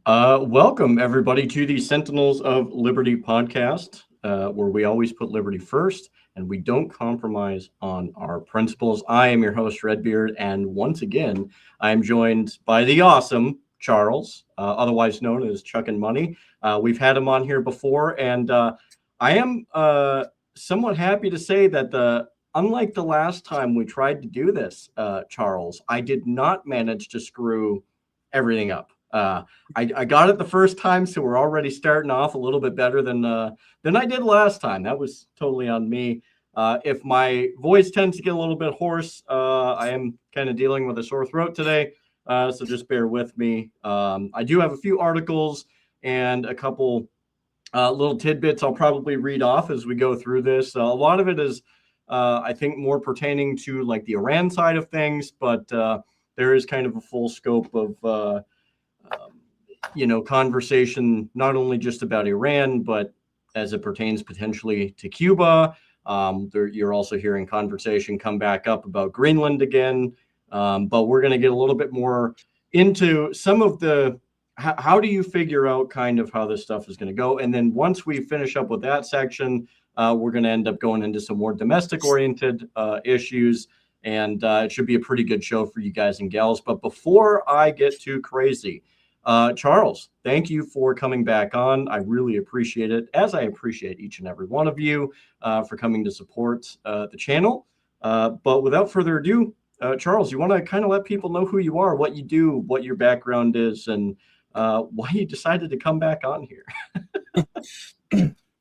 Welcome, everybody, to the Sentinels of Liberty podcast, where we always put liberty first and we don't compromise on our principles. I am your host, Redbeard, and once again, I am joined by the awesome Charles, otherwise known as Chuck and Money. We've had him on here before, and I am somewhat happy to say that unlike the last time we tried to do this, Charles, I did not manage to screw everything up. I got it the first time, so we're already starting off a little bit better than I did last time. That was totally on me. If my voice tends to get a little bit hoarse, I am kind of dealing with a sore throat today, so just bear with me. I do have a few articles and a couple little tidbits I'll probably read off as we go through this. A lot of it is, I think, more pertaining to like the Iran side of things, but there is kind of a full scope of conversation, not only just about Iran, but as it pertains potentially to Cuba. You're also hearing conversation come back up about Greenland again. But we're going to get a little bit more into some of how do you figure out kind of how this stuff is going to go. And then once we finish up with that section, we're going to end up going into some more domestic oriented issues. And it should be a pretty good show for you guys and gals. But before I get too crazy, Charles, thank you for coming back on. I really appreciate it, as I appreciate each and every one of you for coming to support the channel. But without further ado, Charles, you want to kind of let people know who you are, what you do, what your background is, and why you decided to come back on here.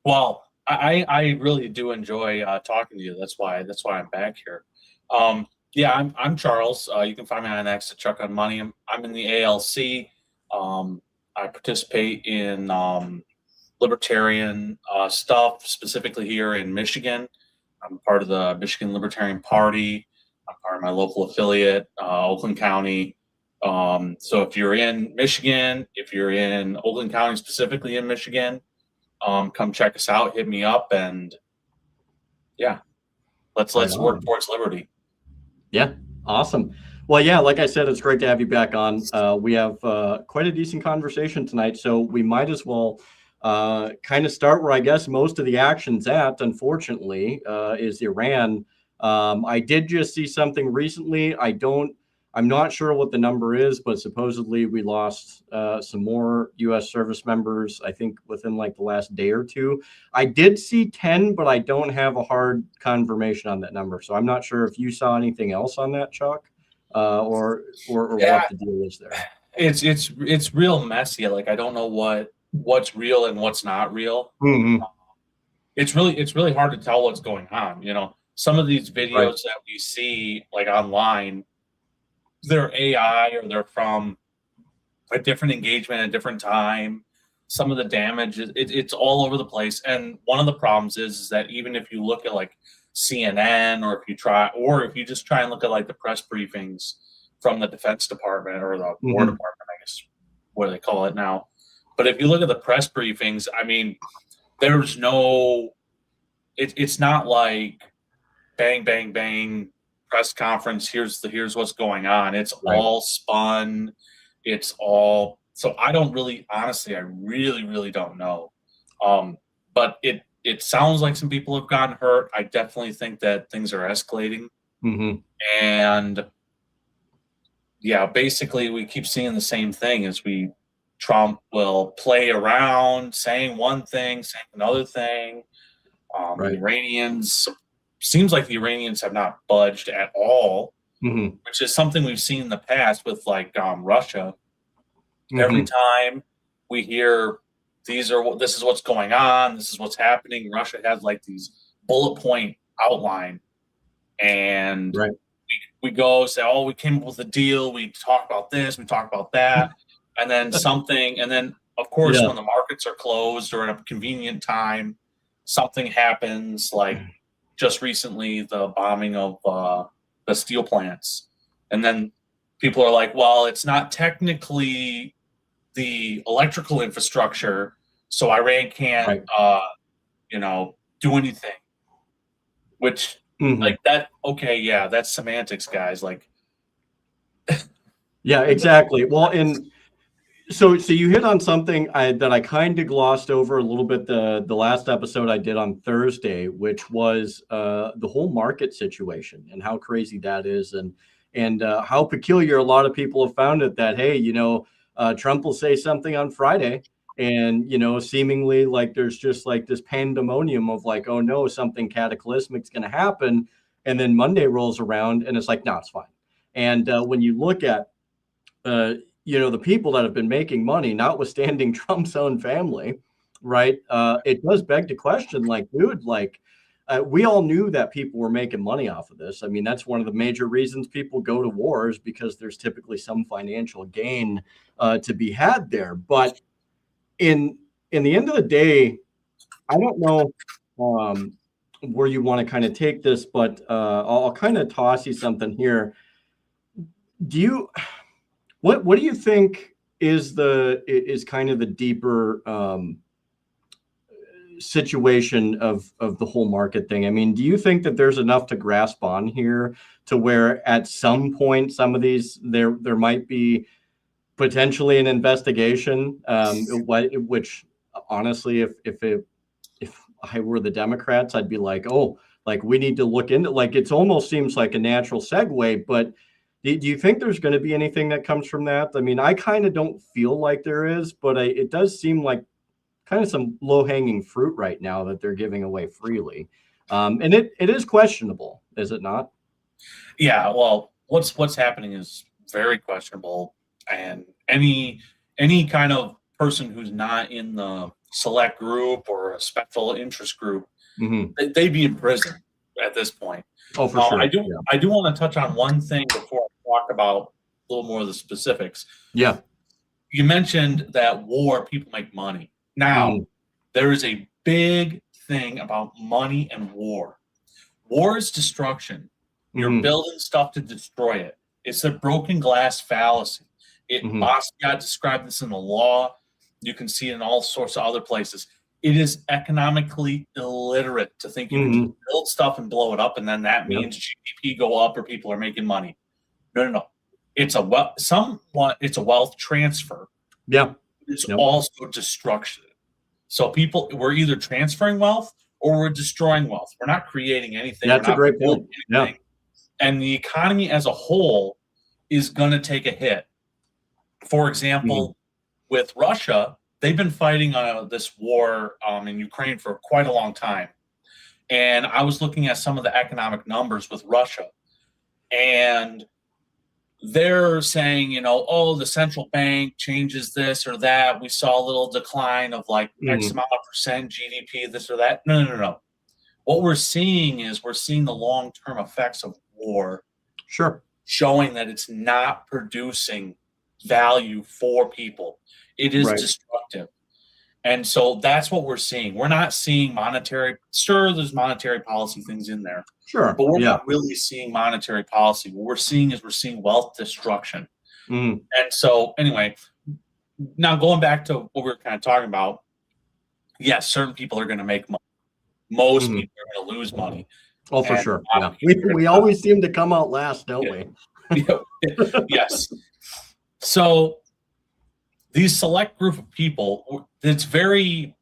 Well, I really do enjoy talking to you. That's why I'm back here. I'm Charles. You can find me on X at Chuck on Money. I'm in the ALC. I participate in libertarian stuff, specifically here in Michigan. I'm part of the Michigan Libertarian Party. I'm part of my local affiliate, Oakland County. So if you're in Michigan, if you're in Oakland County, specifically in Michigan, come check us out, hit me up, and yeah, let's work towards liberty. Yeah, awesome. Well, yeah, like I said, it's great to have you back on. We have quite a decent conversation tonight, so we might as well kind of start where I guess most of the action's at, unfortunately, is Iran. I did just see something recently. I'm not sure what the number is, but supposedly we lost some more U.S. service members, I think, within like the last day or two. I did see 10, but I don't have a hard confirmation on that number. So I'm not sure if you saw anything else on that, Chuck, or what the deal is there. It's real messy. Like, I don't know what's real and what's not real. Mm-hmm. It's really hard to tell what's going on. You know, some of these videos that we see like online, they're AI or they're from a different engagement at a different time. Some of the damage it's all over the place. And one of the problems is that even if you look at like CNN or if you just try and look at like the press briefings from the Defense Department or the War Department, I guess what do they call it now. But if you look at the press briefings, I mean, there's no it's not like bang, bang, bang, press conference, here's what's going on. It's all spun. It's all, so I don't really, honestly, I really don't know. But it sounds like some people have gotten hurt. I definitely think that things are escalating. And yeah, basically we keep seeing the same thing as Trump will play around saying one thing, saying another thing. The Iranians, seems like the Iranians have not budged at all, which is something we've seen in the past with like Russia. Every time we hear this is what's going on, this is what's happening, Russia has like these bullet point outline, and we go say, oh, we came up with a deal, we talk about this, we talk about that, and then and then of course when the markets are closed or at a convenient time, something happens, like just recently the bombing of the steel plants. And then people are like, well, it's not technically the electrical infrastructure, so Iran can't, do anything. Which, like that, okay, yeah, that's semantics, guys. Like, yeah, exactly. Well, and So you hit on something that I kind of glossed over a little bit the last episode I did on Thursday, which was the whole market situation and how crazy that is, and how peculiar a lot of people have found it. That hey, Trump will say something on Friday, and seemingly like there's just like this pandemonium of like, oh no, something cataclysmic is going to happen, and then Monday rolls around and it's like, no, it's fine. And when you look at the people that have been making money, notwithstanding Trump's own family, right? It does beg to question, like, dude, like, we all knew that people were making money off of this. I mean, that's one of the major reasons people go to wars, because there's typically some financial gain to be had there. But in the end of the day, I don't know where you want to kind of take this, but I'll kind of toss you something here. Do you? What do you think is kind of the deeper situation of the whole market thing? I mean, do you think that there's enough to grasp on here to where at some point some of these there might be potentially an investigation, which honestly, if I were the Democrats, I'd be like, oh, like we need to look into, like, it almost seems like a natural segue, but do you think there's going to be anything that comes from that? I mean, I kind of don't feel like there is, but it does seem like kind of some low-hanging fruit right now that they're giving away freely. And it is questionable, is it not? Yeah, well, what's happening is very questionable, and any kind of person who's not in the select group or a special interest group, they'd be in prison at this point. Oh, for sure. I do want to touch on one thing before I talk about a little more of the specifics. Yeah. You mentioned that war, people make money. Now, there is a big thing about money and war. War is destruction. You're building stuff to destroy it. It's a broken glass fallacy. Basquiat described this in the law. You can see it in all sorts of other places. It is economically illiterate to think you can build stuff and blow it up, and then that means GDP go up or people are making money. No. It's a wealth transfer. Yeah. It's also destruction. So we're either transferring wealth or we're destroying wealth. We're not creating anything. That's a great point. Yeah. And the economy as a whole is going to take a hit. For example, with Russia, they've been fighting this war in Ukraine for quite a long time. And I was looking at some of the economic numbers with Russia. And they're saying, the central bank changes this or that. We saw a little decline of like X amount of percent GDP, this or that. No. What we're seeing is the long-term effects of war. Sure. Showing that it's not producing value for people. It is destructive. And so that's what we're seeing. We're not seeing there's monetary policy things in there. Sure. But we're not really seeing monetary policy. What we're seeing is wealth destruction. And so anyway, now going back to what we were kind of talking about, yes, certain people are going to make money. Most people are going to lose money. Oh, for sure. Yeah. We always seem to come out last, don't we? Yes. So these select group of people, it's very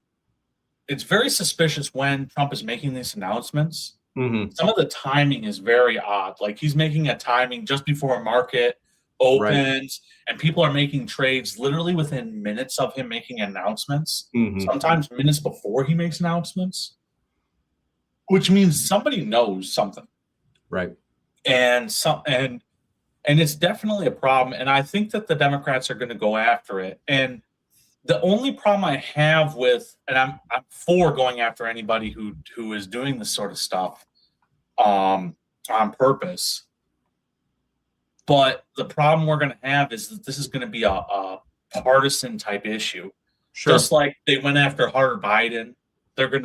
suspicious when Trump is making these announcements. Some of the timing is very odd. Like he's making a timing just before a market opens, and people are making trades literally within minutes of him making announcements. Sometimes minutes before he makes announcements, which means somebody knows something. Right. And it's definitely a problem. And I think that the Democrats are going to go after it. And the only problem I have and I'm for going after anybody who is doing this sort of stuff on purpose. But the problem we're going to have is that this is going to be a partisan type issue. Sure. Just like they went after Hunter Biden, they're going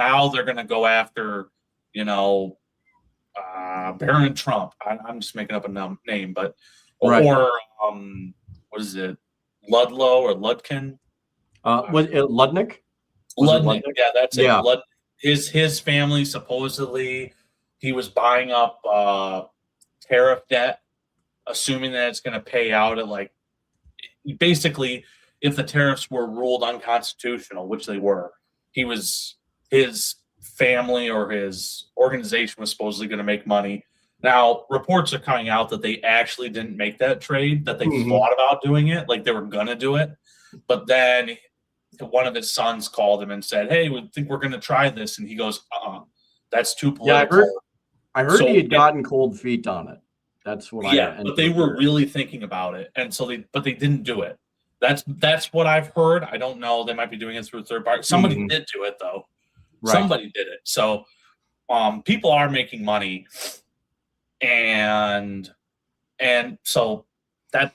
to go after, Barron Trump. I'm just making up a name, but or what is it, Ludlow or Ludkin? Ludnick? Ludnick, yeah, that's it. Yeah. His family, supposedly he was buying up tariff debt, assuming that it's going to pay out at basically if the tariffs were ruled unconstitutional, which they were, his family or his organization was supposedly going to make money. Now, reports are coming out that they actually didn't make that trade, that they thought about doing it, like they were going to do it. But then one of his sons called him and said, "Hey, we think we're going to try this." And he goes, that's too political. Yeah, I heard he had gotten cold feet on it. That's what but they were really thinking about it. And so they didn't do it. That's what I've heard. I don't know. They might be doing it through a third party. Somebody did do it, though. Right. Somebody did it. So people are making money. And so that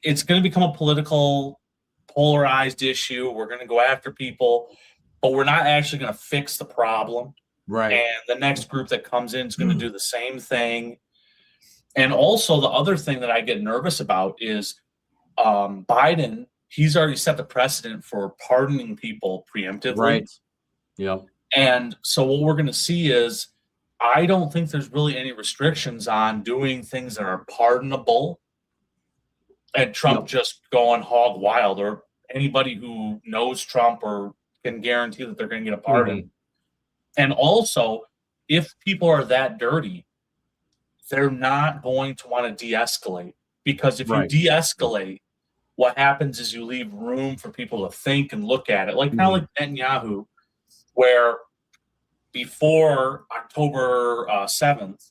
it's going to become a political, polarized issue. We're going to go after people, but we're not actually going to fix the problem. Right. And the next group that comes in is going to do the same thing. And also the other thing that I get nervous about is Biden, he's already set the precedent for pardoning people preemptively. Right. Yeah. And so what we're going to see is, I don't think there's really any restrictions on doing things that are pardonable and Trump just going hog wild, or anybody who knows Trump or can guarantee that they're going to get a pardon. And also, if people are that dirty, they're not going to want to de-escalate, because if you de-escalate, what happens is you leave room for people to think and look at it. Like kind of like Netanyahu, where before October 7th,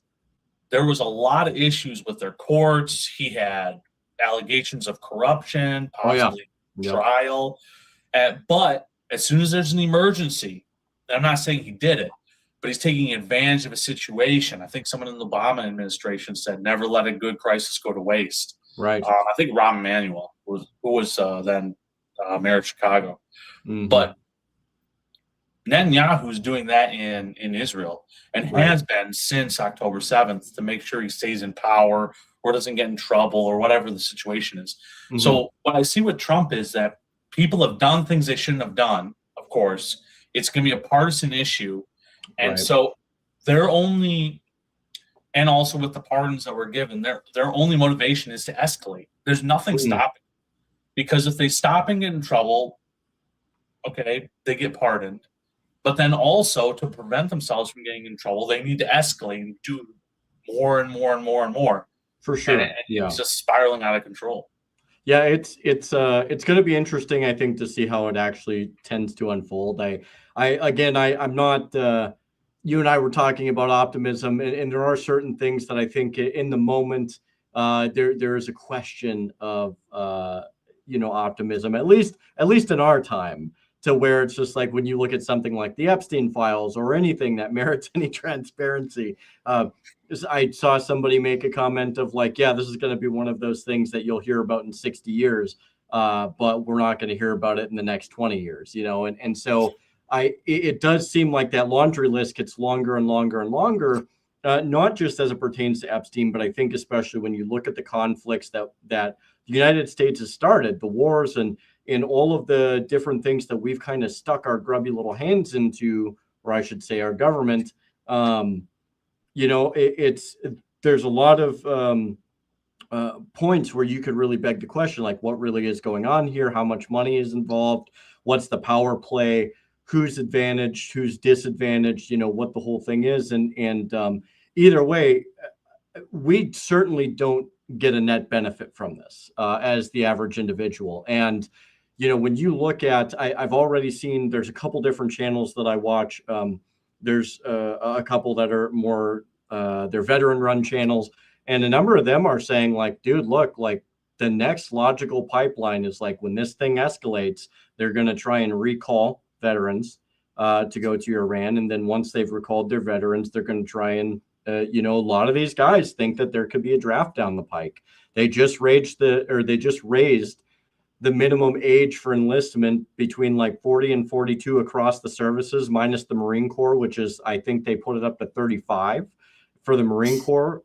there was a lot of issues with their courts. He had allegations of corruption, possibly trial. But as soon as there's an emergency, I'm not saying he did it, but he's taking advantage of a situation. I think someone in the Obama administration said, never let a good crisis go to waste. Right. I think Rahm Emanuel who was then mayor of Chicago. But Netanyahu's doing that in Israel and has been since October 7th to make sure he stays in power or doesn't get in trouble or whatever the situation is. So what I see with Trump is that people have done things they shouldn't have done, of course. It's going to be a partisan issue. And so their only, and also with the pardons that were given, their only motivation is to escalate. There's nothing stopping. Because if they stop and get in trouble, okay, they get pardoned. But then also, to prevent themselves from getting in trouble, they need to escalate and do more and more and more and more. For sure. And it's just spiraling out of control. Yeah, it's going to be interesting, I think, to see how it actually tends to unfold. I'm not. You and I were talking about optimism, and there are certain things that I think in the moment there is a question of optimism, at least in our time, to where it's just like when you look at something like the Epstein files or anything that merits any transparency. I saw somebody make a comment of like, yeah, this is going to be one of those things that you'll hear about in 60 years, but we're not going to hear about it in the next 20 years, and so it does seem like that laundry list gets longer and longer and longer, not just as it pertains to Epstein, but I think especially when you look at the conflicts that the United States has started, the wars and all of the different things that we've kind of stuck our grubby little hands into, or I should say our government. There's a lot of points where you could really beg the question, like what really is going on here? How much money is involved? What's the power play? Who's advantaged? Who's disadvantaged? What the whole thing is. And either way, we certainly don't get a net benefit from this as the average individual. And, when you look at, I've already seen, there's a couple different channels that I watch. There's a couple that are more, they're veteran run channels. And a number of them are saying like, dude, look, like the next logical pipeline is like when this thing escalates, they're going to try and recall veterans to go to Iran. And then once they've recalled their veterans, they're going to try and, a lot of these guys think that there could be a draft down the pike. They just raised the minimum age for enlistment between like 40 and 42 across the services, minus the Marine Corps, which is, I think they put it up to 35 for the Marine Corps.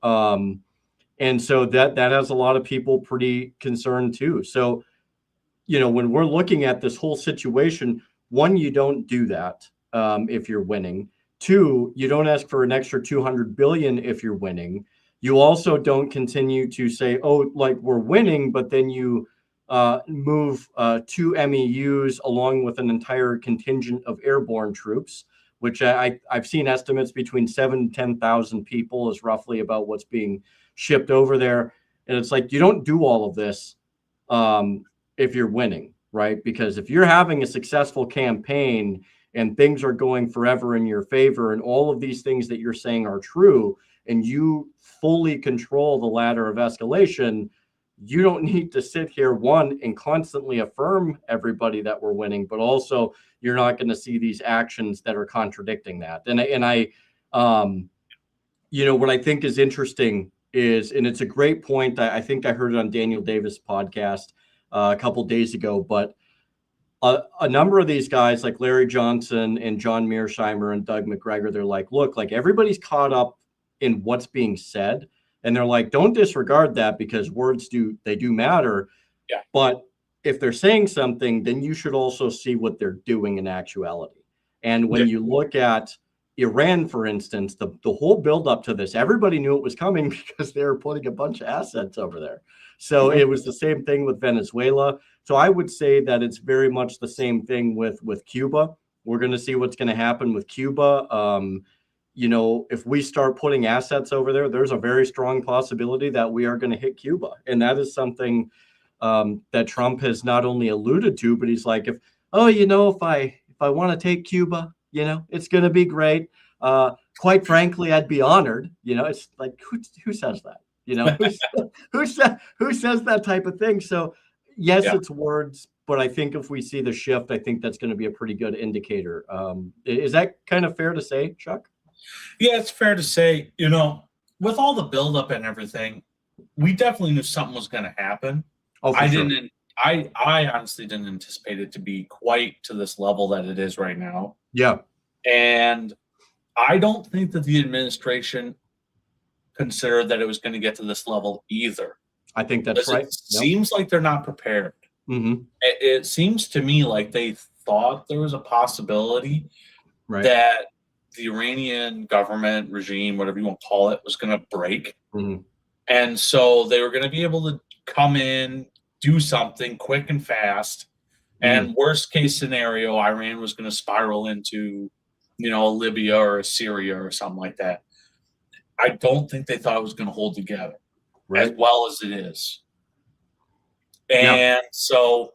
And so that has a lot of people pretty concerned too. So, when we're looking at this whole situation, one, you don't do that if you're winning. Two, you don't ask for an extra $200 billion if you're winning. You also don't continue to say, oh, like we're winning, but then you move 2 MEUs along with an entire contingent of airborne troops, which I've seen estimates between 7,000 and 10,000 people is roughly about what's being shipped over there. And it's like, you don't do all of this if you're winning, right? Because if you're having a successful campaign and things are going forever in your favor and all of these things that you're saying are true, and you fully control the ladder of escalation, you don't need to sit here, one, and constantly affirm everybody that we're winning, but also you're not going to see these actions that are contradicting that. And I what I think is interesting is, and it's a great point, I think I heard it on Daniel Davis' podcast a couple days ago, but a number of these guys like Larry Johnson and John Mearsheimer and Doug McGregor, they're like, look, like everybody's caught up in what's being said. And they're like, don't disregard that because words do matter. Yeah. But if they're saying something, then you should also see what they're doing in actuality. And when you look at Iran, for instance, the whole buildup to this, everybody knew it was coming because they were putting a bunch of assets over there. So it was the same thing with Venezuela. So I would say that it's very much the same thing with Cuba. We're going to see what's going to happen with Cuba. If we start putting assets over there, there's a very strong possibility that we are going to hit Cuba. And that is something that Trump has not only alluded to, but he's like, if I want to take Cuba, it's going to be great. Quite frankly, I'd be honored. It's like, who says that? Who says that type of thing? So yes, it's words, but I think if we see the shift, I think that's going to be a pretty good indicator. Is that kind of fair to say, Chuck? Yeah, it's fair to say, with all the buildup and everything, we definitely knew something was going to happen. Oh, for sure. I honestly didn't anticipate it to be quite to this level that it is right now. Yeah. And I don't think that the administration considered that it was going to get to this level either. I think that's right. It seems like they're not prepared. Mm-hmm. It seems to me like they thought there was a possibility that the Iranian government regime, whatever you want to call it, was going to break. Mm-hmm. And so they were going to be able to come in, do something quick and fast. Mm-hmm. And worst case scenario, Iran was going to spiral into, a Libya or a Syria or something like that. I don't think they thought it was going to hold together as well as it is. And so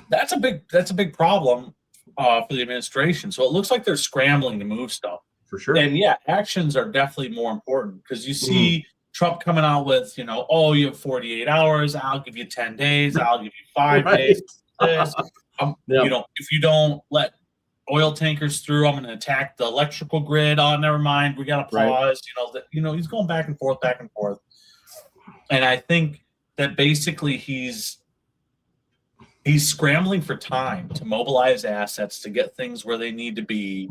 that's a big problem for the administration. So it looks like they're scrambling to move stuff. For sure. And actions are definitely more important because you see Trump coming out with, you have 48 hours. I'll give you 10 days. I'll give you 5 days. If you don't let oil tankers through, I'm going to attack the electrical grid. Oh, never mind. We got to pause. He's going back and forth. And I think that basically he's scrambling for time to mobilize assets to get things where they need to be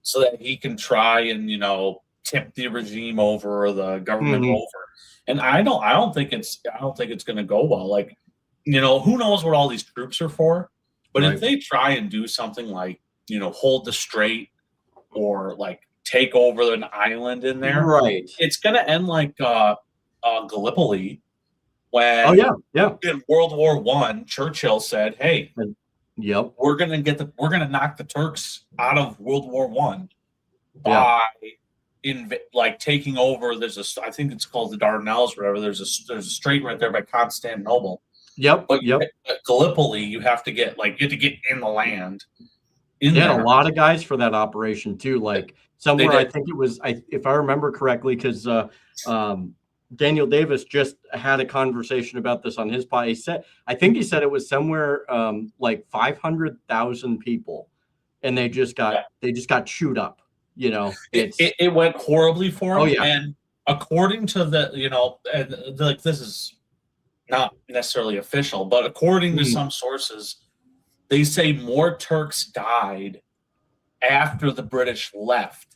so that he can try and, tip the regime over or the government over. And I don't think it's going to go well. Like, who knows what all these troops are for, but if they try and do something like, hold the strait or like take over an island in there, it's going to end like Gallipoli when in World War I, Churchill said, "Hey, we're going to knock the Turks out of World War I by taking over." I think it's called the Dardanelles, or whatever. There's a strait right there by Constantinople. But Gallipoli, you have to get in the land. A lot of guys for that operation too. Like somewhere, I think it was, if I remember correctly, because Daniel Davis just had a conversation about this on his podcast. He said it was somewhere like 500,000 people, and they just got chewed up. It went horribly for him. And according to this is not necessarily official, but according to some sources, they say more Turks died after the British left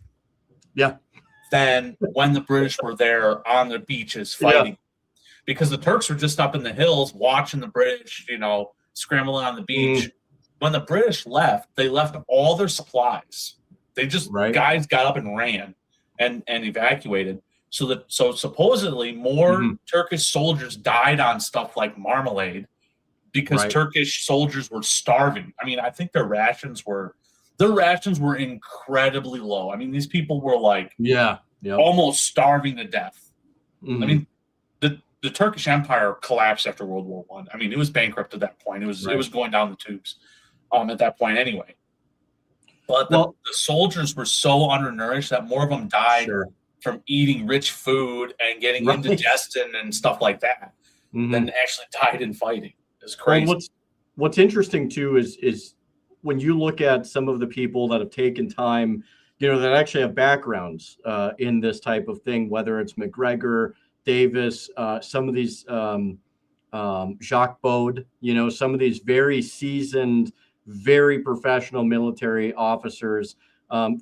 than when the British were there on the beaches fighting. Because the Turks were just up in the hills watching the British, scrambling on the beach. When the British left, they left all their supplies. They just, guys got up and ran and evacuated. So supposedly more Turkish soldiers died on stuff like marmalade because Right. Turkish soldiers were starving. I mean, I think their rations were incredibly low. I mean, these people were like Yeah. Yep. almost starving to death. I Mhm. mean, the Turkish Empire collapsed after World War One. I mean, it was bankrupt at that point. It Right. was going down the tubes at that point anyway. But Well, the soldiers were so undernourished that more of them died sure. from eating rich food and getting Right. indigestion and stuff like that than Mhm. actually died in fighting. It's Well, crazy. what's interesting too is when you look at some of the people that have taken time, that actually have backgrounds in this type of thing, whether it's McGregor, Davis, some of these Jacques Bode, some of these very seasoned, very professional military officers. I'm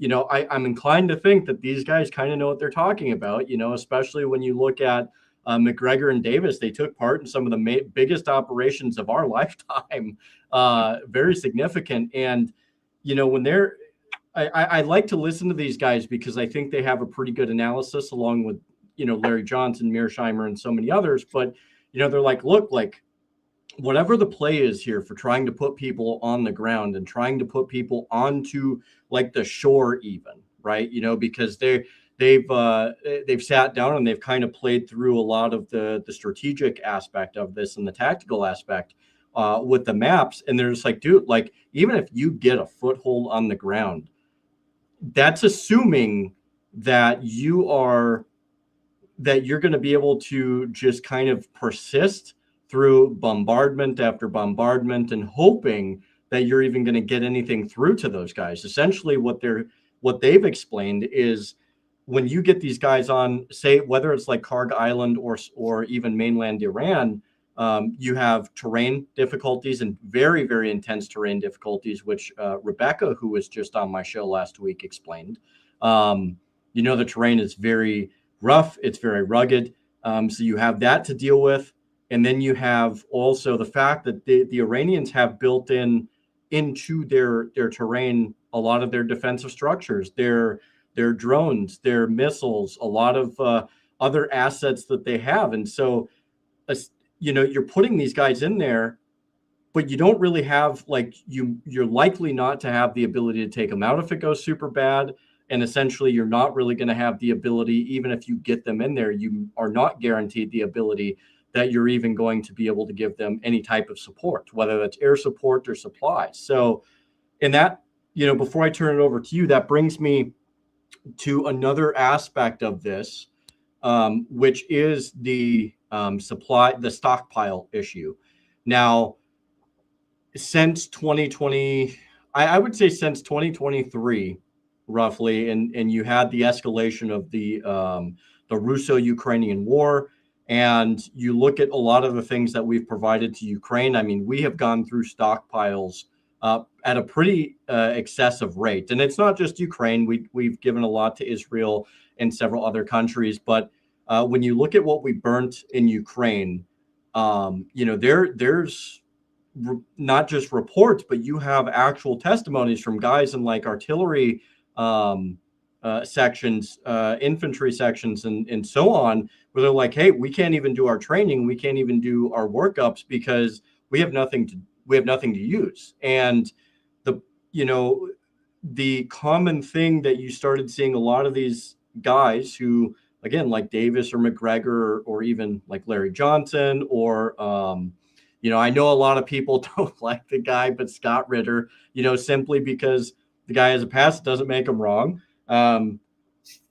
inclined to think that these guys kind of know what they're talking about, especially when you look at McGregor and Davis. They took part in some of the biggest operations of our lifetime, very significant. And, when I like to listen to these guys because I think they have a pretty good analysis along with, Larry Johnson, Mearsheimer, and so many others. But, they're like, look, like, whatever the play is here for trying to put people on the ground and trying to put people onto like the shore even, right? Because they've sat down and they've kind of played through a lot of the strategic aspect of this and the tactical aspect with the maps. And they're just like, dude, like, even if you get a foothold on the ground, that's assuming that you're going to be able to just kind of persist through bombardment after bombardment and hoping that you're even going to get anything through to those guys. Essentially what they've explained is when you get these guys on, say, whether it's like Karg Island or even mainland Iran, you have terrain difficulties and very, very intense terrain difficulties, which Rebecca, who was just on my show last week, explained. The terrain is very rough, it's very rugged. So you have that to deal with. And then you have also the fact that the Iranians have built into their terrain a lot of their defensive structures, their drones, their missiles, a lot of other assets that they have. And so, you're putting these guys in there, but you don't really have you're likely not to have the ability to take them out if it goes super bad. And essentially, you're not really going to have the ability, even if you get them in there, you are not guaranteed the ability that you're even going to be able to give them any type of support, whether that's air support or supplies. So, in that, before I turn it over to you, that brings me to another aspect of this, which is the the stockpile issue. Now, since 2020, I would say since 2023, roughly, and you had the escalation of the Russo-Ukrainian war, and you look at a lot of the things that we've provided to Ukraine. I mean, we have gone through stockpiles at a pretty excessive rate, and it's not just Ukraine. We've given a lot to Israel and several other countries, but when you look at what we burnt in Ukraine, there's not just reports, but you have actual testimonies from guys in like artillery sections, infantry sections, and so on, where they're like, "Hey, we can't even do our training, we can't even do our workups because we have nothing to use." And the the common thing that you started seeing a lot of these guys who, again, like Davis or McGregor or even like Larry Johnson or I know a lot of people don't like the guy, but Scott Ritter, simply because the guy has a past, doesn't make him wrong.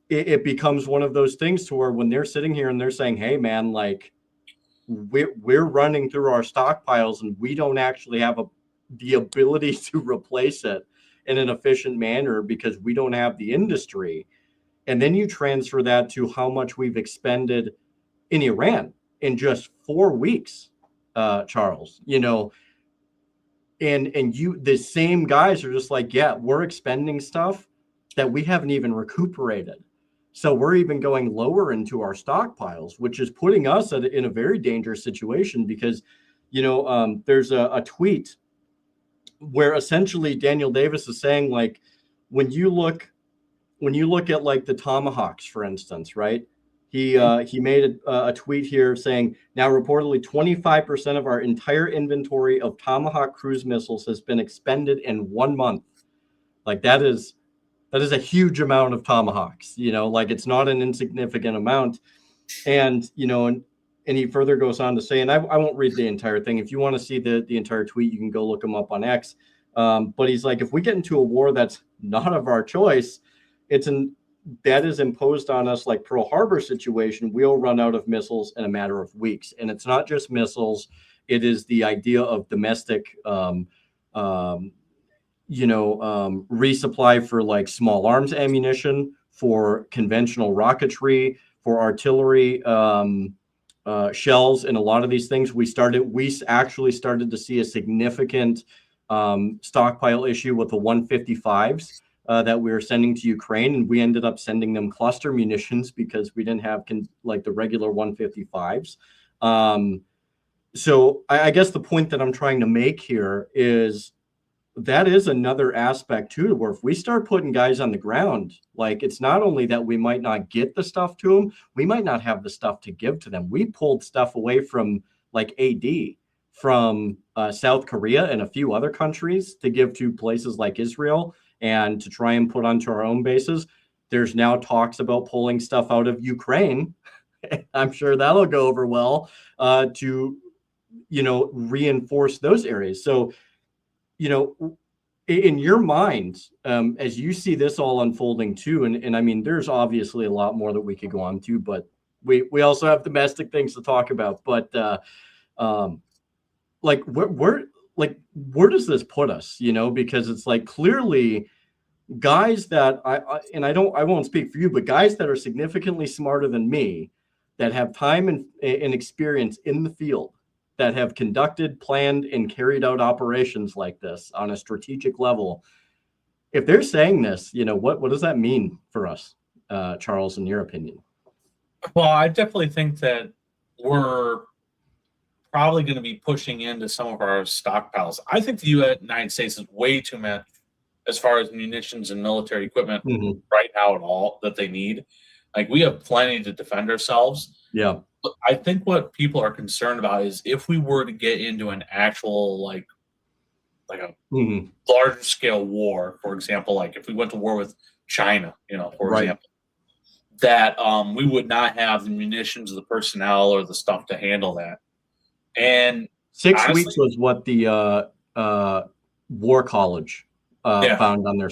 It becomes one of those things to where when they're sitting here and they're saying, "Hey, man, like we're running through our stockpiles and we don't actually have the ability to replace it in an efficient manner because we don't have the industry." And then you transfer that to how much we've expended in Iran in just 4 weeks, Charles, and the same guys are just like, yeah, we're expending stuff that we haven't even recuperated. So we're even going lower into our stockpiles, which is putting us in a very dangerous situation because, there's a tweet where essentially Daniel Davis is saying, like, when you look at like the Tomahawks, for instance, right? He made a tweet here saying, now reportedly 25% of our entire inventory of Tomahawk cruise missiles has been expended in 1 month. Like that is a huge amount of Tomahawks, like it's not an insignificant amount. And, and he further goes on to say, and I won't read the entire thing. If you want to see the entire tweet, you can go look him up on X. But he's like, if we get into a war that's not of our choice, that is imposed on us like Pearl Harbor situation. We'll run out of missiles in a matter of weeks. And it's not just missiles. It is the idea of domestic, resupply for like small arms ammunition, for conventional rocketry, for artillery, shells, and a lot of these things. We actually started to see a significant stockpile issue with the 155s that we were sending to Ukraine, and we ended up sending them cluster munitions because we didn't have like the regular 155s. So I guess the point that I'm trying to make here is that is another aspect too, where if we start putting guys on the ground, like it's not only that we might not get the stuff to them, we might not have the stuff to give to them. We pulled stuff away from like AD from South Korea and a few other countries to give to places like Israel and to try and put onto our own bases. There's now talks about pulling stuff out of Ukraine. I'm sure that'll go over well to, reinforce those areas. So, in your mind, as you see this all unfolding too, and I mean, there's obviously a lot more that we could go on to, but we also have domestic things to talk about. But like where does this put us? Because it's like clearly guys that I won't speak for you, but guys that are significantly smarter than me, that have time and experience in the field, that have conducted, planned, and carried out operations like this on a strategic level. If they're saying this, what does that mean for us, Charles, in your opinion? Well, I definitely think that we're probably going to be pushing into some of our stockpiles. I think the United States is way too much as far as munitions and military equipment right now at all that they need. Like we have plenty to defend ourselves. Yeah. But I think what people are concerned about is if we were to get into an actual like a larger scale war, for example, like if we went to war with China, for example, that we would not have the munitions, the personnel, or the stuff to handle that. And 6 weeks was what the War College found on their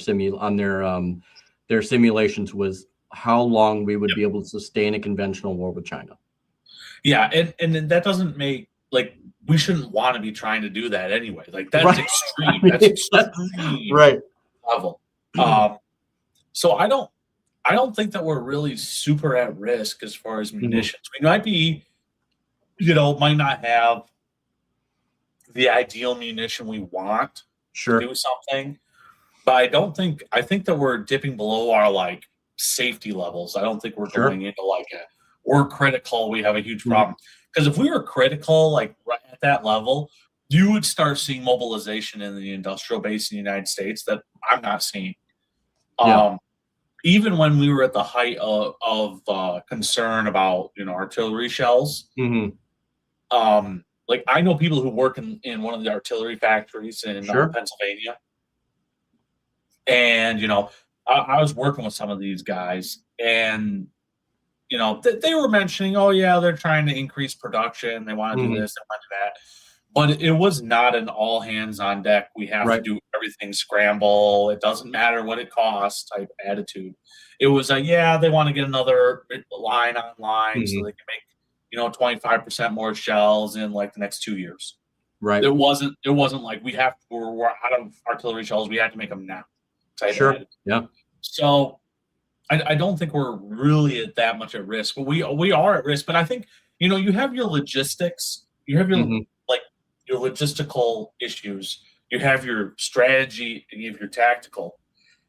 simulations, was how long we would be able to sustain a conventional war with China. Yeah, and that doesn't make, like, we shouldn't want to be trying to do that anyway. Like that's extreme. That's extreme level. So I don't think that we're really super at risk as far as munitions. We might be, might not have the ideal munition we want to do something, but I think that we're dipping below our like safety levels. I don't think we're going into like we're critical, we have a huge problem. Because if we were critical, like right at that level, you would start seeing mobilization in the industrial base in the United States that I'm not seeing. Even when we were at the height of concern about artillery shells, like I know people who work in one of the artillery factories in Pennsylvania, and I was working with some of these guys, and they were mentioning, oh yeah, they're trying to increase production, they want to do this, they want to do that, but it was not an all hands on deck, we have to do everything scramble, it doesn't matter what it costs type attitude. It was like, yeah, they want to get another line online so they can make 25% more shells in like the next 2 years. It wasn't like we're out of artillery shells, we have to make them now. So I don't think we're really at that much at risk, but we are at risk. But I think you have your logistics, you have your your logistical issues, you have your strategy, and you have your tactical.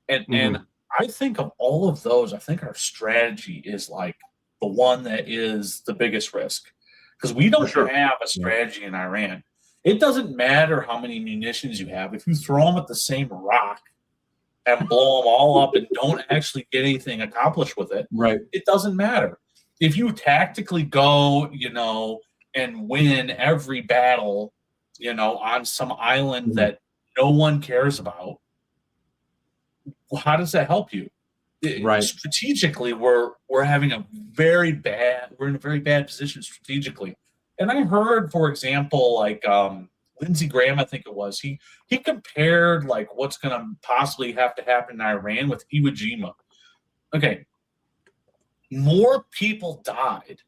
And I think of all of those, I think our strategy is like the one that is the biggest risk, because we don't have a strategy in Iran. It doesn't matter how many munitions you have if you throw them at the same rock and blow them all up and don't actually get anything accomplished with it. It doesn't matter. if you tactically go, and win every battle, on some island that no one cares about, well, how does that help you? Right. Strategically, we're in a very bad position strategically. And I heard, for example, like Lindsey Graham, I think it was, he compared like what's going to possibly have to happen in Iran with Iwo Jima. Okay, more people died,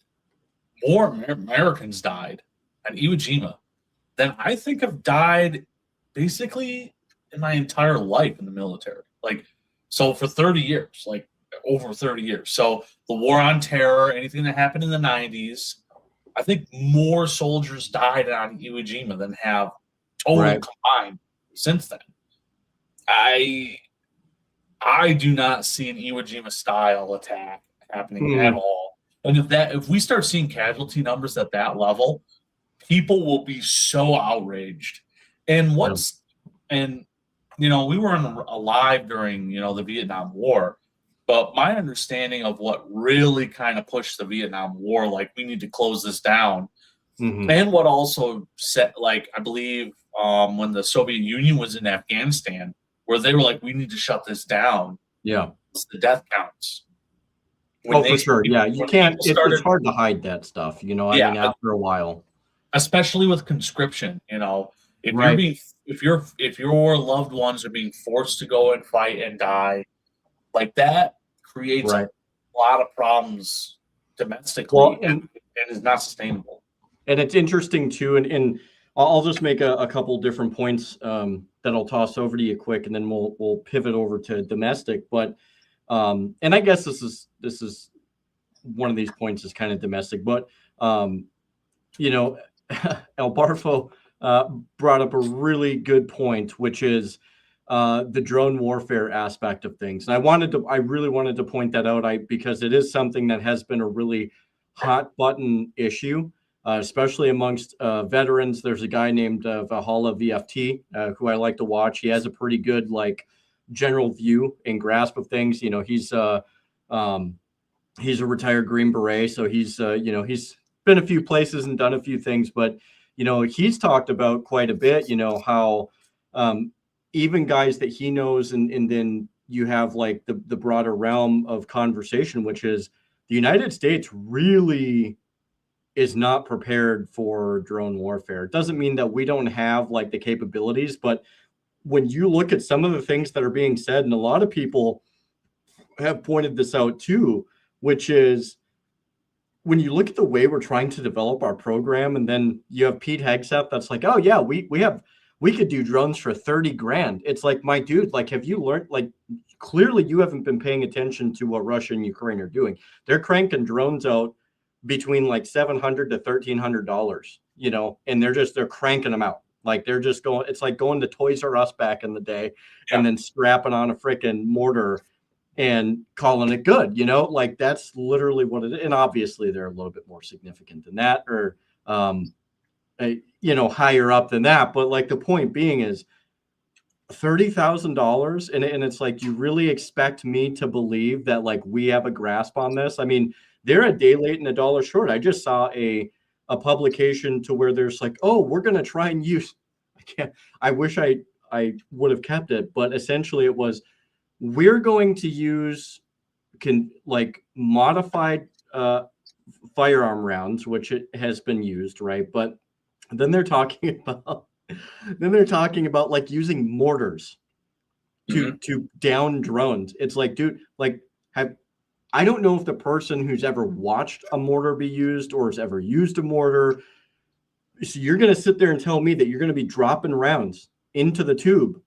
more Americans died at Iwo Jima than I think have died basically in my entire life in the military. Like, so for 30 years, like over 30 years. So the war on terror, anything that happened in the 90s, I think more soldiers died on Iwo Jima than have total combined since then. I do not see an Iwo Jima style attack happening at all. And if we start seeing casualty numbers at that level, people will be so outraged. And we weren't alive during, the Vietnam War, but my understanding of what really kind of pushed the Vietnam War, like we need to close this down. And what also set, like, I believe when the Soviet Union was in Afghanistan, where they were like, we need to shut this down. Yeah. It's the death counts. For sure. Yeah. You can't, it's hard to hide that stuff, I mean, after a while. Especially with conscription, if your loved ones are being forced to go and fight and die, like that creates a lot of problems domestically and is not sustainable. And it's interesting too, and I'll just make a couple different points that I'll toss over to you quick, and then we'll pivot over to domestic. But and I guess this is one of these points is kind of domestic, but El Barfo brought up a really good point, which is the drone warfare aspect of things. And I really wanted to point that out because it is something that has been a really hot button issue, especially amongst veterans. There's a guy named Valhalla VFT who I like to watch. He has a pretty good general view and grasp of things. He's a retired Green Beret, so he's he's been a few places and done a few things, but he's talked about quite a bit, how even guys that he knows, and then you have like the broader realm of conversation, which is the United States really is not prepared for drone warfare. It doesn't mean that we don't have like the capabilities, but when you look at some of the things that are being said, and a lot of people have pointed this out too, which is when you look at the way we're trying to develop our program, and then you have Pete Hegseth that's like, oh yeah, we could do drones for 30 grand. It's like, my dude, like, have you learned, like, clearly you haven't been paying attention to what Russia and Ukraine are doing. They're cranking drones out between like $700 to $1,300, and they're cranking them out. Like they're just going, it's like going to Toys R Us back in the day and then strapping on a freaking mortar and calling it good, like that's literally what it is. And obviously they're a little bit more significant than that, or, higher up than that. But like the point being is $30,000. And it's like, you really expect me to believe that like we have a grasp on this? I mean, they're a day late and a dollar short. I just saw a publication to where there's like, oh, we're going to try and use, I wish I would have kept it, but essentially it was, we're going to use modified firearm rounds, which it has been used, right? But then they're talking about like using mortars to down drones. It's like, dude, like I don't know if the person who's ever watched a mortar be used or has ever used a mortar. So you're going to sit there and tell me that you're going to be dropping rounds into the tube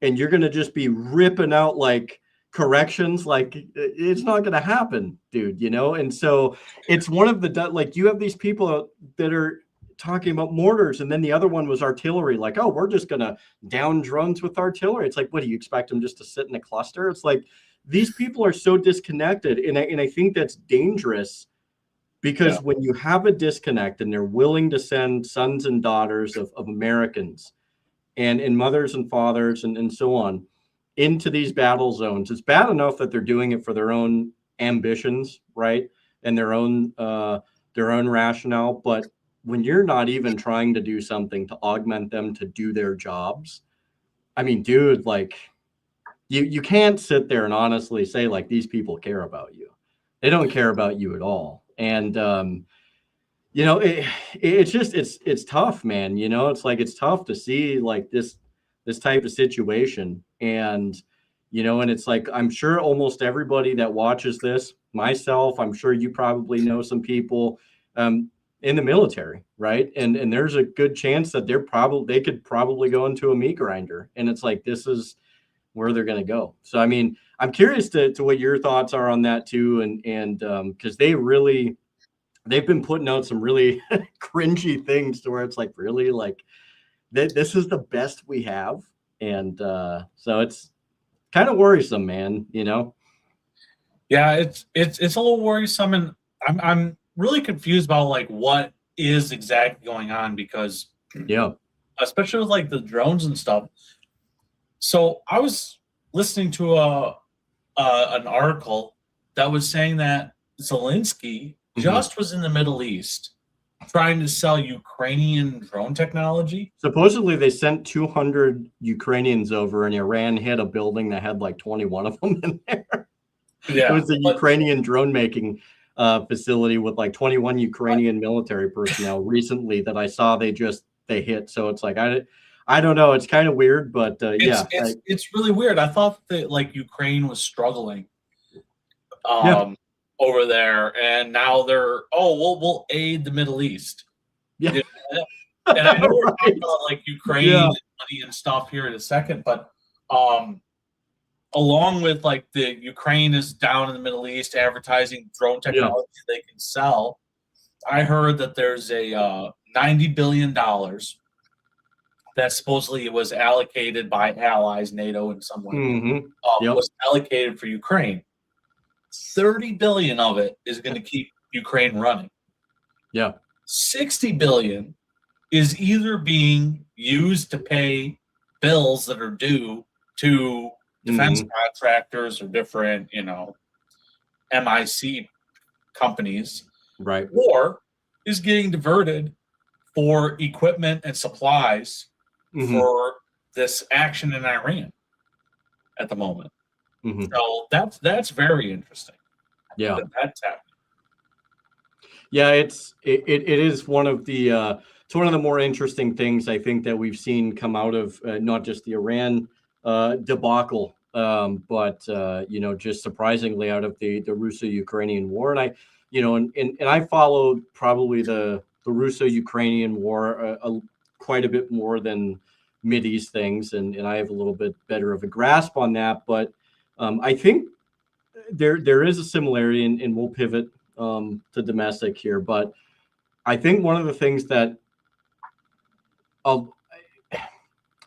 and you're going to just be ripping out like corrections. Like it's not going to happen, dude, And so it's one of the, like, you have these people that are talking about mortars, and then the other one was artillery. Like, oh, we're just going to down drones with artillery. It's like, what do you expect them just to sit in a cluster? It's like, these people are so disconnected. And I think that's dangerous because when you have a disconnect and they're willing to send sons and daughters of Americans and mothers and fathers and so on into these battle zones, it's bad enough that they're doing it for their own ambitions, right? and their own rationale. But when you're not even trying to do something to augment them to do their jobs, I mean, dude, like you can't sit there and honestly say like these people care about you. They don't care about you at all. And it's just it's tough, man. It's like it's tough to see like this type of situation. And and it's like I'm sure almost everybody that watches this, myself, I'm sure you probably know some people in the military, right? And there's a good chance that they could probably go into a meat grinder. And it's like this is where they're going to go. So I mean, I'm curious to what your thoughts are on that too, and because they've been putting out some really cringy things to where it's like really like this is the best we have, and so it's kind of worrisome, man. Yeah, it's a little worrisome, and I'm really confused about like what is exactly going on, because Yeah. especially with like the drones and stuff. So I was listening to an article that was saying that Zelensky just was in the Middle East trying to sell Ukrainian drone technology. Supposedly they sent 200 Ukrainians over, and Iran hit a building that had like 21 of them in there. Yeah, it was a Ukrainian drone making facility with like 21 Ukrainian military personnel recently that I saw they hit. So it's like I don't know. It's kind of weird, but it's really weird. I thought that like Ukraine was struggling over there, and now they're we'll aid the Middle East. Yeah, and I know we're talking about like Ukraine and money and stuff here in a second, but along with like the Ukraine is down in the Middle East advertising drone technology they can sell, I heard that there's a $90 billion that supposedly was allocated by allies, NATO in some way, was allocated for Ukraine. 30 billion of it is going to keep Ukraine running. Yeah. 60 billion is either being used to pay bills that are due to defense contractors or different, MIC companies, right, or is getting diverted for equipment and supplies for this action in Iran at the moment. So that's very interesting. Yeah, that's happening. Yeah, it is one of the it's one of the more interesting things I think that we've seen come out of not just the Iran debacle, but just surprisingly out of the Russo-Ukrainian war. And I followed probably the Russo-Ukrainian war quite a bit more than Mideast things, and I have a little bit better of a grasp on that. But I think there is a similarity, and we'll pivot to domestic here. But I think one of the things that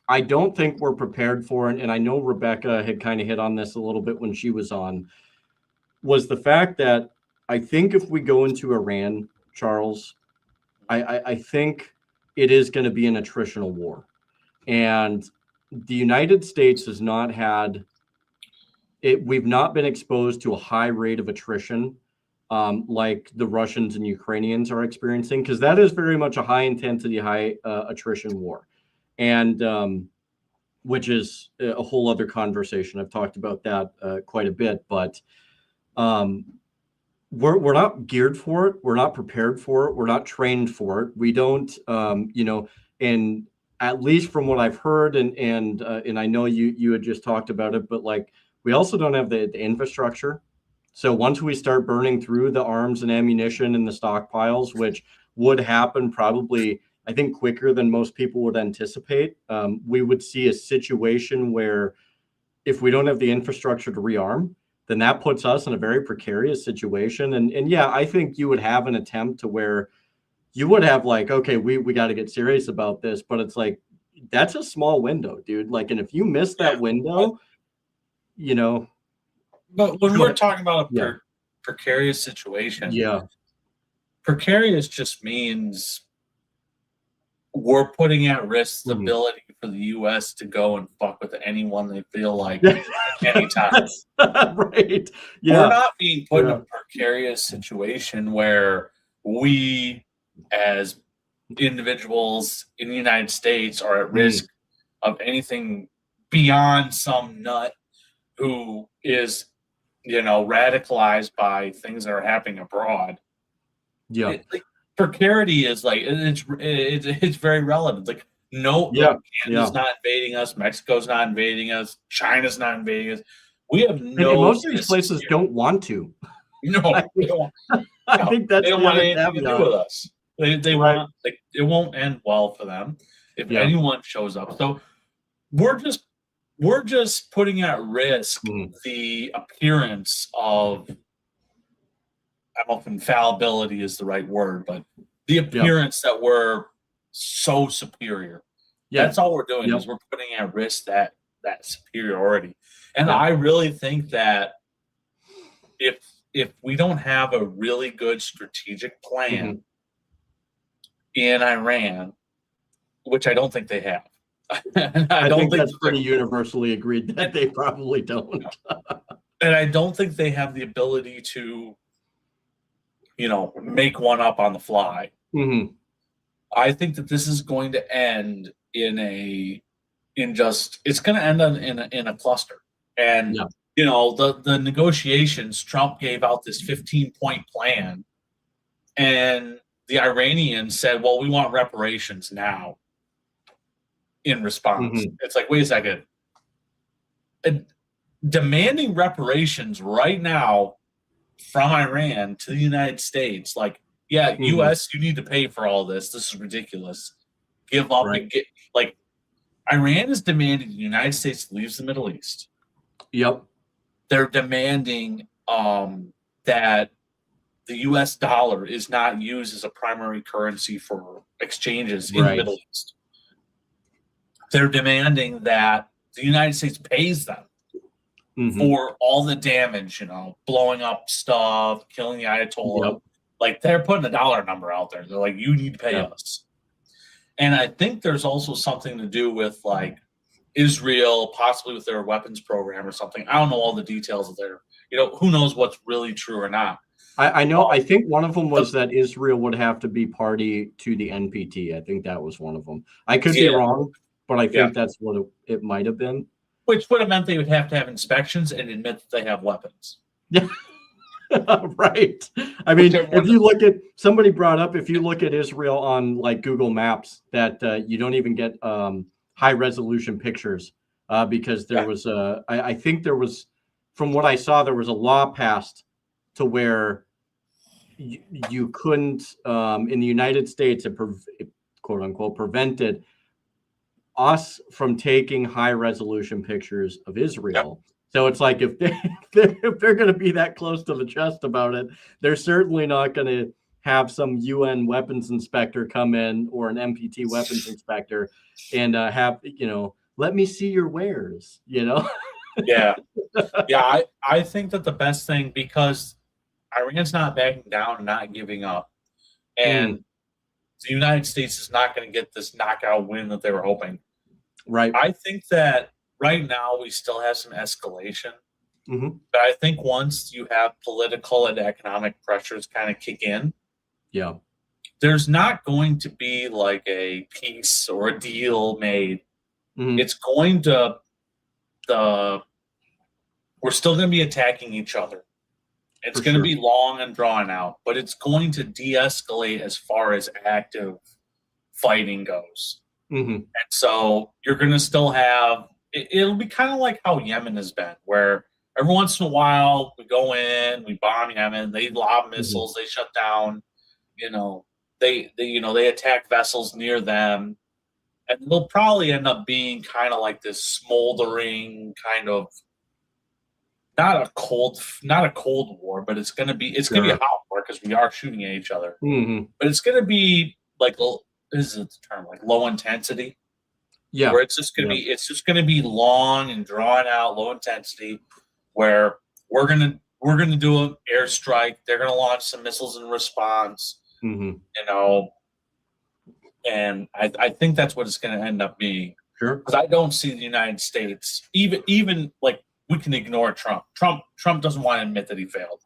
I don't think we're prepared for, and I know Rebecca had kind of hit on this a little bit when she was on, was the fact that I think if we go into Iran, Charles, I think it is going to be an attritional war. And the United States has not had it. We've not been exposed to a high rate of attrition like the Russians and Ukrainians are experiencing, because that is very much a high intensity, high attrition war. And which is a whole other conversation. I've talked about that quite a bit, but we're not geared for it. We're not prepared for it. We're not trained for it. We don't, and at least from what I've heard, and I know you had just talked about it, but like we also don't have the infrastructure. So once we start burning through the arms and ammunition and the stockpiles, which would happen probably, I think, quicker than most people would anticipate, we would see a situation where if we don't have the infrastructure to rearm, then that puts us in a very precarious situation. And yeah, I think you would have an attempt to where you would have like, okay, we got to get serious about this, but it's like, that's a small window, dude. Like, and if you miss that window, But when we're talking about a precarious situation, precarious just means we're putting at risk the Mhm. ability for the U.S. to go and fuck with anyone they feel like anytime. Right. We're Yeah. not being put in Yeah. a precarious situation where we, as individuals in the United States, are at risk of anything beyond some nut who is, radicalized by things that are happening abroad. Yeah. Precarity is like it's very relevant. Like Yeah. Canada's Yeah. not invading us, Mexico's not invading us, China's not invading us. We have And no most of these business places here. don't want to. I No, they think, don't. I No, think they that's don't the want other anything to do caveat. with us. They Right. want like it won't end well for them if Yeah. anyone shows up. So we're just putting at risk Mhm. the appearance of, I don't know if infallibility is the right word, but the Yeah. appearance that we're so superior. Yeah. That's all we're doing Yep. is we're putting at risk that superiority. And Yep. I really think that if we don't have a really good strategic plan Mhm. in Iran, which I don't think they have. And I I don't think think that's pretty universally agreed that they probably don't. and I don't think they have the ability to, make one up on the fly. Mhm. I think that this is going to end it's going to end in a cluster. And Yeah. the negotiations, Trump gave out this 15-point plan, and the Iranians said, "Well, we want reparations now." In response, Mhm. it's like, wait a second, demanding reparations right now from Iran to the United States, like, yeah, Mhm. U.S., you need to pay for all this. This is ridiculous. Give up Right. and get like Iran is demanding the United States leaves the Middle East. Yep. They're demanding that the U.S. dollar is not used as a primary currency for exchanges in the Right. Middle East. They're demanding that the United States pays them Mhm. for all the damage, blowing up stuff, killing the Ayatollah. Yep. Like, they're putting a dollar number out there. They're like, you need to pay Yep. us. And I think there's also something to do with like Israel, possibly with their weapons program or something. I don't know all the details of their, who knows what's really true or not. I know. I think one of them was But that Israel would have to be party to the NPT. I think that was one of them. I could be yeah, wrong, but I yeah, think that's what it might have been. which would have meant they would have to have inspections and admit that they have weapons. Yeah. Right. I mean, if you look at somebody brought up, if you look at Israel on like Google Maps, that you don't even get high resolution pictures because there was I think there was, from what I saw, there was a law passed to where you couldn't in the United States, it quote unquote prevented us from taking high resolution pictures of Israel. So it's like if they're going to be that close to the chest about it, they're certainly not going to have some UN weapons inspector come in or an MPT weapons inspector and have, let me see your wares, Yeah. I think that the best thing, because Iran's not backing down and not giving up, and the United States is not going to get this knockout win that they were hoping. Right. I think that right now we still have some escalation, Mm-hmm. but I think once you have political and economic pressures kind of kick in, Yeah. there's not going to be like a peace or a deal made. Mm-hmm. It's going to we're still going to be attacking each other. It's going to be long and drawn out, but it's going to de-escalate as far as active fighting goes. Mm-hmm. And so you're going to still have, it'll be kind of like how Yemen has been, where every once in a while we go in, we bomb Yemen, they lob missiles, they shut down, they attack vessels near them, and they'll probably end up being kind of like this smoldering kind of, not a cold war, but it's gonna be a hot war because we are shooting at each other. Mm-hmm. But it's gonna be like, this is the term, like low intensity. Yeah. Where it's just gonna be long and drawn out, low intensity, where we're gonna do an airstrike. They're gonna launch some missiles in response. Mm-hmm. And I think that's what it's going to end up being. Sure. Because I don't see the United States, even like we can ignore Trump. Trump doesn't want to admit that he failed.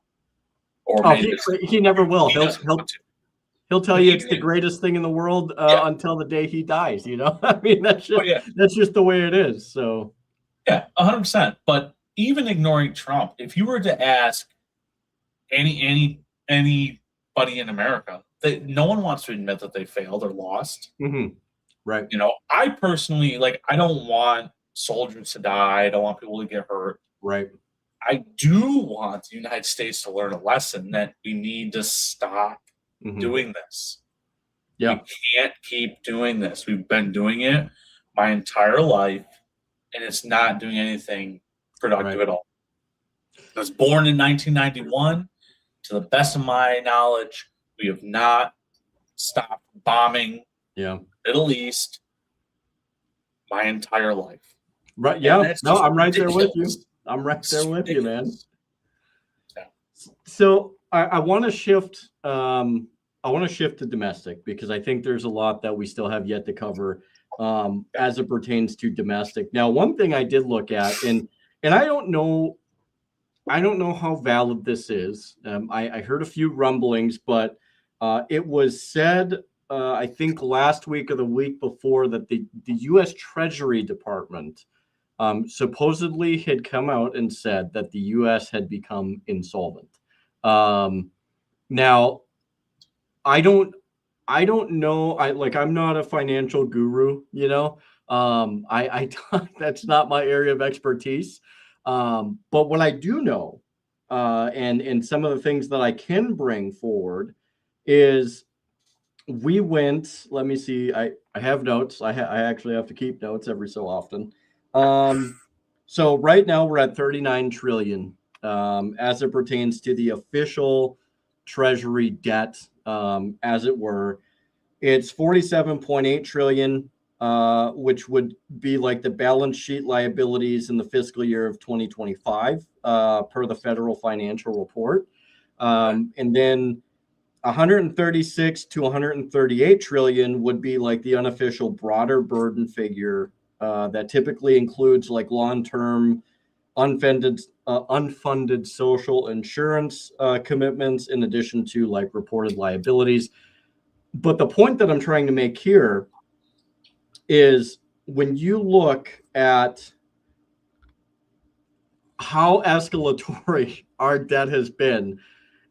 Or he never will. He'll tell you it's the Even- greatest thing in the world until the day he dies. I mean, that's just the way it is. So yeah, 100%. But even ignoring Trump, if you were to ask anybody in America, no one wants to admit that they failed or lost. Mm-hmm. Right. I personally, I don't want soldiers to die. I don't want people to get hurt. Right. I do want the United States to learn a lesson that we need to stop doing this. Yeah. We can't keep doing this. We've been doing it my entire life, and it's not doing anything productive at all. I was born in 1991. To the best of my knowledge, we have not stopped bombing the Middle East my entire life. Right. Yeah. No, I'm right there with you. I'm right there with you, man. Yeah. So I want to shift. I want to shift to domestic because I think there's a lot that we still have yet to cover as it pertains to domestic. Now, one thing I did look at, and I don't know how valid this is. I heard a few rumblings, but it was said, I think last week or the week before, that the U.S. Treasury Department supposedly had come out and said that the U.S. had become insolvent. Now, I don't know. I'm not a financial guru, I that's not my area of expertise. But what I do know, and some of the things that I can bring forward is we went, let me see, I have notes. I actually have to keep notes every so often. So right now we're at 39 trillion as it pertains to the official treasury debt, as it were. It's 47.8 trillion, which would be like the balance sheet liabilities in the fiscal year of 2025, per the Federal Financial Report. And then 136 to 138 trillion would be like the unofficial broader burden figure that typically includes like long-term unfunded social insurance commitments in addition to like reported liabilities. But the point that I'm trying to make here is when you look at how escalatory our debt has been,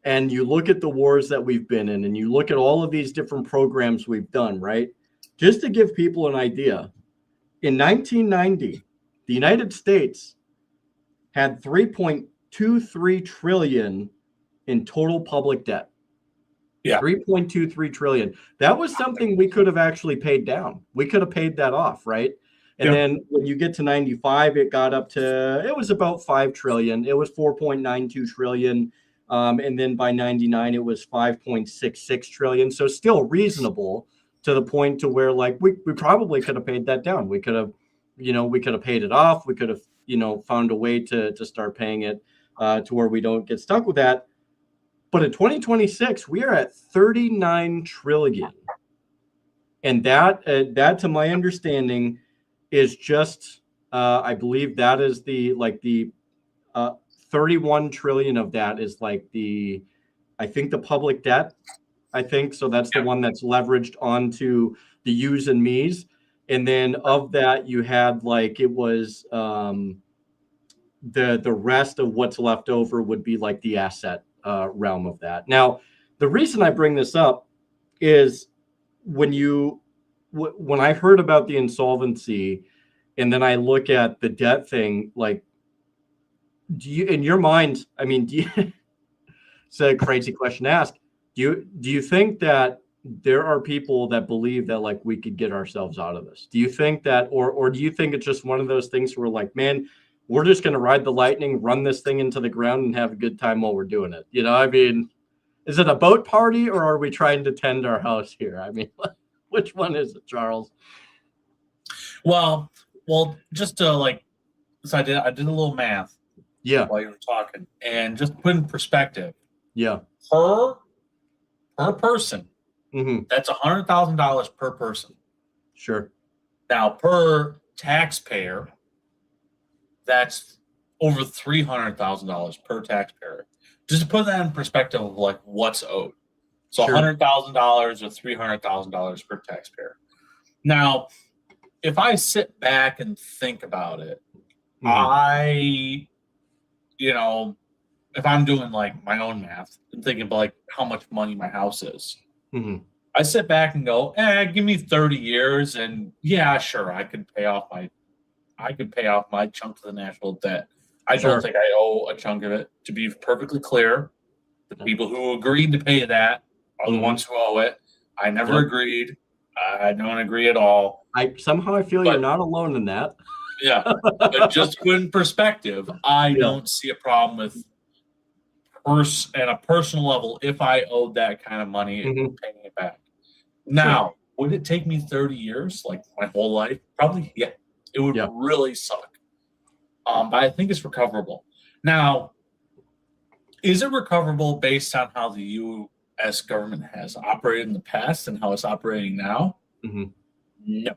and you look at the wars that we've been in, and you look at all of these different programs we've done, right? Just to give people an idea, in 1990, the United States had 3.23 trillion in total public debt. Yeah. 3.23 trillion. That was something we could have actually paid down. We could have paid that off, right? And then when you get to 95, it got up to, it was about 5 trillion. It was 4.92 trillion. And then by 99, it was 5.66 trillion. So still reasonable to the point to where like we probably could have paid that down. We could have, we could have paid it off. We could have, found a way to start paying it to where we don't get stuck with that. But in 2026, we are at 39 trillion. And that, to my understanding, is just, I believe that is the 31 trillion of that is like I think the public debt, I think. So that's the one that's leveraged onto the yous and me's. And then of that, you had like, it was the rest of what's left over would be like the asset realm of that. Now, the reason I bring this up is when I heard about the insolvency and then I look at the debt thing, like, do you, in your mind, I mean, it's a crazy question to ask. Do you think that there are people that believe that like we could get ourselves out of this? Do you think that, or do you think it's just one of those things where like, man, we're just going to ride the lightning, run this thing into the ground and have a good time while we're doing it? I mean, is it a boat party or are we trying to tend our house here? I mean, which one is it, Charles? Well, just to so I did a little math. Yeah. While you were talking, and just put in perspective. Yeah. Per person, Mm-hmm. That's $100,000 per person. Sure. Now, per taxpayer, that's over $300,000 per taxpayer. Just to put that in perspective of like what's owed. So Sure. $100,000 or $300,000 per taxpayer. Now, if I sit back and think about it, Mm-hmm. if I'm doing like my own math and thinking about like how much money my house is, Mm-hmm. I sit back and go, give me 30 years and yeah, sure, I could pay off my chunk of the national debt. I Sure. don't think I owe a chunk of it. To be perfectly clear, the people who agreed to pay that are the ones who owe it. I never agreed. I don't agree at all. I feel you're not alone in that. Yeah, but just to put in perspective, I don't see a problem with at a personal level if I owed that kind of money and paying it back. Now, would it take me 30 years, like my whole life? Probably, yeah. It would really suck. But I think it's recoverable. Now, is it recoverable based on how the U.S. government has operated in the past and how it's operating now? Mm-hmm. No.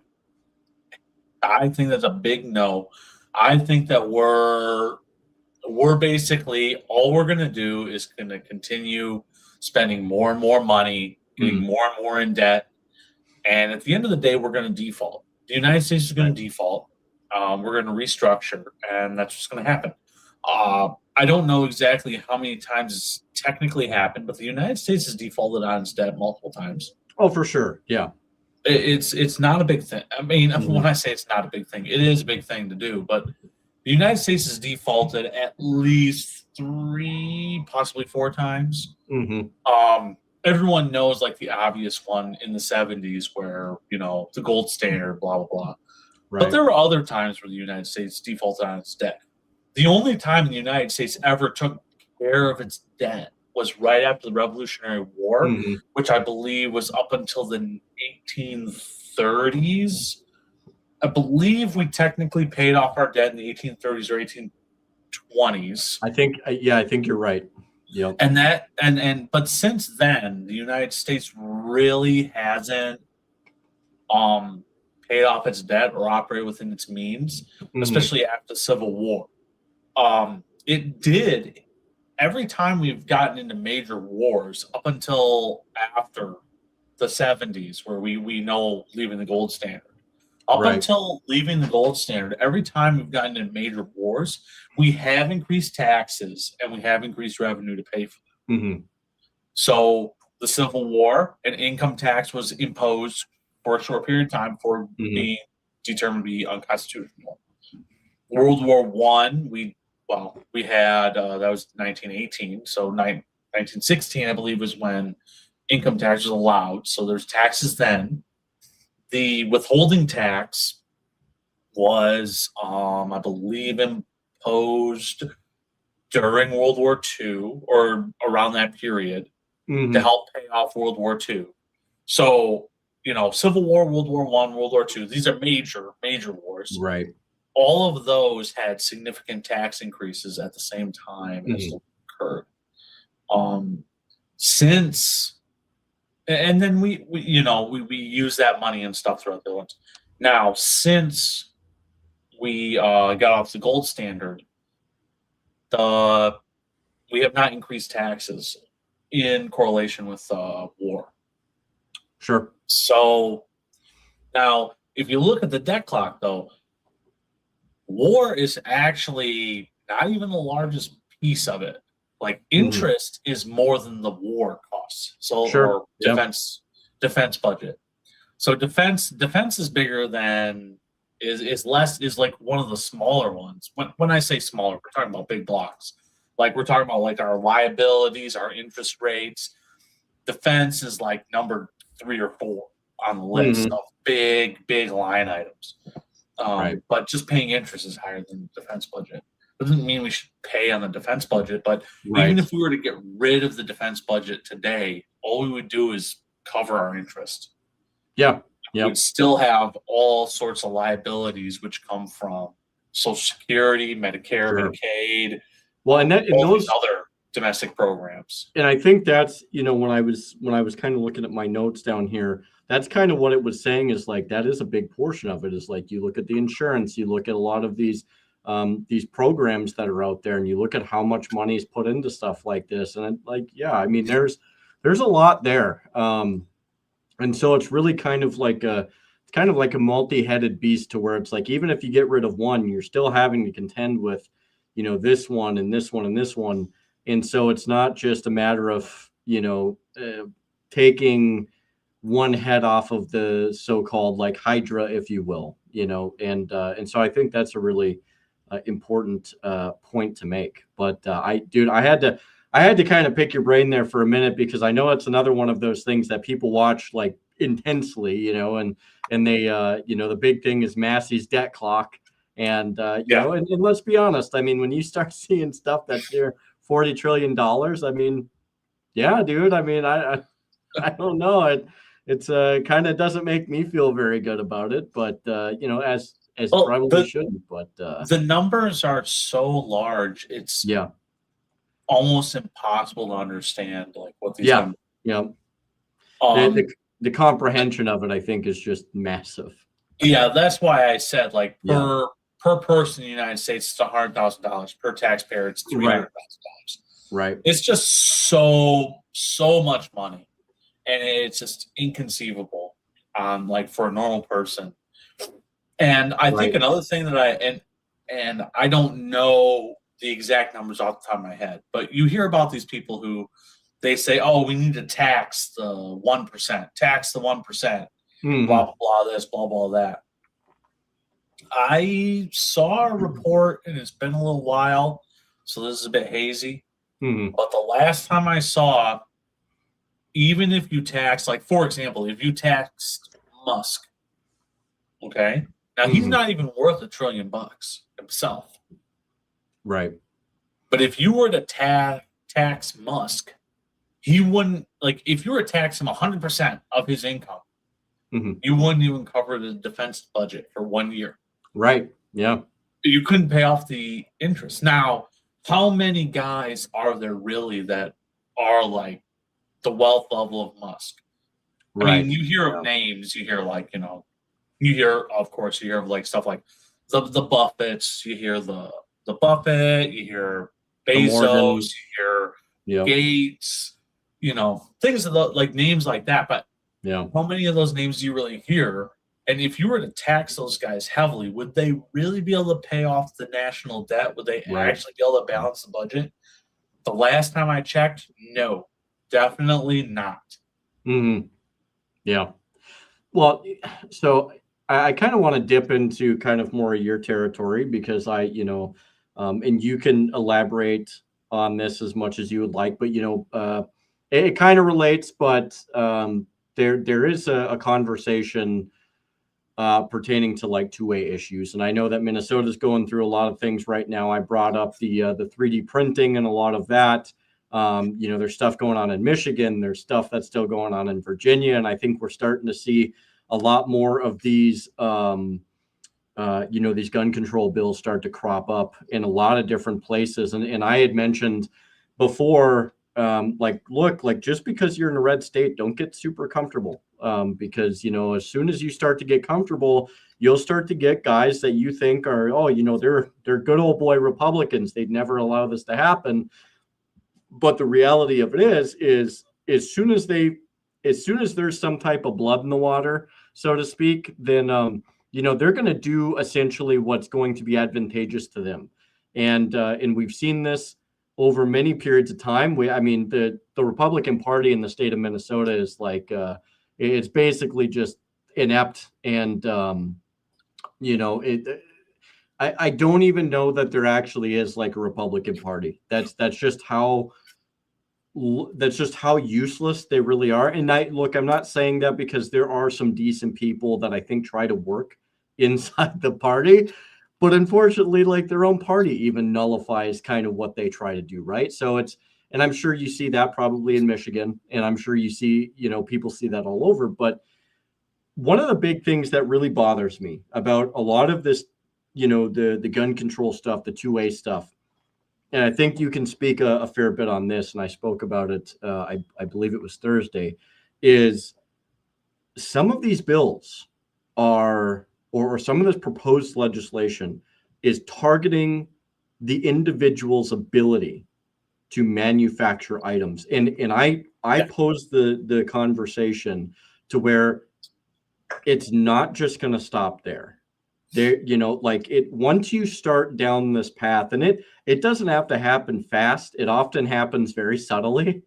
I think that's a big no. I think that we're basically, all we're going to do is going to continue spending more and more money, getting more and more in debt. And at the end of the day, we're going to default. The United States is going to default. We're going to restructure, and that's what's going to happen. I don't know exactly how many times it's technically happened, but the United States has defaulted on its debt multiple times. Oh, for sure. Yeah. It's not a big thing. I mean, when I say it's not a big thing, it is a big thing to do. But the United States has defaulted at least 3, possibly 4 times. Mm-hmm. Everyone knows like the obvious one in the 70s where, the gold standard, blah, blah, blah. Right. But there were other times where the United States defaulted on its debt. The only time the United States ever took care of its debt was right after the Revolutionary War, which I believe was up until the 1830s. I believe we technically paid off our debt in the 1830s or 1820s. I think you're right. Yep. But since then, the United States really hasn't paid off its debt or operated within its means, especially after the Civil War. It did every time we've gotten into major wars up until after the 70s, where we know leaving the gold standard. Up until leaving the gold standard, every time we've gotten into major wars, we have increased taxes and we have increased revenue to pay for them. So the Civil War, an income tax was imposed for a short period of time for being determined to be unconstitutional. World War I, we had that was 1918. So 1916, I believe, was when income tax was allowed. So there's taxes then. The withholding tax was, I believe, imposed during World War II or around that period to help pay off World War II. So, Civil War, World War I, World War II, these are major wars. Right. All of those had significant tax increases at the same time as they occurred. And then we use that money and stuff throughout the ones. Now, since we got off the gold standard, we have not increased taxes in correlation with war. Sure. So now, if you look at the debt clock, though, war is actually not even the largest piece of it. Like interest is more than the war costs. So or defense budget. So defense is bigger than is like one of the smaller ones. When I say smaller, we're talking about big blocks. Like we're talking about like our liabilities, our interest rates. Defense is like number 3 or 4 on the list of big line items. But just paying interest is higher than the defense budget. Doesn't mean we should pay on the defense budget, but even if we were to get rid of the defense budget today, all we would do is cover our interest. Yeah. We'd still have all sorts of liabilities which come from Social Security, Medicare, Medicaid. Well, and those other domestic programs. And I think that's, when I was kind of looking at my notes down here, that's kind of what it was saying, is like, that is a big portion of it, is like, you look at the insurance, you look at a lot of these programs that are out there, and you look at how much money is put into stuff like this. And I mean, there's a lot there. And so it's really kind of like a multi-headed beast, to where it's like, even if you get rid of one, you're still having to contend with, this one and this one and this one. And so it's not just a matter of, taking one head off of the so-called like Hydra, if you will, and so I think that's a really important point to make. But I had to kind of pick your brain there for a minute, because I know it's another one of those things that people watch like intensely, and they, the big thing is Massey's debt clock. And, and let's be honest, I mean, when you start seeing stuff that's near $40 trillion, I mean, yeah, dude, I mean, I don't know. It's kind of doesn't make me feel very good about it, but, as probably shouldn't, but the numbers are so large, it's almost impossible to understand like what these numbers. The comprehension of it, I think, is just massive. Yeah, that's why I said like per person in the United States, it's $100,000 per taxpayer. It's $300,000. Right. It's just so much money, and it's just inconceivable, like for a normal person. And I think another thing that and I don't know the exact numbers off the top of my head, but you hear about these people who they say, "Oh, we need to tax the 1%, tax the 1%, blah blah blah, this, blah blah that." I saw a report, and it's been a little while, so this is a bit hazy. But the last time I saw, even if you tax, like for example, if you taxed Musk, okay, now he's not even worth $1 trillion himself, right? But if you were to tax Musk, he wouldn't, like, if you were to tax him 100% of his income, you wouldn't even cover the defense budget for 1 year. Right. Yeah. You couldn't pay off the interest. Now, how many guys are there really that are like the wealth level of Musk? Right. I mean, you hear of names, you hear like, you hear of like stuff like the Buffetts, you hear the Buffett, you hear Bezos, you hear Gates, things like names like that. But how many of those names do you really hear? And if you were to tax those guys heavily, would they really be able to pay off the national debt? Would they actually be able to balance the budget? The last time I checked, no, definitely not. Yeah. Well, so I kind of want to dip into kind of more of your territory, because and you can elaborate on this as much as you would like, but, it kind of relates, but there is a conversation pertaining to like two-way issues. And I know that Minnesota's going through a lot of things right now. I brought up the 3D printing and a lot of that. There's stuff going on in Michigan. There's stuff that's still going on in Virginia. And I think we're starting to see a lot more of these, these gun control bills start to crop up in a lot of different places. And I had mentioned before, look, just because you're in a red state, don't get super comfortable. Because, as soon as you start to get comfortable, you'll start to get guys that you think are, they're good old boy Republicans. They'd never allow this to happen. But the reality of it is as soon as there's some type of blood in the water, so to speak, then, they're going to do essentially what's going to be advantageous to them. And we've seen this over many periods of time. The Republican Party in the state of Minnesota is like, it's basically just inept. And, I don't even know that there actually is like a Republican Party. That's just how useless they really are. And I'm not saying that because there are some decent people that I think try to work inside the party, but unfortunately, like, their own party even nullifies kind of what they try to do. Right. So and I'm sure you see that probably in Michigan, and I'm sure you see, people see that all over. But one of the big things that really bothers me about a lot of this, the gun control stuff, the two-way stuff, and I think you can speak a fair bit on this, and I spoke about it, I believe it was Thursday, is some of these bills are, or some of this proposed legislation is targeting the individual's ability to manufacture items. And I pose the conversation to where it's not just going to stop there. There, like it, once you start down this path, and it doesn't have to happen fast. It often happens very subtly,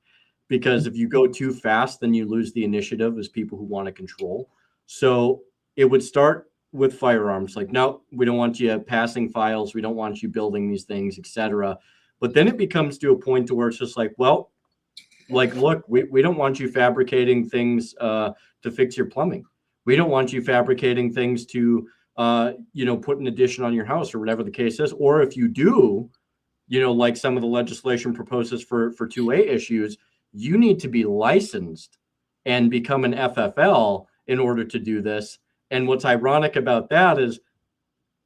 because if you go too fast, then you lose the initiative as people who want to control. So it would start with firearms, like, no, we don't want you passing files, we don't want you building these things, etc. But then it becomes to a point to where it's just like, well, like, look, we don't want you fabricating things to fix your plumbing. We don't want you fabricating things to put an addition on your house or whatever the case is. Or if you do, like some of the legislation proposes for 2A issues, you need to be licensed and become an FFL in order to do this. And what's ironic about that is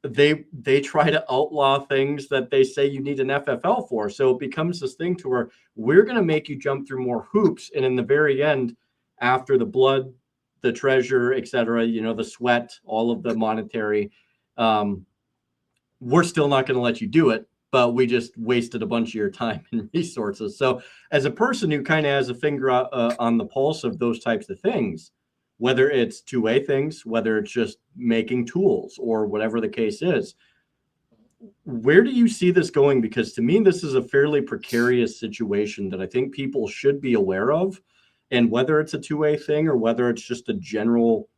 they try to outlaw things that they say you need an FFL for. So it becomes this thing to where we're going to make you jump through more hoops. And in the very end, after the blood, the treasure, et cetera, the sweat, all of the monetary, we're still not going to let you do it, but we just wasted a bunch of your time and resources. So as a person who kind of has a finger on the pulse of those types of things, whether it's 2A things, whether it's just making tools or whatever the case is, where do you see this going? Because to me, this is a fairly precarious situation that I think people should be aware of. And whether it's a 2A thing or whether it's just a general,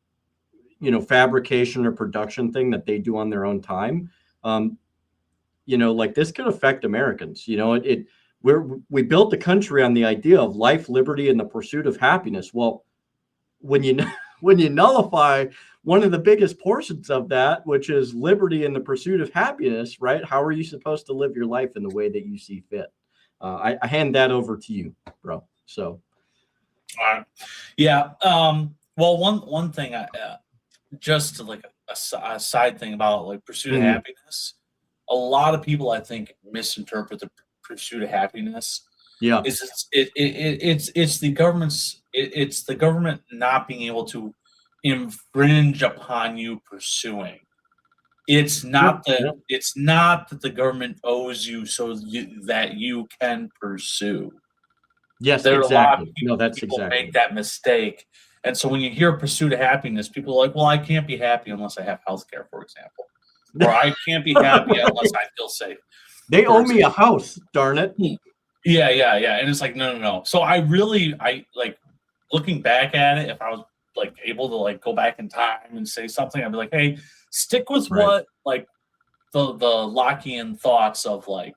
fabrication or production thing that they do on their own time, like this could affect Americans. We built the country on the idea of life, liberty, and the pursuit of happiness. Well, when you nullify one of the biggest portions of that, which is liberty and the pursuit of happiness, right? How are you supposed to live your life in the way that you see fit? I hand that over to you, bro. So, yeah. Well, one thing, just to like a side thing about like pursuit of happiness. A lot of people, I think, misinterpret the pursuit of happiness. Yeah, it's the government not being able to infringe upon you pursuing. It's not that the government owes you that you can pursue. Yes, there exactly. Are a lot of people, that's people exactly. make that mistake, and so when you hear pursuit of happiness, people are like, "Well, I can't be happy unless I have health care, for example, or I can't be happy unless I feel safe." They owe me a house, darn it. Yeah, and it's like no. So I like looking back at it. If I was like able to like go back in time and say something, I'd be like, "Hey, stick with what like the Lockean thoughts of like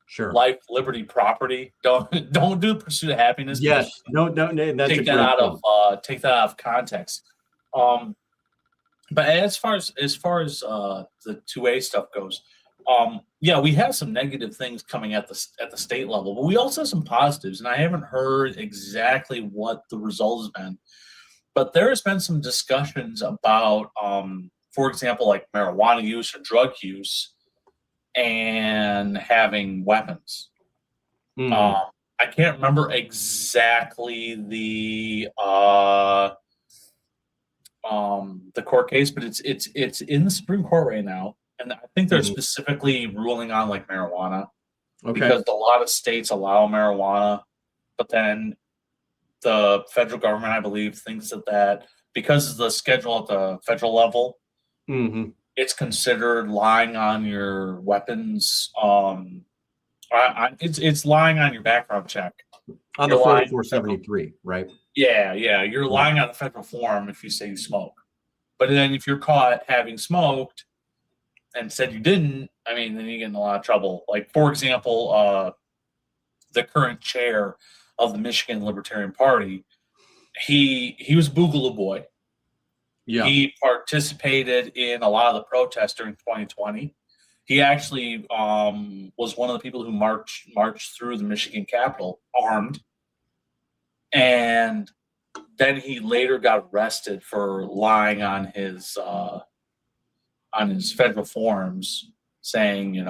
sure, life, liberty, property. Don't do the pursuit of happiness. Yes, no, that's take that out of context. But as far as the 2A stuff goes, yeah, we have some negative things coming at the state level, but we also have some positives, and I haven't heard exactly what the result has been. But there has been some discussions about, for example, like marijuana use or drug use and having weapons. I can't remember exactly the court case, but it's in the Supreme Court right now, and I think they're specifically ruling on like marijuana, because a lot of states allow marijuana, but then the federal government, I believe, thinks that because of the schedule at the federal level, it's considered lying on your weapons. It's lying on your background check on the 4473, right? Yeah, you're lying on the federal form if you say you smoke. But then if you're caught having smoked and said you didn't, I mean, then you get in a lot of trouble. Like, for example, the current chair of the Michigan Libertarian Party, he was Boogaloo Boy. Yeah. He participated in a lot of the protests during 2020. He actually was one of the people who marched through the Michigan Capitol armed. And then he later got arrested for lying on his federal forms, saying,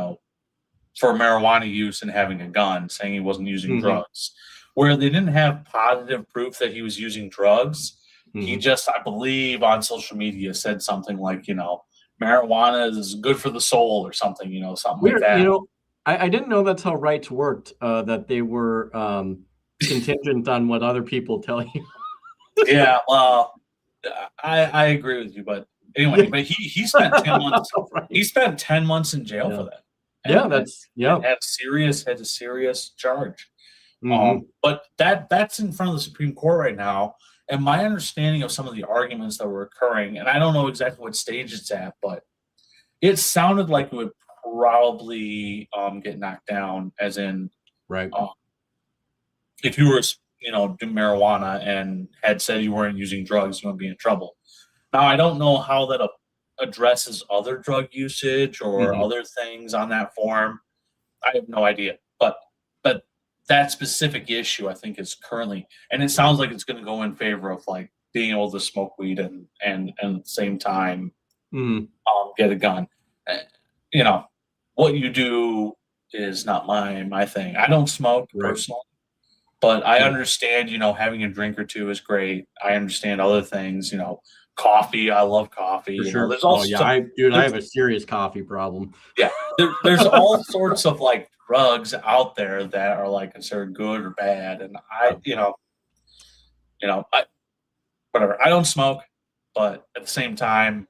for marijuana use and having a gun, saying he wasn't using Mhm. drugs. Where they didn't have positive proof that he was using drugs, he just, I believe, on social media said something like, marijuana is good for the soul or something, something like Weird, that. I didn't know that's how rights worked, that they were contingent on what other people tell you. Yeah, well, I agree with you, but anyway, Yeah. but he spent 10 months. Right. He spent 10 months in jail Yeah. for that. Yeah, And that's had a serious charge. Mhm. But that's in front of the Supreme Court right now. And my understanding of some of the arguments that were occurring, and I don't know exactly what stage it's at, but it sounded like it would probably get knocked down, as in Right. if you were, doing marijuana and had said you weren't using drugs, you would be in trouble. Now, I don't know how that addresses other drug usage or Mhm. other things on that form. I have no idea, but that specific issue, I think, is currently, and it sounds like it's going to go in favor of like being able to smoke weed and at the same time Mhm. get a gun. Uh, what you do is not my thing. I don't smoke Right. personally, but I Yeah. understand. Having a drink or two is great. I understand other things. Coffee. I love coffee. For sure. There's Oh, also yeah, some. I have a serious coffee problem. Yeah, there's all sorts of like drugs out there that are like considered good or bad, and I whatever. I don't smoke, but at the same time,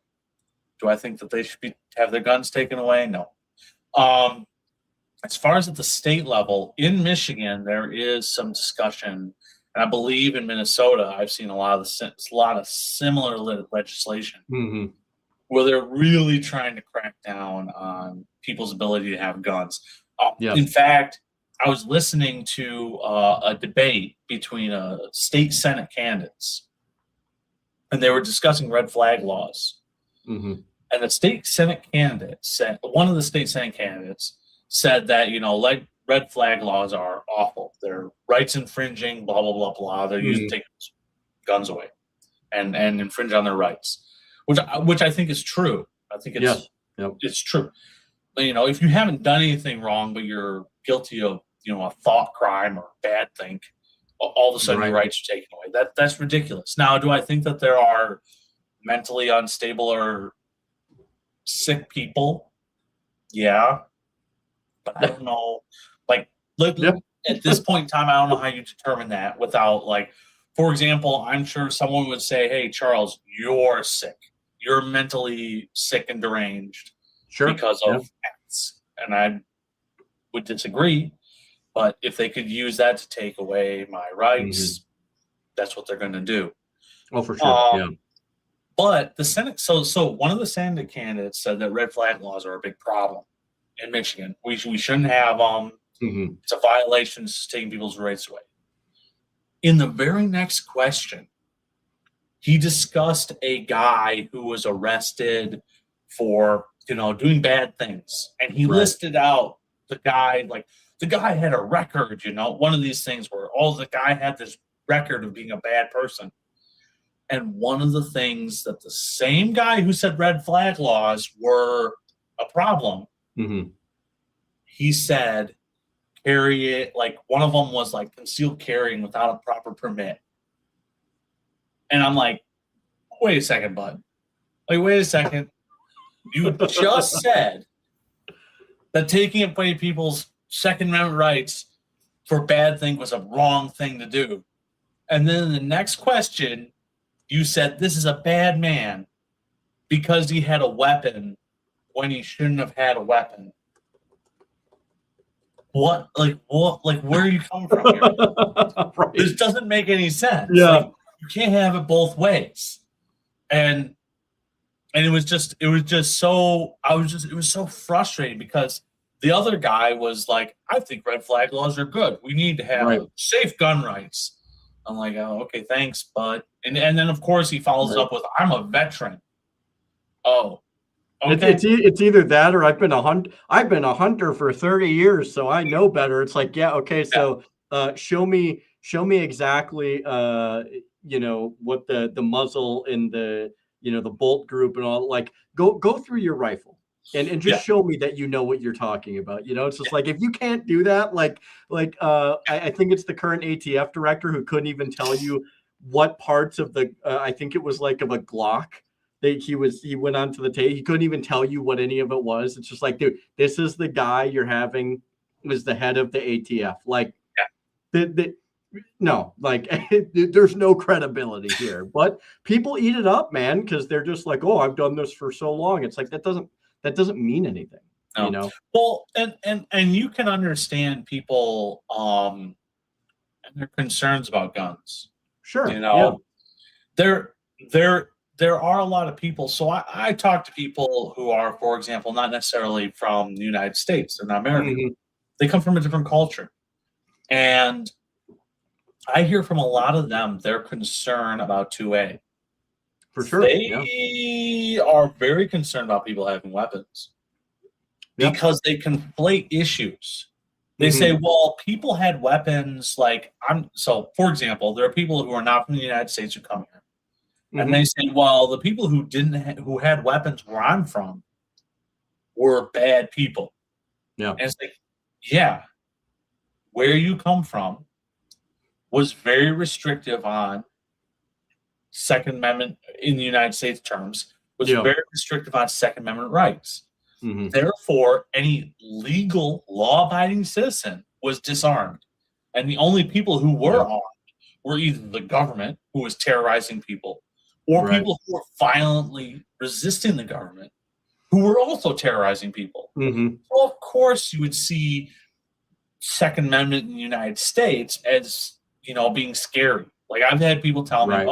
do I think that they should have their guns taken away? No. Um, as far as at the state level in Michigan, there is some discussion, and I believe in Minnesota, I've seen a lot of similar legislation Mhm. where they're really trying to crack down on people's ability to have guns. Yes. In fact, I was listening to a debate between state Senate candidates, and they were discussing red flag laws. Mhm. And the state Senate candidate said, one of the state Senate candidates said that, like red flag laws are awful. They're rights infringing, blah, blah, blah, blah. They're using Mhm. taking guns away and infringe on their rights, which I think is true. I think Yes. Yep. it's true. If you haven't done anything wrong, but you're guilty of, a thought crime or a bad thing, all of a sudden your Right. rights are taken away. That's ridiculous. Now, do I think that there are mentally unstable or sick people? Yeah, but I don't know. Like, look, Yeah. at this point in time, I don't know how you determine that without, like, for example, I'm sure someone would say, "Hey, Charles, you're sick. You're mentally sick and deranged Sure. because Yeah. of X," and I would disagree. But if they could use that to take away my rights, Mhm. that's what they're going to do. Oh, for sure. Yeah. But the Senate, so one of the Senate candidates said that red flag laws are a big problem in Michigan. We shouldn't have them. Mhm. It's a violation. It's taking people's rights away. In the very next question, he discussed a guy who was arrested for doing bad things, and he Right. listed out the guy. Like, the guy had a record. One of these things where the guy had this record of being a bad person. And one of the things that the same guy who said red flag laws were a problem, Mhm. he said carry it, like one of them was like concealed carrying without a proper permit. And I'm like, wait a second, bud. Like, wait a second. You just said that taking away people's Second Amendment rights for bad thing was a wrong thing to do. And then in the next question, you said this is a bad man because he had a weapon when he shouldn't have had a weapon. What? Like, where are you coming from here? Right. This doesn't make any sense. Yeah. Like, you can't have it both ways. And it was just so, it was so frustrating because the other guy was like, I think red flag laws are good. We need to have Right. safe gun rights. I'm like, oh, okay, thanks, bud. And then of course he follows it Right. up with, I'm a veteran. Oh, okay. It's either that or I've been a hunter for 30 years, so I know better. It's like, yeah, okay, so show me exactly what the muzzle and the the bolt group and all, like go through your rifle. and just show me that you know what you're talking about. It's just like, if you can't do that, I think it's the current ATF director who couldn't even tell you what parts of the I think it was like of a Glock that he went onto the tape. He couldn't even tell you what any of it was. It's just like, dude, this is the guy you're having was the head of the ATF. Like, no, like there's no credibility here. But people eat it up, man, because they're just like, oh, I've done this for so long. It's like that doesn't mean anything. No. Well, and you can understand people and their concerns about guns. Sure. There are a lot of people. So I talk to people who are, for example, not necessarily from the United States. They're not American. Mm-hmm. They come from a different culture. And I hear from a lot of them their concern about 2A. For sure. They are very concerned about people having weapons because they conflate issues. They say, well, people had weapons so, for example, there are people who are not from the United States who come here. And they say, well, the people who who had weapons where I'm from were bad people. Yeah. And it's like, yeah, where you come from was very restrictive on Second Amendment in the United States terms, was very restrictive on Second Amendment rights. Mm-hmm. Therefore, any legal, law-abiding citizen was disarmed. And the only people who were armed were either the government, who was terrorizing people, or people who were violently resisting the government, who were also terrorizing people. Mm-hmm. So, of course, you would see Second Amendment in the United States as, being scary. Like, I've had people tell me,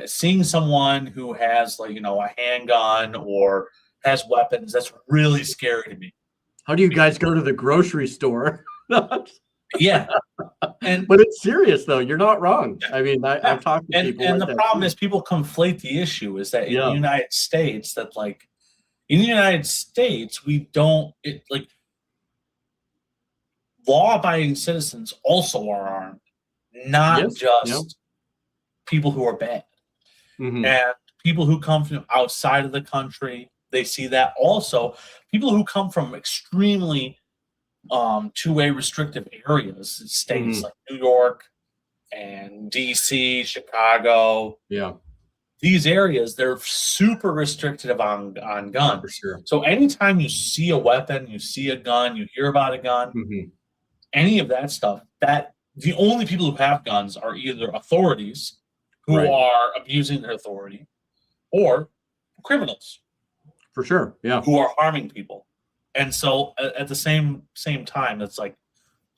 seeing someone who has, a handgun or has weapons, that's really scary to me. How do you guys go to the grocery store? Yeah. But it's serious, though. You're not wrong. I mean, I've talked to people. And the problem is people conflate the issue is that in the United States, we don't, law-abiding citizens also are armed, not just people who are bad. Mm-hmm. And people who come from outside of the country, they see that also. People who come from extremely 2A restrictive areas, states like New York and DC, Chicago. Yeah. These areas, they're super restrictive on guns. For sure. So anytime you see a weapon, you see a gun, you hear about a gun, any of that stuff, that the only people who have guns are either authorities who are abusing their authority or criminals. For sure. Yeah. Who are harming people. And so at the same time, it's like,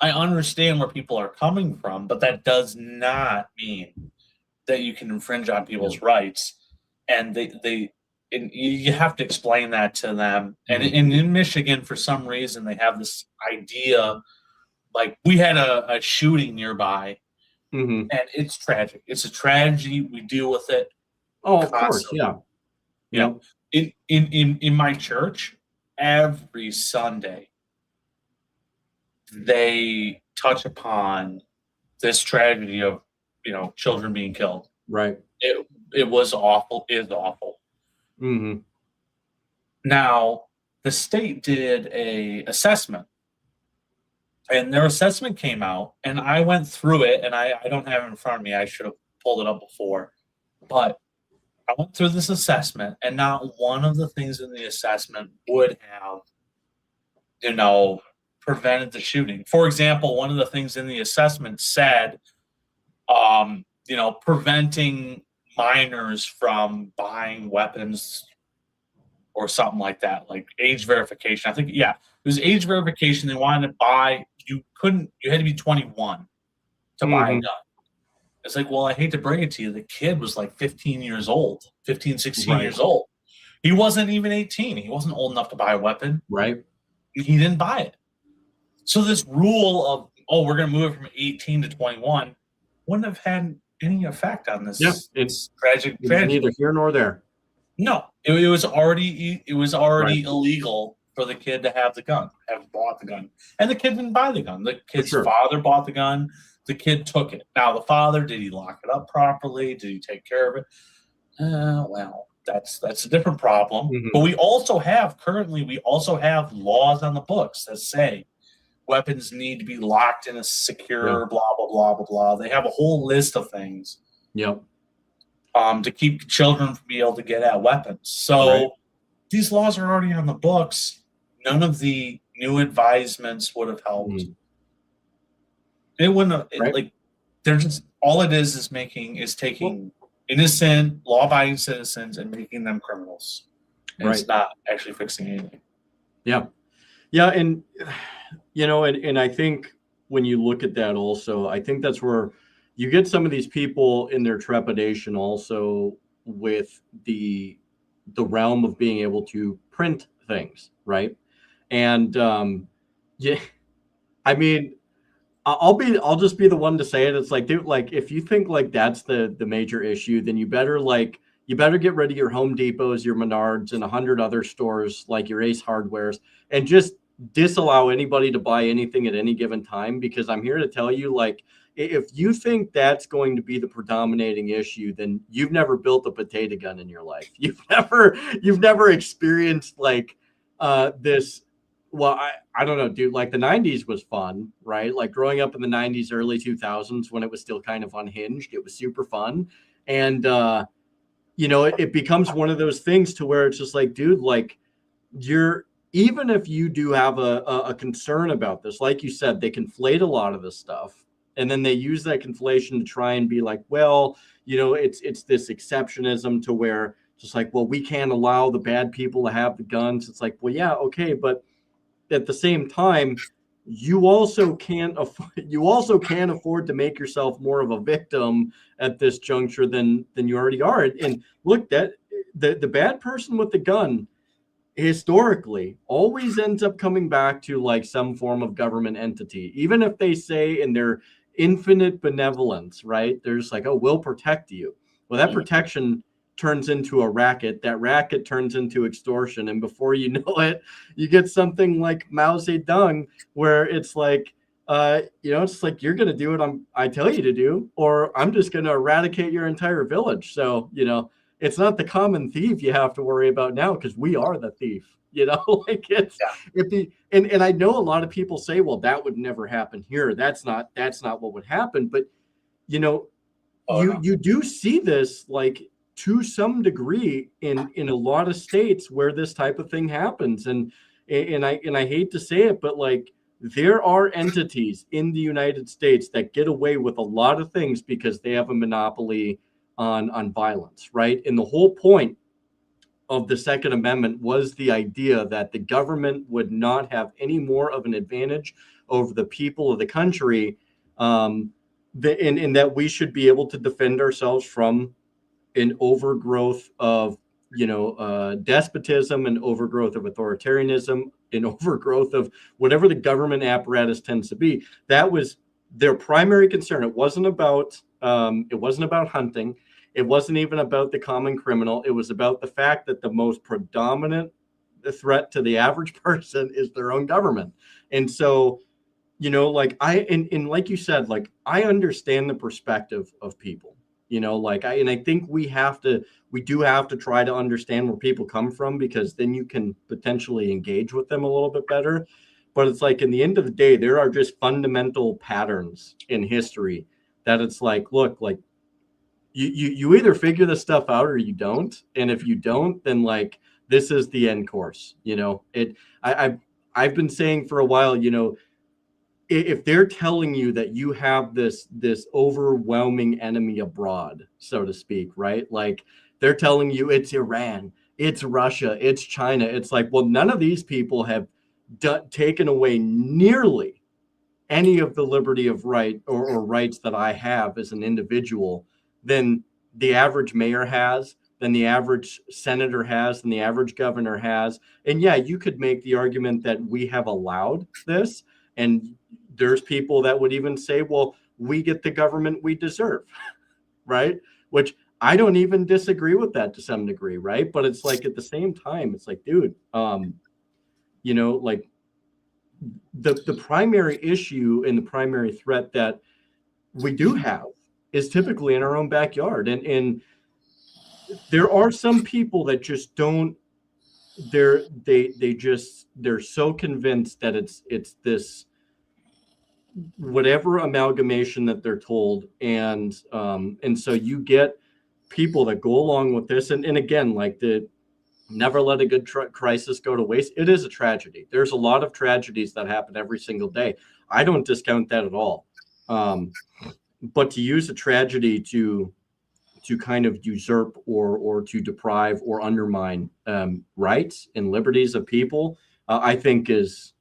I understand where people are coming from, but that does not mean that you can infringe on people's rights. And you have to explain that to them. And in Michigan, for some reason, they have this idea, like, we had a shooting nearby, and it's tragic. It's a tragedy. We deal with it. Oh, of course. Yeah. In my church, every Sunday, they touch upon this tragedy of, children being killed. Right. It was awful. It is awful. Mm-hmm. Now, the state did a assessment, and their assessment came out, and I went through it, and I don't have it in front of me. I should have pulled it up before, but I went through this assessment, and not one of the things in the assessment would have, prevented the shooting. For example, one of the things in the assessment said, preventing minors from buying weapons or something like that, like age verification. I think, it was age verification. They wanted to buy, you had to be 21 to buy a gun. It's like, well, I hate to break it to you. The kid was like 16 years old. He wasn't even 18. He wasn't old enough to buy a weapon. Right. He didn't buy it. So this rule of, we're going to move it from 18 to 21 wouldn't have had any effect on this. Yeah, it's tragic. Neither here nor there. No, it was already illegal for the kid to have bought the gun. And the kid didn't buy the gun. The kid's father bought the gun. The kid took it. Now, the father, did he lock it up properly? Did he take care of it? Well, That's a different problem. Mhm. But we also have laws on the books that say weapons need to be locked in a Yeah. secure blah blah blah blah blah. They have a whole list of things Yep. to keep children from being able to get at weapons. Right. So these laws are already on the books. None of the new advisements would have helped. Mhm. It wouldn't have, Right. like, they're just, all it is taking innocent, law-abiding citizens and making them criminals. And Right. it's not actually fixing anything. Yeah. Yeah. And, and I think when you look at that also, I think that's where you get some of these people in their trepidation also with the realm of being able to print things, right? And yeah, I mean, I'll just be the one to say it. It's like, dude, like if you think like that's the major issue, then you better get rid of your Home Depots, your Menards, and 100 other stores like your Ace Hardwares, and just disallow anybody to buy anything at any given time. Because I'm here to tell you, like, if you think that's going to be the predominating issue, then you've never built a potato gun in your life. You've never experienced like this. Well, I don't know, dude. Like the 90s was fun, right? Like growing up in the 90s, early 2000s when it was still kind of unhinged, it was super fun. And it becomes one of those things to where it's just like, dude, like you're, even if you do have a concern about this, like you said, they conflate a lot of this stuff. And then they use that conflation to try and be like, well, it's this exceptionism to where just like, well, we can't allow the bad people to have the guns. It's like, well, yeah, okay, but at the same time, you also can't afford to make yourself more of a victim at this juncture than you already are. And look, that the bad person with the gun historically always ends up coming back to like some form of government entity, even if they say in their infinite benevolence, right? They're just like, oh, we'll protect you. Well, that protection turns into a racket. That racket turns into extortion. And before you know it, you get something like Mao Zedong, where it's like, it's like you're going to do what I tell you to do, or I'm just going to eradicate your entire village. So, it's not the common thief you have to worry about now because we are the thief. Like and I know a lot of people say, well, that would never happen here. That's not what would happen. But you do see this like to some degree in a lot of states where this type of thing happens. And I hate to say it, but like there are entities in the United States that get away with a lot of things because they have a monopoly on violence, right? And the whole point of the Second Amendment was the idea that the government would not have any more of an advantage over the people of the country, and that we should be able to defend ourselves from an overgrowth of despotism, and overgrowth of authoritarianism, an overgrowth of whatever the government apparatus tends to be. That was their primary concern. It wasn't about hunting. It wasn't even about the common criminal. It was about the fact that the most predominant threat to the average person is their own government. And so, like and like you said, like I understand the perspective of people, like I think we do have to try to understand where people come from, because then you can potentially engage with them a little bit better. But it's like, in the end of the day, there are just fundamental patterns in history that it's like, look, like you either figure this stuff out or you don't. And if you don't, then like this is the end course. I've been saying for a while, if they're telling you that you have this overwhelming enemy abroad, so to speak, right? Like they're telling you it's Iran, it's Russia, it's China. It's like, well, none of these people have taken away nearly any of the liberty of right or rights that I have as an individual than the average mayor has, than the average senator has, than the average governor has. And yeah, you could make the argument that we have allowed this. And there's people that would even say, well, we get the government we deserve, right? Which I don't even disagree with that to some degree, right? But it's like, at the same time, it's like, dude, like the primary issue and the primary threat that we do have is typically in our own backyard. And there are some people that just don't. They're so convinced that it's this whatever amalgamation that they're told, and so you get people that go along with this, and again, like the never let a good crisis go to waste. It is a tragedy. There's a lot of tragedies that happen every single day. I don't discount that at all. But to use a tragedy to kind of usurp or to deprive or undermine rights and liberties of people, I think is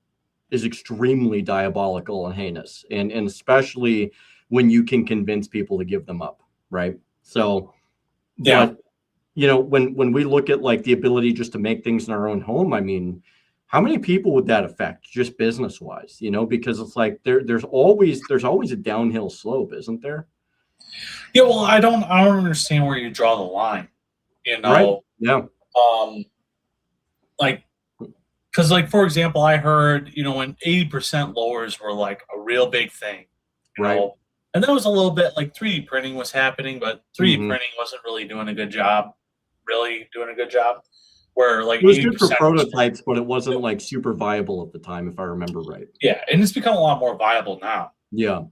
extremely diabolical and heinous, and especially when you can convince people to give them up, right? So, Yeah. but when we look at like the ability just to make things in our own home, I mean, how many people would that affect just business wise? Because it's like there's always a downhill slope, isn't there? Yeah, well, I don't understand where you draw the line. Right. Yeah. Like, because like for example, I heard when 80% lowers were like a real big thing, Right. And that was a little bit like 3D printing was happening, but 3D printing wasn't really doing a good job. Where like it was good for 80% prototypes, but it wasn't like super viable at the time, if I remember right. Yeah, and it's become a lot more viable now. Yeah.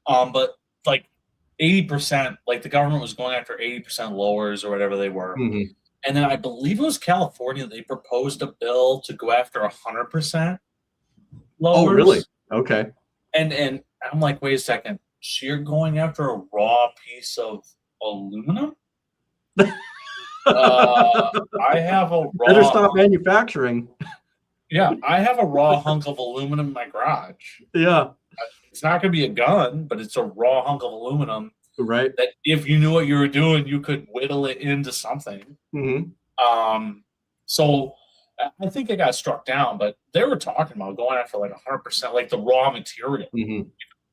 But like 80%, like the government was going after 80% lowers or whatever they were. Mm-hmm. And then I believe it was California, they proposed a bill to go after 100% lowers. Oh, really? Okay. And I'm like, wait a second. So you're going after a raw piece of aluminum? I have a raw. Better stop manufacturing. Yeah, I have a raw hunk of aluminum in my garage. Yeah. It's not going to be a gun, but it's a raw hunk of aluminum. Right. That if you knew what you were doing, you could whittle it into something. Mm-hmm. So I think it got struck down, but they were talking about going after like 100%, like the raw material. Mm-hmm.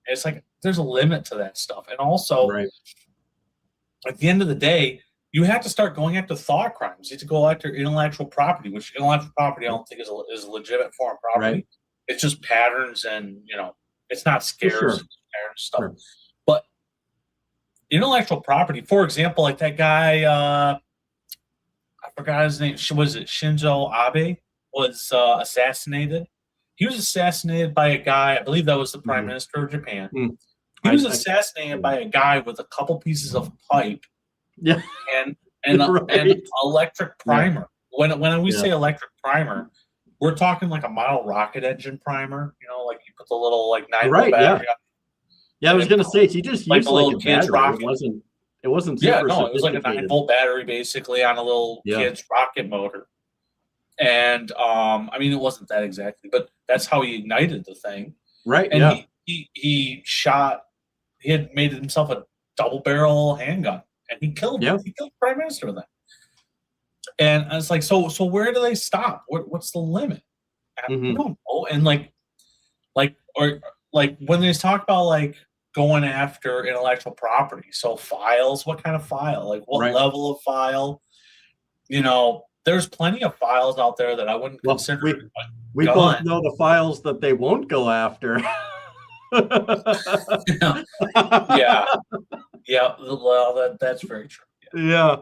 It's like there's a limit to that stuff, and also right. At the end of the day, you have to start going after thought crimes. You have to go after intellectual property, which intellectual property I don't think is a legitimate form of property. Right. It's just patterns, and it's not scares, sure. Patterns stuff. Sure. But intellectual property, for example, like that guy, I forgot his name. Was it Shinzo Abe? Was assassinated. He was assassinated by a guy. I believe that was the Prime Minister of Japan. He was assassinated by a guy with a couple pieces of pipe. Yeah. And an electric primer. Yeah. When we say electric primer, we're talking like a model rocket engine primer. Like you put the little like 9-volt battery on. Yeah, I was gonna say he just like used a like little a kid's battery. rocket. It wasn't. Yeah, super no, it was like a 9-volt battery basically on a little kid's rocket motor. And I mean, it wasn't that exactly, but that's how he ignited the thing. Right. And he shot. He had made himself a double barrel handgun, and he killed. Yeah. He killed the Prime Minister with that. And I was like, so where do they stop? What's the limit? I don't know. And like when they talk about like going after intellectual property, so files, what kind of file? Like what level of file? There's plenty of files out there that I wouldn't consider. We both know the files that they won't go after. Yeah. Well, that's very true. Yeah.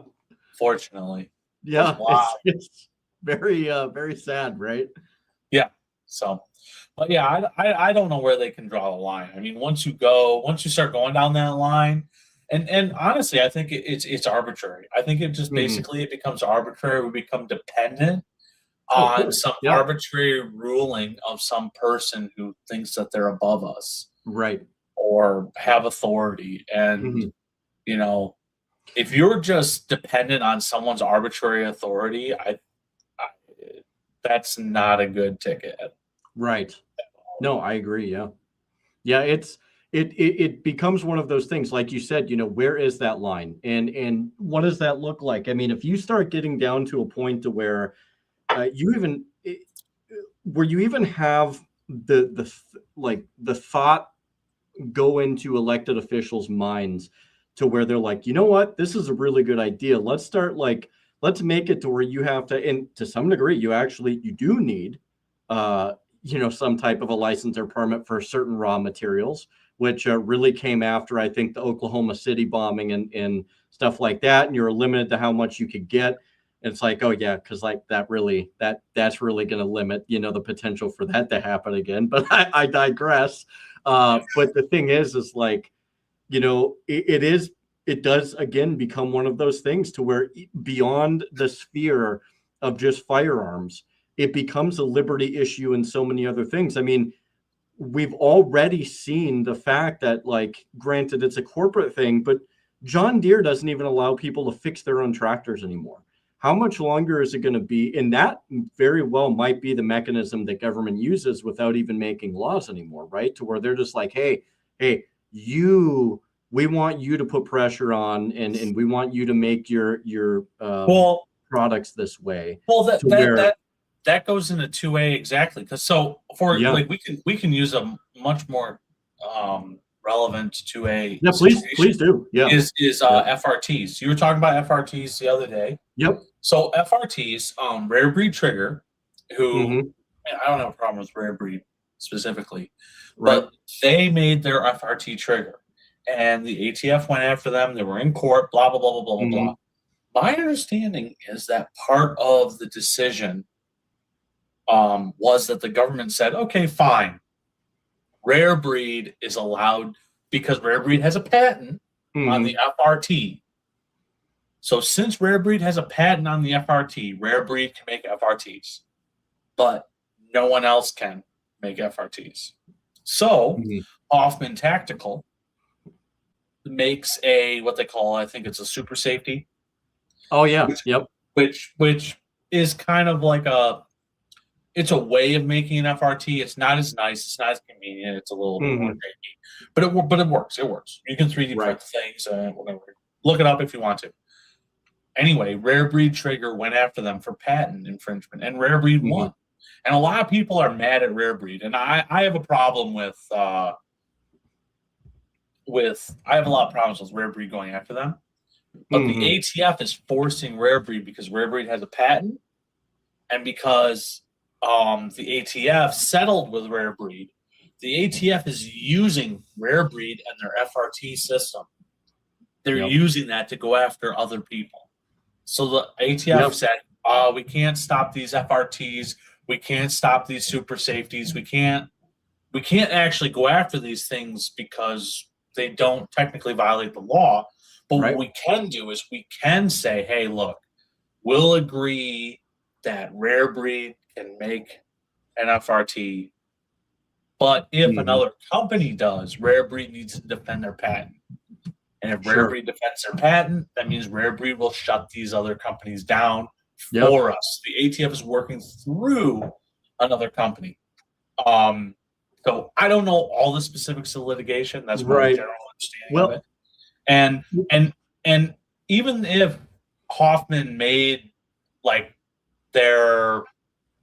Fortunately. Yeah. It's very, very sad, right? Yeah. So, but yeah, I don't know where they can draw the line. I mean, once you start going down that line, and honestly, I think it's arbitrary. I think it just basically it becomes arbitrary. We become dependent on some arbitrary ruling of some person who thinks that they're above us, right, or have authority. And if you're just dependent on someone's arbitrary authority, that's not a good ticket. Right. No, I agree. Yeah. It becomes one of those things, like you said. Where is that line, and what does that look like? I mean, if you start getting down to a point to where you even have the thought go into elected officials' minds to where they're like, you know what, this is a really good idea. Let's make it to where you have to, and to some degree, you do need, some type of a license or permit for certain raw materials, which really came after, I think, the Oklahoma City bombing and stuff like that. And you're limited to how much you could get. It's like, oh yeah, because like that's really going to limit, the potential for that to happen again. But I digress. But the thing is like, it does again become one of those things to where beyond the sphere of just firearms, it becomes a liberty issue in so many other things. I mean, we've already seen the fact that, like, granted, it's a corporate thing, but John Deere doesn't even allow people to fix their own tractors anymore. How much longer is it going to be? And that very well might be the mechanism that government uses without even making laws anymore, right? To where they're just like, hey, we want you to put pressure on, and we want you to make your products this way. Well, that goes into 2A exactly, because like we can use a much more relevant 2A. Yeah, please do. Yeah, is FRTs. You were talking about FRTs the other day. Yep. So FRTs, Rare Breed Trigger, who I don't have a problem with Rare Breed specifically, right. But they made their FRT trigger, and the ATF went after them. They were in court. Blah blah blah blah blah blah. My understanding is that part of the decision was that the government said, okay, fine, Rare Breed is allowed because Rare Breed has a patent on the FRT. So since Rare Breed has a patent on the FRT, Rare Breed can make FRTs, but no one else can make FRTs. So Hoffman Tactical makes what they call, I think it's a super safety. Oh yeah, Which is kind of like it's a way of making an FRT. It's not as nice. It's not as convenient. It's a little bit more shaky, but it works. It works. You can 3D print things and whatever. Look it up if you want to. Anyway, Rare Breed Trigger went after them for patent infringement, and Rare Breed won. And a lot of people are mad at Rare Breed, and I have a problem with I have a lot of problems with Rare Breed going after them. But the ATF is forcing Rare Breed because Rare Breed has a patent, and because the ATF settled with Rare Breed, the ATF is using Rare Breed and their FRT system. They're using that to go after other people. So the ATF said, we can't stop these FRTs. We can't stop these super safeties. We can't actually go after these things because they don't technically violate the law. But what we can do is we can say, hey, look, we'll agree that Rare Breed can make an FRT, but if another company does, Rare Breed needs to defend their patent. And if Rare Breed defends their patent, that means Rare Breed will shut these other companies down for us. The ATF is working through another company. So I don't know all the specifics of litigation. That's my general understanding of it. And even if Hoffman made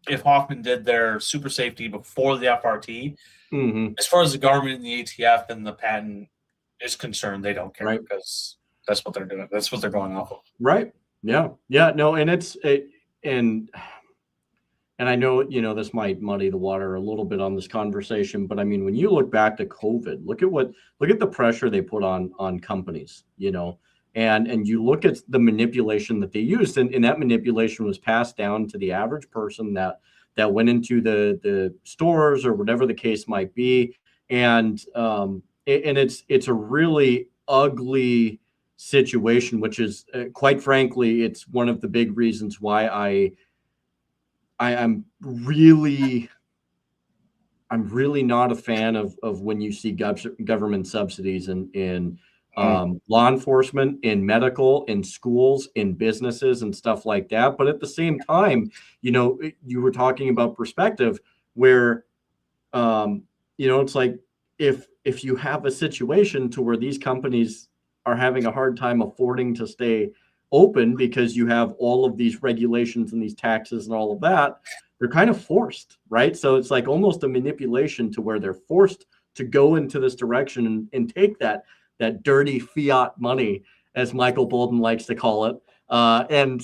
if Hoffman did their super safety before the FRT, as far as the government and the ATF and the patent is concerned, they don't care because that's what they're doing. That's what they're going off of. Right. Yeah. Yeah. No, and and I know, this might muddy the water a little bit on this conversation, but I mean, when you look back to COVID, look at the pressure they put on companies, and you look at the manipulation that they used, and that manipulation was passed down to the average person that went into the stores or whatever the case might be. And it's a really ugly situation, which is quite frankly, it's one of the big reasons why I'm really not a fan of when you see government subsidies in law enforcement, in medical, in schools, in businesses and stuff like that. But at the same time, you were talking about perspective where, it's like if you have a situation to where these companies are having a hard time affording to stay open because you have all of these regulations and these taxes and all of that, they're kind of forced, right? So it's like almost a manipulation to where they're forced to go into this direction and take that dirty fiat money, as Michael Bolden likes to call it. And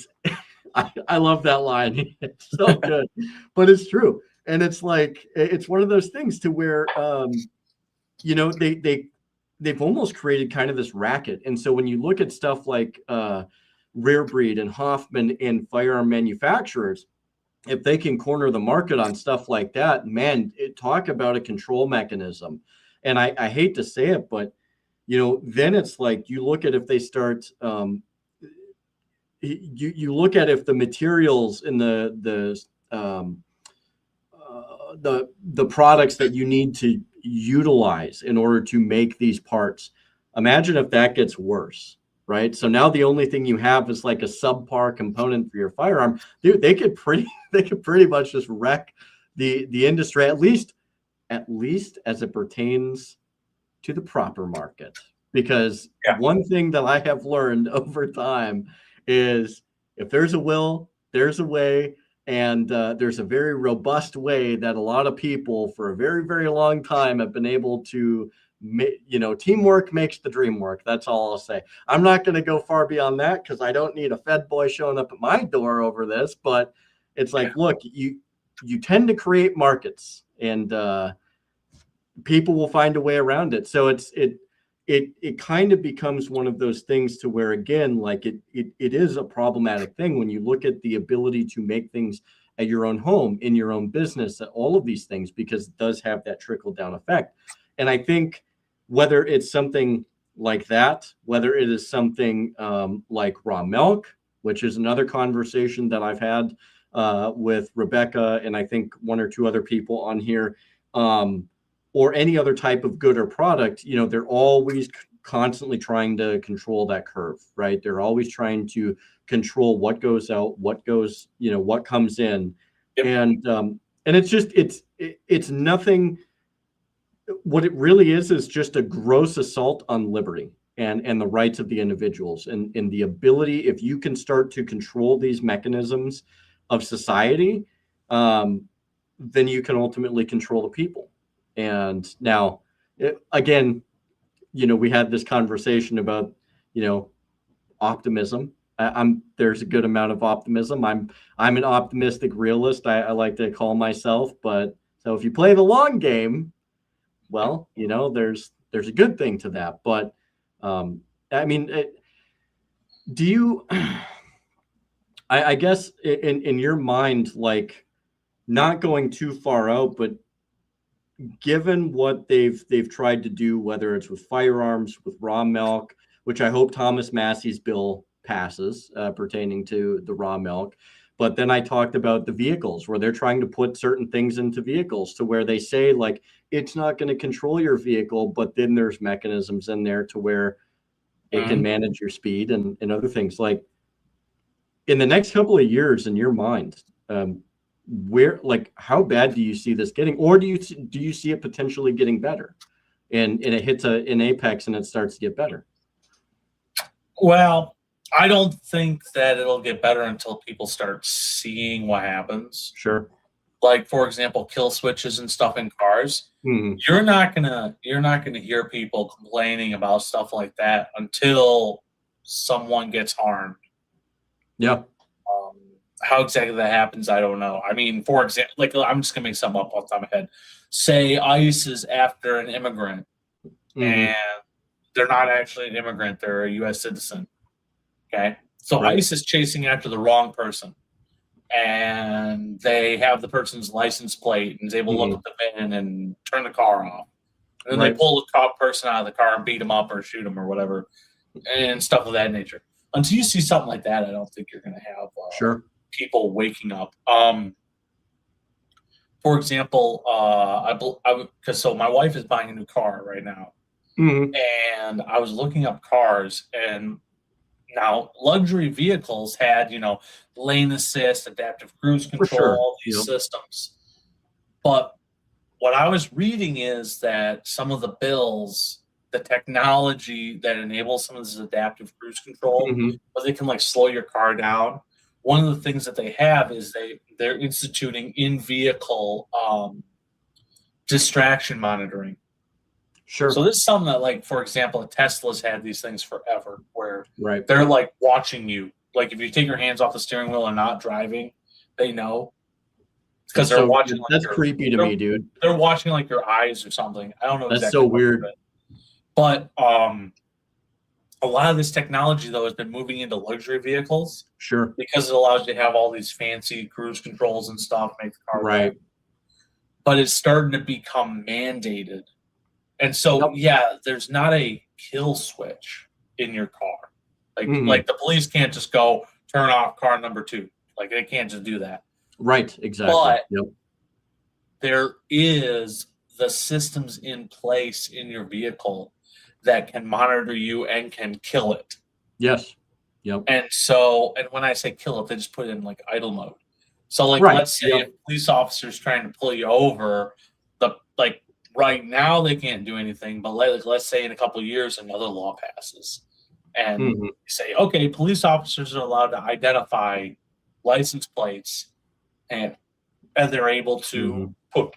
I love that line. It's so good, but it's true. And it's like, it's one of those things to where they've almost created kind of this racket. And so when you look at stuff like Rare Breed and Hoffman and firearm manufacturers, if they can corner the market on stuff like that, man, talk about a control mechanism. And I hate to say it, but then it's like you look at if they start, you look at if the materials in the products that you need to utilize in order to make these parts. Imagine if that gets worse, right? So now the only thing you have is like a subpar component for your firearm. Dude, they could pretty much just wreck the industry, at least as it pertains to the proper market. Because one thing that I have learned over time is if there's a will, there's a way. And there's a very robust way that a lot of people for a very, very long time have been able to, teamwork makes the dream work. That's all I'll say. I'm not going to go far beyond that because I don't need a Fed boy showing up at my door over this. But it's like, look, you tend to create markets, and people will find a way around it. So it kind of becomes one of those things to where, again, like it is a problematic thing when you look at the ability to make things at your own home, in your own business, all of these things, because it does have that trickle down effect. And I think whether it's something like that, whether it is something like raw milk, which is another conversation that I've had with Rebecca and I think one or two other people on here, or any other type of good or product, they're always constantly trying to control that curve, right? They're always trying to control what goes out, what goes, what comes in. Yep. And it's just, it's nothing. What it really is just a gross assault on liberty and the rights of the individuals and the ability, if you can start to control these mechanisms of society, then you can ultimately control the people. And now, again, we had this conversation about, optimism. There's a good amount of optimism. I'm an optimistic realist. I like to call myself. But so if you play the long game, well, there's a good thing to that. But I mean, do you? I guess in your mind, like not going too far out, but given what they've tried to do, whether it's with firearms, with raw milk, which I hope Thomas Massey's bill passes pertaining to the raw milk. But then I talked about the vehicles where they're trying to put certain things into vehicles to where they say like it's not going to control your vehicle, but then there's mechanisms in there to where it can manage your speed and other things. Like in the next couple of years, in your mind, where, like, how bad do you see this getting, or do you see it potentially getting better, and it hits an apex and it starts to get better? Well, I don't think that it'll get better until people start seeing what happens. Sure. Like, for example, kill switches and stuff in cars. Mm-hmm. You're not gonna hear people complaining about stuff like that until someone gets harmed. Yeah. How exactly that happens, I don't know. I mean, for example, like I'm just gonna make something up off the top of my head. Say ICE is after an immigrant, and they're not actually an immigrant; they're a U.S. citizen. Okay, so right. ICE is chasing after the wrong person, and they have the person's license plate and is able to look at the VIN and turn the car off. And then they pull the person out of the car and beat them up or shoot them or whatever, and stuff of that nature. Until you see something like that, I don't think you're going to have people waking up. For example, so my wife is buying a new car right now, and I was looking up cars, and now luxury vehicles had, lane assist, adaptive cruise control, all these systems. But what I was reading is that some of the bills, the technology that enables some of this adaptive cruise control, but they can like slow your car down. One of the things that they have is they're instituting in-vehicle distraction monitoring. Sure. So this is something that, like, for example, Tesla's had these things forever, where they're like watching you. Like if you take your hands off the steering wheel and not driving, they know. because they're watching. That's creepy to me, dude. They're watching like your eyes or something. I don't know. That's so weird. But a lot of this technology though has been moving into luxury vehicles. Sure. Because it allows you to have all these fancy cruise controls and stuff, make the car right. better. But it's starting to become mandated. And so, yeah, there's not a kill switch in your car. Like the police can't just go turn off car number 2. Like they can't just do that. Right, exactly. But there is the systems in place in your vehicle that can monitor you and can kill it. Yes. Yep. And so, and when I say kill it, they just put it in like idle mode. So like, let's say if a police officer's trying to pull you over, right now they can't do anything, but let's say in a couple of years another law passes, and you say, okay, police officers are allowed to identify license plates, and they're able to put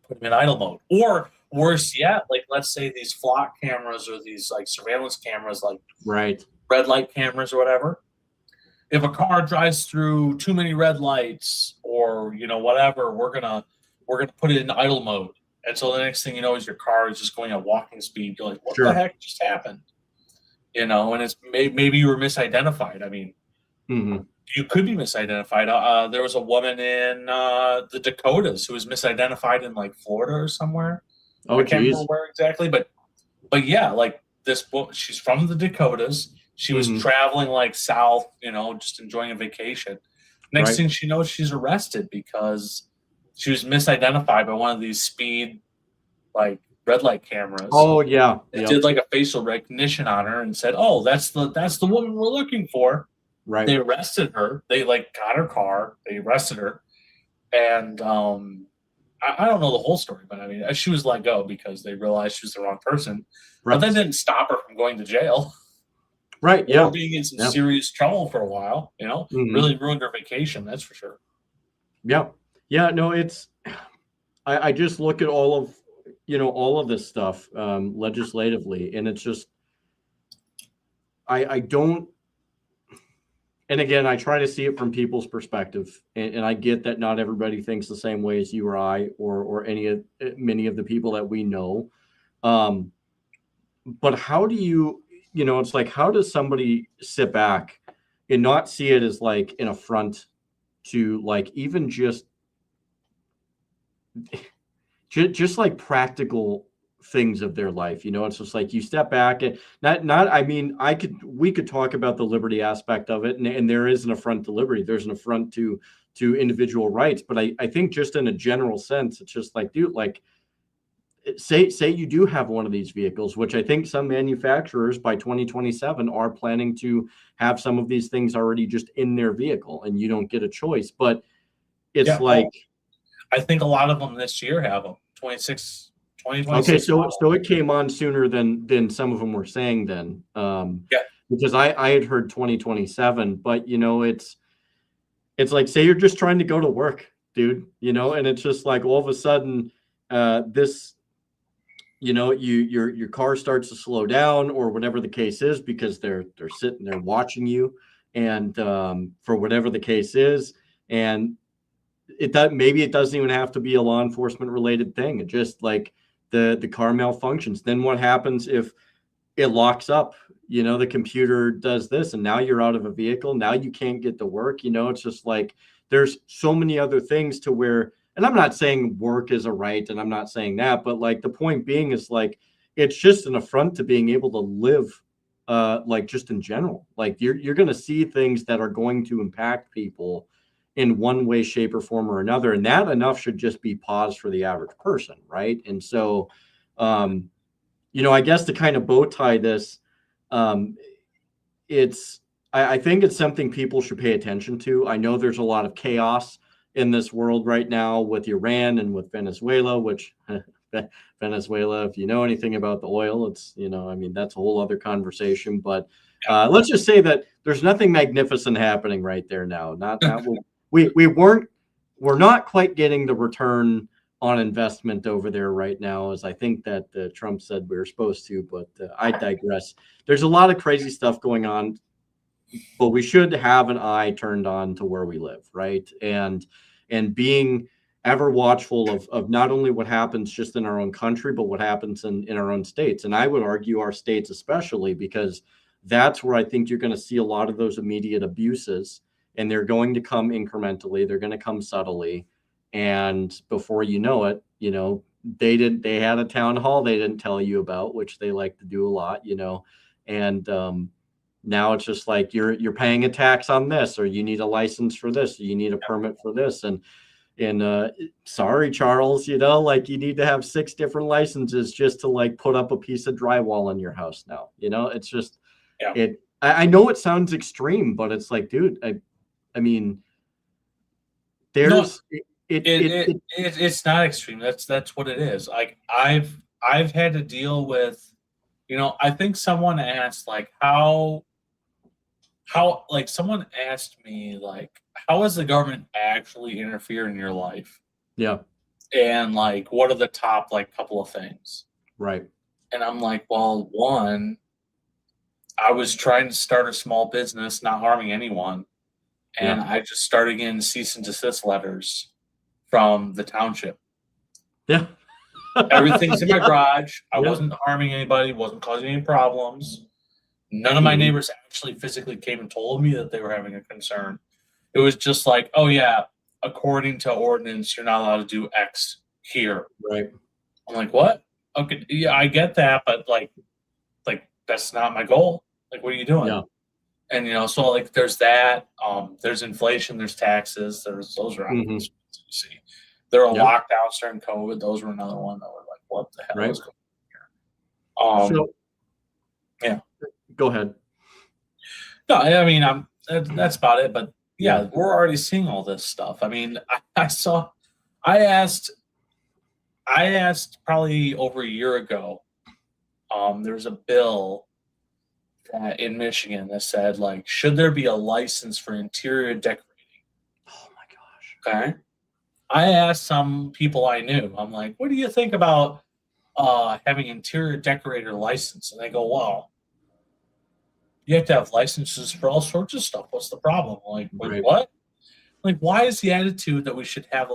them in idle mode. Or worse yet, like let's say these flock cameras or these like surveillance cameras, like red light cameras or whatever. If a car drives through too many red lights or whatever, we're gonna put it in idle mode. And so the next thing you know is your car is just going at walking speed. You're like, what the heck just happened? And it's maybe you were misidentified. I mean, you could be misidentified. There was a woman in the Dakotas who was misidentified in like Florida or somewhere. I can't remember where exactly, but yeah, like this book, she's from the Dakotas. She was traveling like south, just enjoying a vacation. Next thing she knows, she's arrested because she was misidentified by one of these speed, like red light cameras. Oh yeah, it did like a facial recognition on her and said, "Oh, that's the woman we're looking for." Right. They arrested her. They like got her car. They arrested her, and I don't know the whole story, but I mean, she was let go because they realized she was the wrong person. Right. But that didn't stop her from going to jail. Right. Yeah. Or being in some serious trouble for a while. Really ruined her vacation. That's for sure. Yeah. Yeah, no, it's, I just look at all of this stuff legislatively, and it's just, I don't, and again, I try to see it from people's perspective, and I get that not everybody thinks the same way as you or I, or many of the people that we know. But how do you, it's like, how does somebody sit back and not see it as like an affront to like even just like practical things of their life? It's just like you step back and I mean, we could talk about the liberty aspect of it, and there is an affront to liberty. There's an affront to individual rights, but I think just in a general sense, it's just like, dude, like say you do have one of these vehicles, which I think some manufacturers by 2027 are planning to have some of these things already just in their vehicle, and you don't get a choice. But it's like, I think a lot of them this year have them. 2026. Okay, so it came on sooner than some of them were saying then. Because I had heard 2027, but it's like, say you're just trying to go to work, dude, and it's just like all of a sudden this, your car starts to slow down or whatever the case is, because they're sitting there watching you, and for whatever the case is, and maybe it doesn't even have to be a law enforcement related thing. It just like the car malfunctions. Then what happens if it locks up? The computer does this, and now you're out of a vehicle. Now you can't get to work. It's just like there's so many other things to where, and I'm not saying work is a right, and I'm not saying that, but like the point being is like it's just an affront to being able to live like just in general. Like you're going to see things that are going to impact people in one way, shape, or form or another. And that enough should just be paused for the average person. Right. And so, I guess to kind of bow tie this, I think it's something people should pay attention to. I know there's a lot of chaos in this world right now with Iran and with Venezuela, which Venezuela, if you know anything about the oil, it's, that's a whole other conversation. But let's just say that there's nothing magnificent happening right there now. We're not quite getting the return on investment over there right now, as I think that Trump said we were supposed to, but I digress. There's a lot of crazy stuff going on, but we should have an eye turned on to where we live, right? And being ever watchful of not only what happens just in our own country, but what happens in our own states. And I would argue our states especially, because that's where I think you're going to see a lot of those immediate abuses, and they're going to come incrementally. They're going to come subtly. And before you know it, they had a town hall they didn't tell you about, which they like to do a lot, and now it's just like you're paying a tax on this, or you need a license for this, or you need a permit for this. And sorry, Charles, like you need to have 6 different licenses just to like put up a piece of drywall in your house now. It's just I know it sounds extreme, but it's like, dude, I mean, there's it's not extreme. That's what it is. Like I've had to deal with, I think someone asked like how like someone asked me like, how does the government actually interfere in your life? Yeah. And like, what are the top like couple of things? Right. And I'm like, well, one, I was trying to start a small business, not harming anyone. And I just started getting cease and desist letters from the township. Yeah. Everything's in my garage. I wasn't harming anybody, wasn't causing any problems. None of my neighbors actually physically came and told me that they were having a concern. It was just like, oh yeah, according to ordinance, you're not allowed to do X here. Right. I'm like, what? Okay, yeah, I get that, but like that's not my goal. Like, what are you doing? Yeah. And so like there's that. There's inflation, there's taxes, those are obvious you see. There are lockdowns during COVID. Those were another one that were like, what the hell is going on here? Yeah. Go ahead. No, I mean, that's about it. But yeah, we're already seeing all this stuff. I mean, I asked probably over a year ago. There was a bill in Michigan that said like, should there be a license for interior decorating? Oh my gosh. Okay. I asked some people I knew. I'm like, what do you think about having interior decorator license? And they go, well, you have to have licenses for all sorts of stuff. What's the problem? I'm like, what? Like, why is the attitude that we should have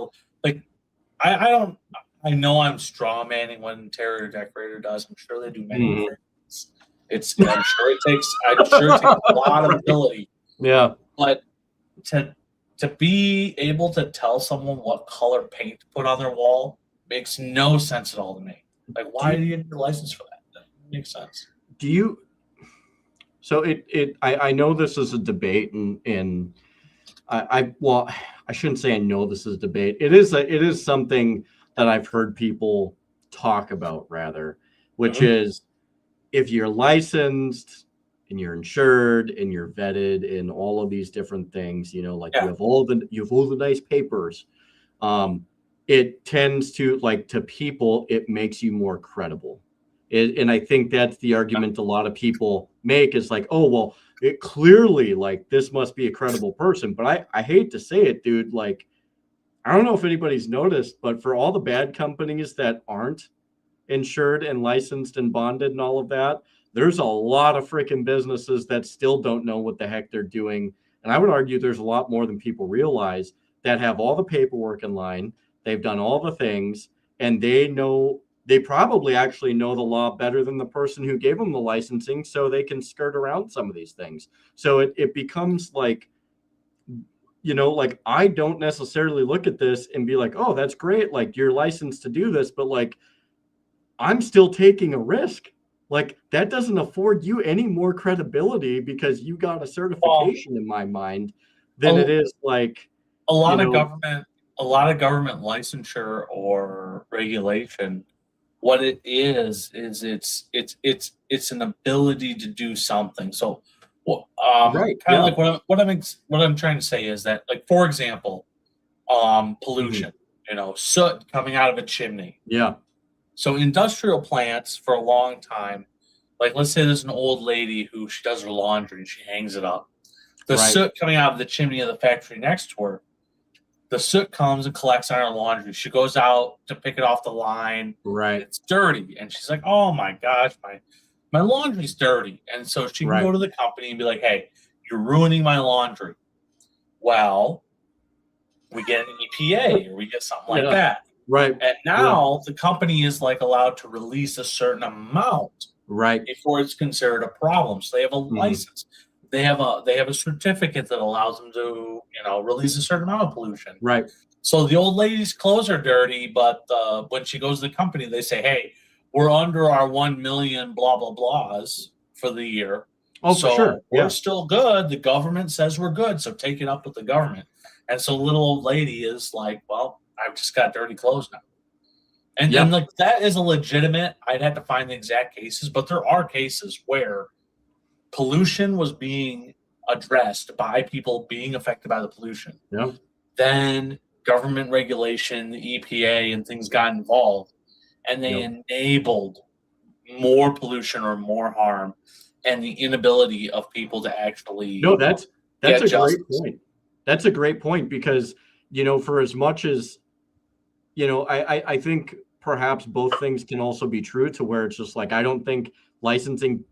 I know I'm straw manning what an interior decorator does. I'm sure they do many things. I'm sure it takes a lot of ability. Yeah. But to be able to tell someone what color paint to put on their wall makes no sense at all to me. Like, why do you need a license for that? That makes sense. So I know this is a debate, and I shouldn't say I know this is a debate. It is something that I've heard people talk about, rather, which is if you're licensed and you're insured and you're vetted and all of these different things, you have all the nice papers. It tends to, like, to people, it makes you more credible. And I think that's the argument a lot of people make, is like, oh, well, it clearly, like, this must be a credible person. But I hate to say it, dude, like, I don't know if anybody's noticed, but for all the bad companies that aren't insured and licensed and bonded and all of that, there's a lot of freaking businesses that still don't know what the heck they're doing. And I would argue there's a lot more than people realize that have all the paperwork in line. They've done all the things, and they probably actually know the law better than the person who gave them the licensing, so they can skirt around some of these things. So it becomes like, like, I don't necessarily look at this and be like, oh, that's great, like, you're licensed to do this, but like, I'm still taking a risk. Like, that doesn't afford you any more credibility because you got a certification in my mind than it is like a lot of government licensure or regulation. What it is it's an ability to do something. So kind of like what I'm trying to say is that, like, for example, pollution, soot coming out of a chimney. Yeah. So industrial plants for a long time, like, let's say there's an old lady who she does her laundry and she hangs it up. The soot coming out of the chimney of the factory next to her, the soot comes and collects on her laundry. She goes out to pick it off the line. Right. It's dirty. And she's like, oh my gosh, my laundry's dirty. And so she can go to the company and be like, hey, you're ruining my laundry. Well, we get an EPA or we get something like Yeah. that. Right. And now the company is like allowed to release a certain amount Right. before it's considered a problem. So they have a license. They have a certificate that allows them to, release a certain amount of pollution. Right. So the old lady's clothes are dirty, but when she goes to the company, they say, "Hey, we're under our 1 million blah blah blahs for the year. Oh, so for sure. We're still good. The government says we're good, so take it up with the government." And so little old lady is like, "Well, I've just got dirty clothes now." And like that is a legitimate. I'd have to find the exact cases, but there are cases where pollution was being addressed by people being affected by the pollution. Yeah. Then government regulation, the EPA, and things got involved, and they enabled more pollution or more harm, and the inability of people to actually. No, that's a great point. That's a great point because for as much as I think perhaps both things can also be true to where it's just like I don't think licensing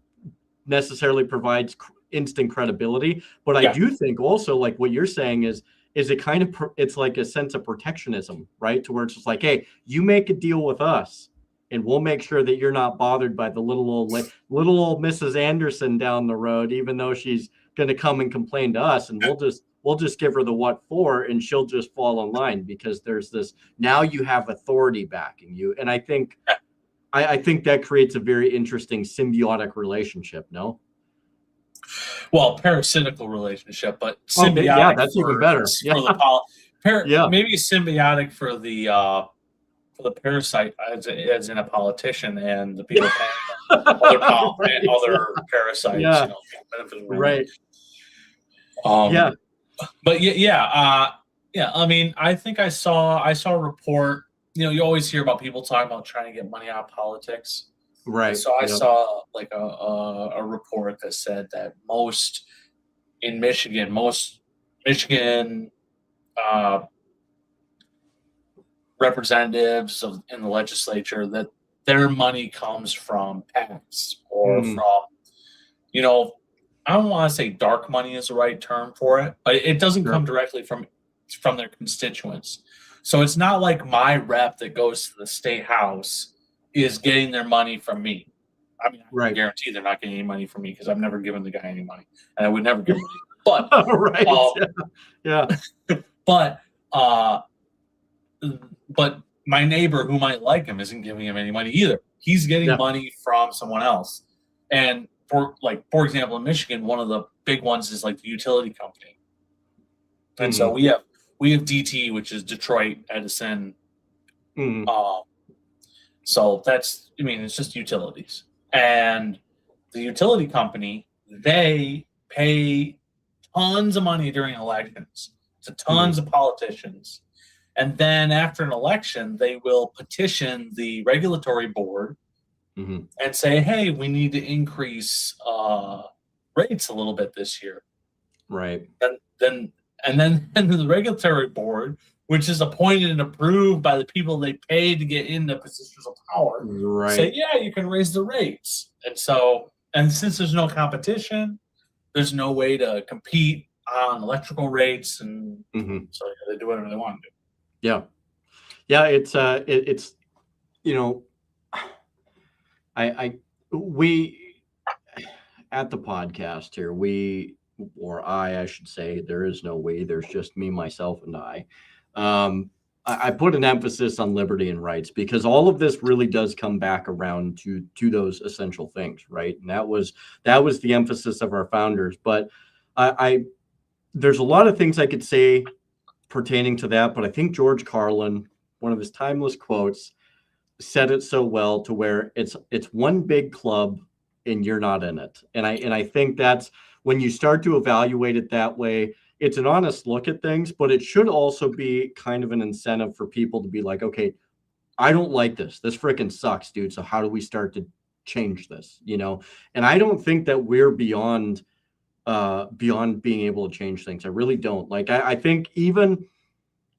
necessarily provides instant credibility, but I do think also like what you're saying is it kind of it's like a sense of protectionism, right? To where it's just like, hey, you make a deal with us and we'll make sure that you're not bothered by the little old Mrs. Anderson down the road, even though she's going to come and complain to us, and we'll just give her the what for, and she'll just fall in line because there's this, now you have authority backing you. And I think that creates a very interesting symbiotic relationship, no? Well, parasitical relationship, but symbiotic. That's even better. Maybe symbiotic for the parasite as in a politician and the people paying other parasites. Right. But I mean, I think I saw a report. You always hear about people talking about trying to get money out of politics. Right. So I saw like a report that said that most Michigan representatives in the legislature, that their money comes from PACs or from, I don't want to say dark money is the right term for it, but it doesn't come directly from their constituents. So it's not like my rep that goes to the state house is getting their money from me. I mean, I can guarantee they're not getting any money from me because I've never given the guy any money, and I would never give him money. But but my neighbor who might like him isn't giving him any money either. He's getting money from someone else. And for example, in Michigan, one of the big ones is like the utility company. And so we have DT, which is Detroit Edison. So it's just utilities. And the utility company, they pay tons of money during elections to tons of politicians. And then after an election, they will petition the regulatory board and say, hey, we need to increase rates a little bit this year. Right. And then the regulatory board, which is appointed and approved by the people they pay to get into positions of power, say, yeah, you can raise the rates. And since there's no competition, there's no way to compete on electrical rates, and so they do whatever they want to do. Yeah. It's we at the podcast here, I should say, there is no we, there's just me, myself, and I put an emphasis on liberty and rights because all of this really does come back around to those essential things, right? And that was the emphasis of our founders. But there's a lot of things I could say pertaining to that, but I think George Carlin, one of his timeless quotes, said it so well to where it's one big club and you're not in it. And I think that's when you start to evaluate it that way, it's an honest look at things, but it should also be kind of an incentive for people to be like, okay, I don't like this. This freaking sucks, dude. So how do we start to change this? And I don't think that we're beyond being able to change things. I really don't. Like, I think even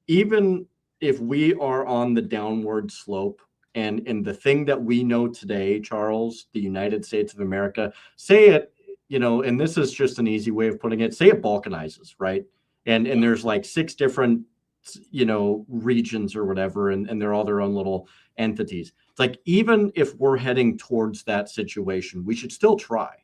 if we are on the downward slope and the thing that we know today, Charles, the United States of America, say it, and this is just an easy way of putting it, say it balkanizes, right? And there's like 6 different regions or whatever, and they're all their own little entities. It's like, even if we're heading towards that situation, we should still try.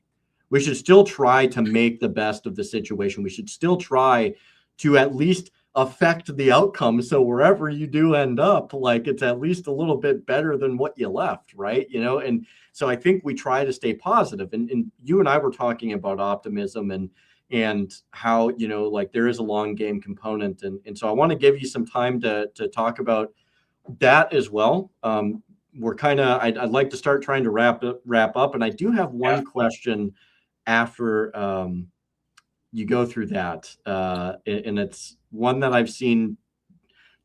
We should still try to make the best of the situation. We should still try to at least affect the outcome. So wherever you do end up, like, it's at least a little bit better than what you left, right? And so I think we try to stay positive. And you and I were talking about optimism and how, like, there is a long game component. And so I want to give you some time to talk about that as well. I'd like to start trying to wrap up. And I do have one question after you go through that. And it's one that I've seen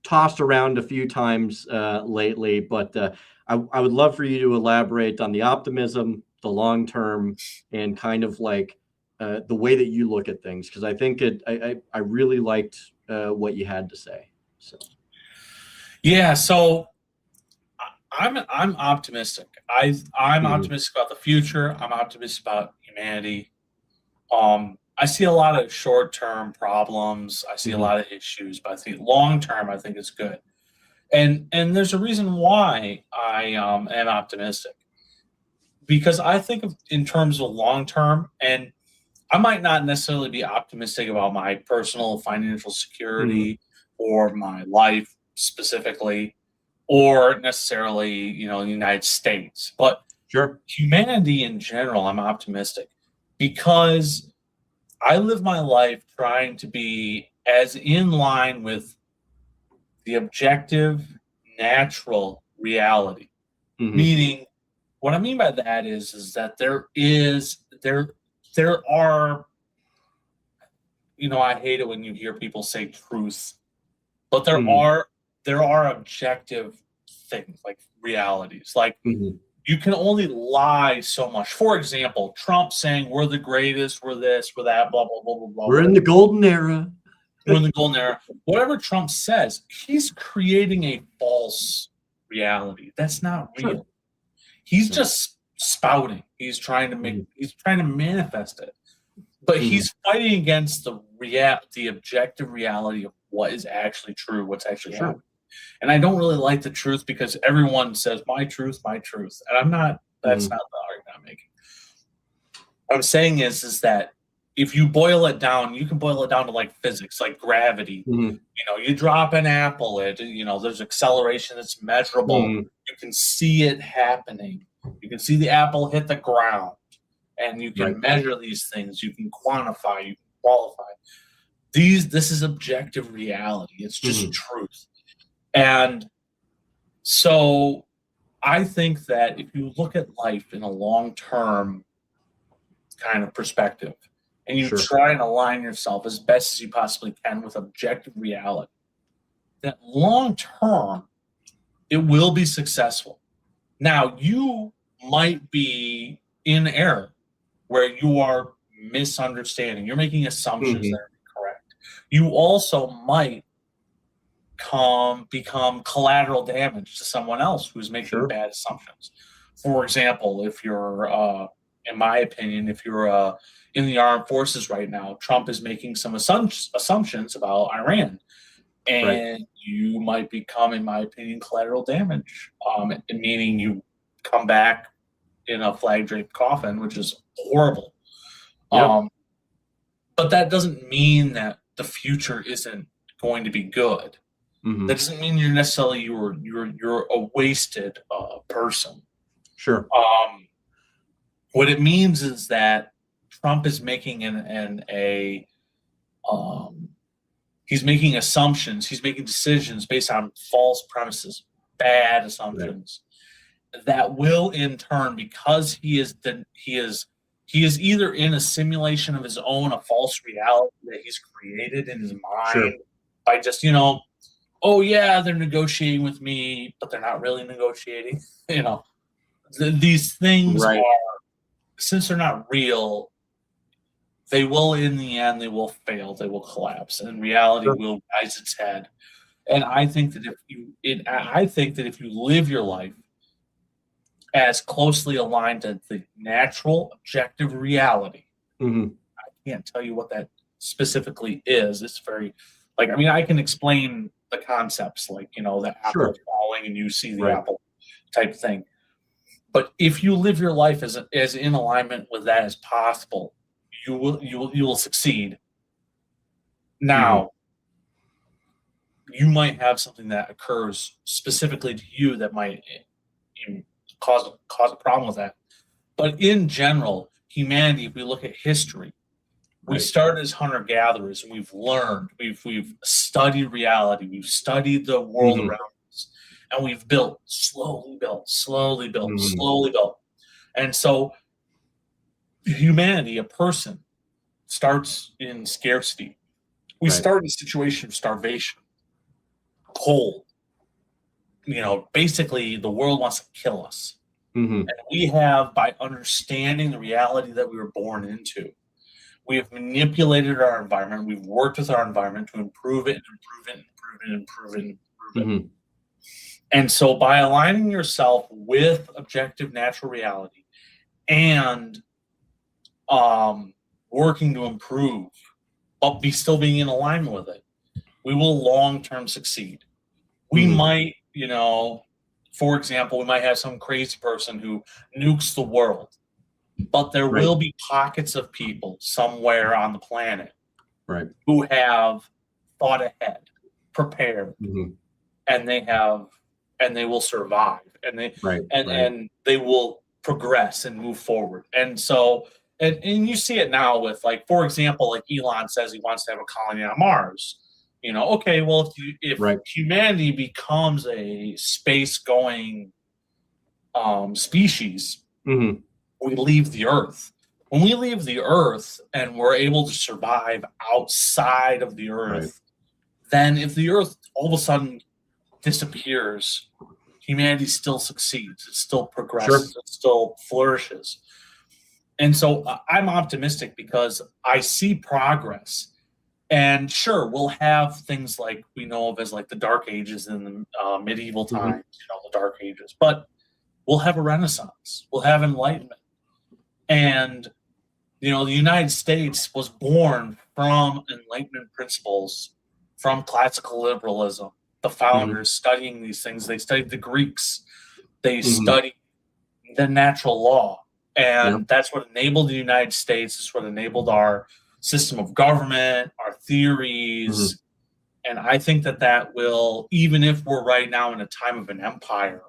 tossed around a few times lately, but I would love for you to elaborate on the optimism, the long term, and kind of like the way that you look at things, because I think I really liked what you had to say. So so I'm optimistic. I'm optimistic about the future. I'm optimistic about humanity. I see a lot of short-term problems. I see a lot of issues, but I think long-term, I think it's good. And there's a reason why I am optimistic, because I think in terms of long-term, and I might not necessarily be optimistic about my personal financial security or my life specifically, or necessarily, the United States, but humanity in general, I'm optimistic, because I live my life trying to be as in line with the objective, natural reality. Meaning, what I mean by that is that there are, I hate it when you hear people say truth, but there are objective things, like realities. Like, you can only lie so much. For example, Trump saying we're the greatest, we're this, we're that, blah, blah, blah, blah, blah. We're in the golden era. We're in the golden era. Whatever Trump says, he's creating a false reality. That's not real. He's just spouting. He's trying to manifest it. But he's fighting against the objective reality of what is actually true, what's actually happening. And I don't really like the truth, because everyone says my truth. And I'm not, that's not the argument I'm making. What I'm saying is that if you boil it down, you can boil it down to like physics, like gravity. You drop an apple, there's acceleration that's measurable. You can see it happening. You can see the apple hit the ground, and you can measure these things. You can quantify, you can qualify. This is objective reality. It's just truth. And so I think that if you look at life in a long-term kind of perspective, and you try and align yourself as best as you possibly can with objective reality, that long-term, it will be successful. Now, you might be in error, where you are misunderstanding. You're making assumptions that are incorrect. You also might become collateral damage to someone else who's making bad assumptions. For example, if you're, in my opinion, if you're in the armed forces right now, Trump is making some assumptions about Iran, and you might become, in my opinion, collateral damage, meaning you come back in a flag-draped coffin, which is horrible. But that doesn't mean that the future isn't going to be good. That doesn't mean you're necessarily you're a wasted person. What it means is that Trump is making he's making assumptions, he's making decisions based on false premises, bad assumptions that will in turn, because he is either in a simulation of his own, a false reality that he's created in his mind by just, oh yeah, they're negotiating with me, but they're not really negotiating. These things are, since they're not real, they will, in the end, they will fail, they will collapse, and reality will rise its head. And I think that if you live your life as closely aligned to the natural, objective reality, I can't tell you what that specifically is. It's very, I can explain the concepts, like, the Sure. apple falling and you see the Right. apple type thing. But if you live your life as in alignment with that as possible, you will succeed. Hmm. Now, you might have something that occurs specifically to you that might cause a problem with that. But in general, humanity, if we look at history, we Right. started as hunter gatherers, and we've learned, we've studied reality, we've studied the world Hmm. around us, and we've built, slowly built, slowly built, Hmm. slowly built. And so humanity, a person, starts in scarcity. We Right. start in a situation of starvation, cold. Basically the world wants to kill us. Hmm. And we have, by understanding the reality that we were born into, we have manipulated our environment. We've worked with our environment to improve it and improve it and improve it and improve it and improve it. Hmm. And so by aligning yourself with objective natural reality and working to improve, but still being in alignment with it, we will long-term succeed. We Hmm. might, for example, we might have some crazy person who nukes the world, but there Right. will be pockets of people somewhere on the planet Right. who have thought ahead, prepared, Hmm. and they will survive, and they Right. and Right. and they will progress and move forward. And so, and you see it now with, like, for example, like Elon says he wants to have a colony on Mars. Okay, well, if Right. humanity becomes a space going species, Hmm. we leave the Earth. When we leave the Earth and we're able to survive outside of the Right. Earth, then if the Earth all of a sudden disappears, humanity still succeeds. It still Sure. progresses. It still flourishes. And so I'm optimistic because I see progress. And sure, we'll have things like we know of as like the Dark Ages in the medieval Hmm. times, the Dark Ages. But we'll have a Renaissance. We'll have Enlightenment. And the United States was born from Enlightenment principles, from classical liberalism. The Hmm. founders studying these things, they studied the Greeks, they Hmm. studied the natural law. Yeah. And that's what enabled the United States. It's what enabled our system of government, our Hmm. theories. And I think that will, even if we're right now in a time of an empire,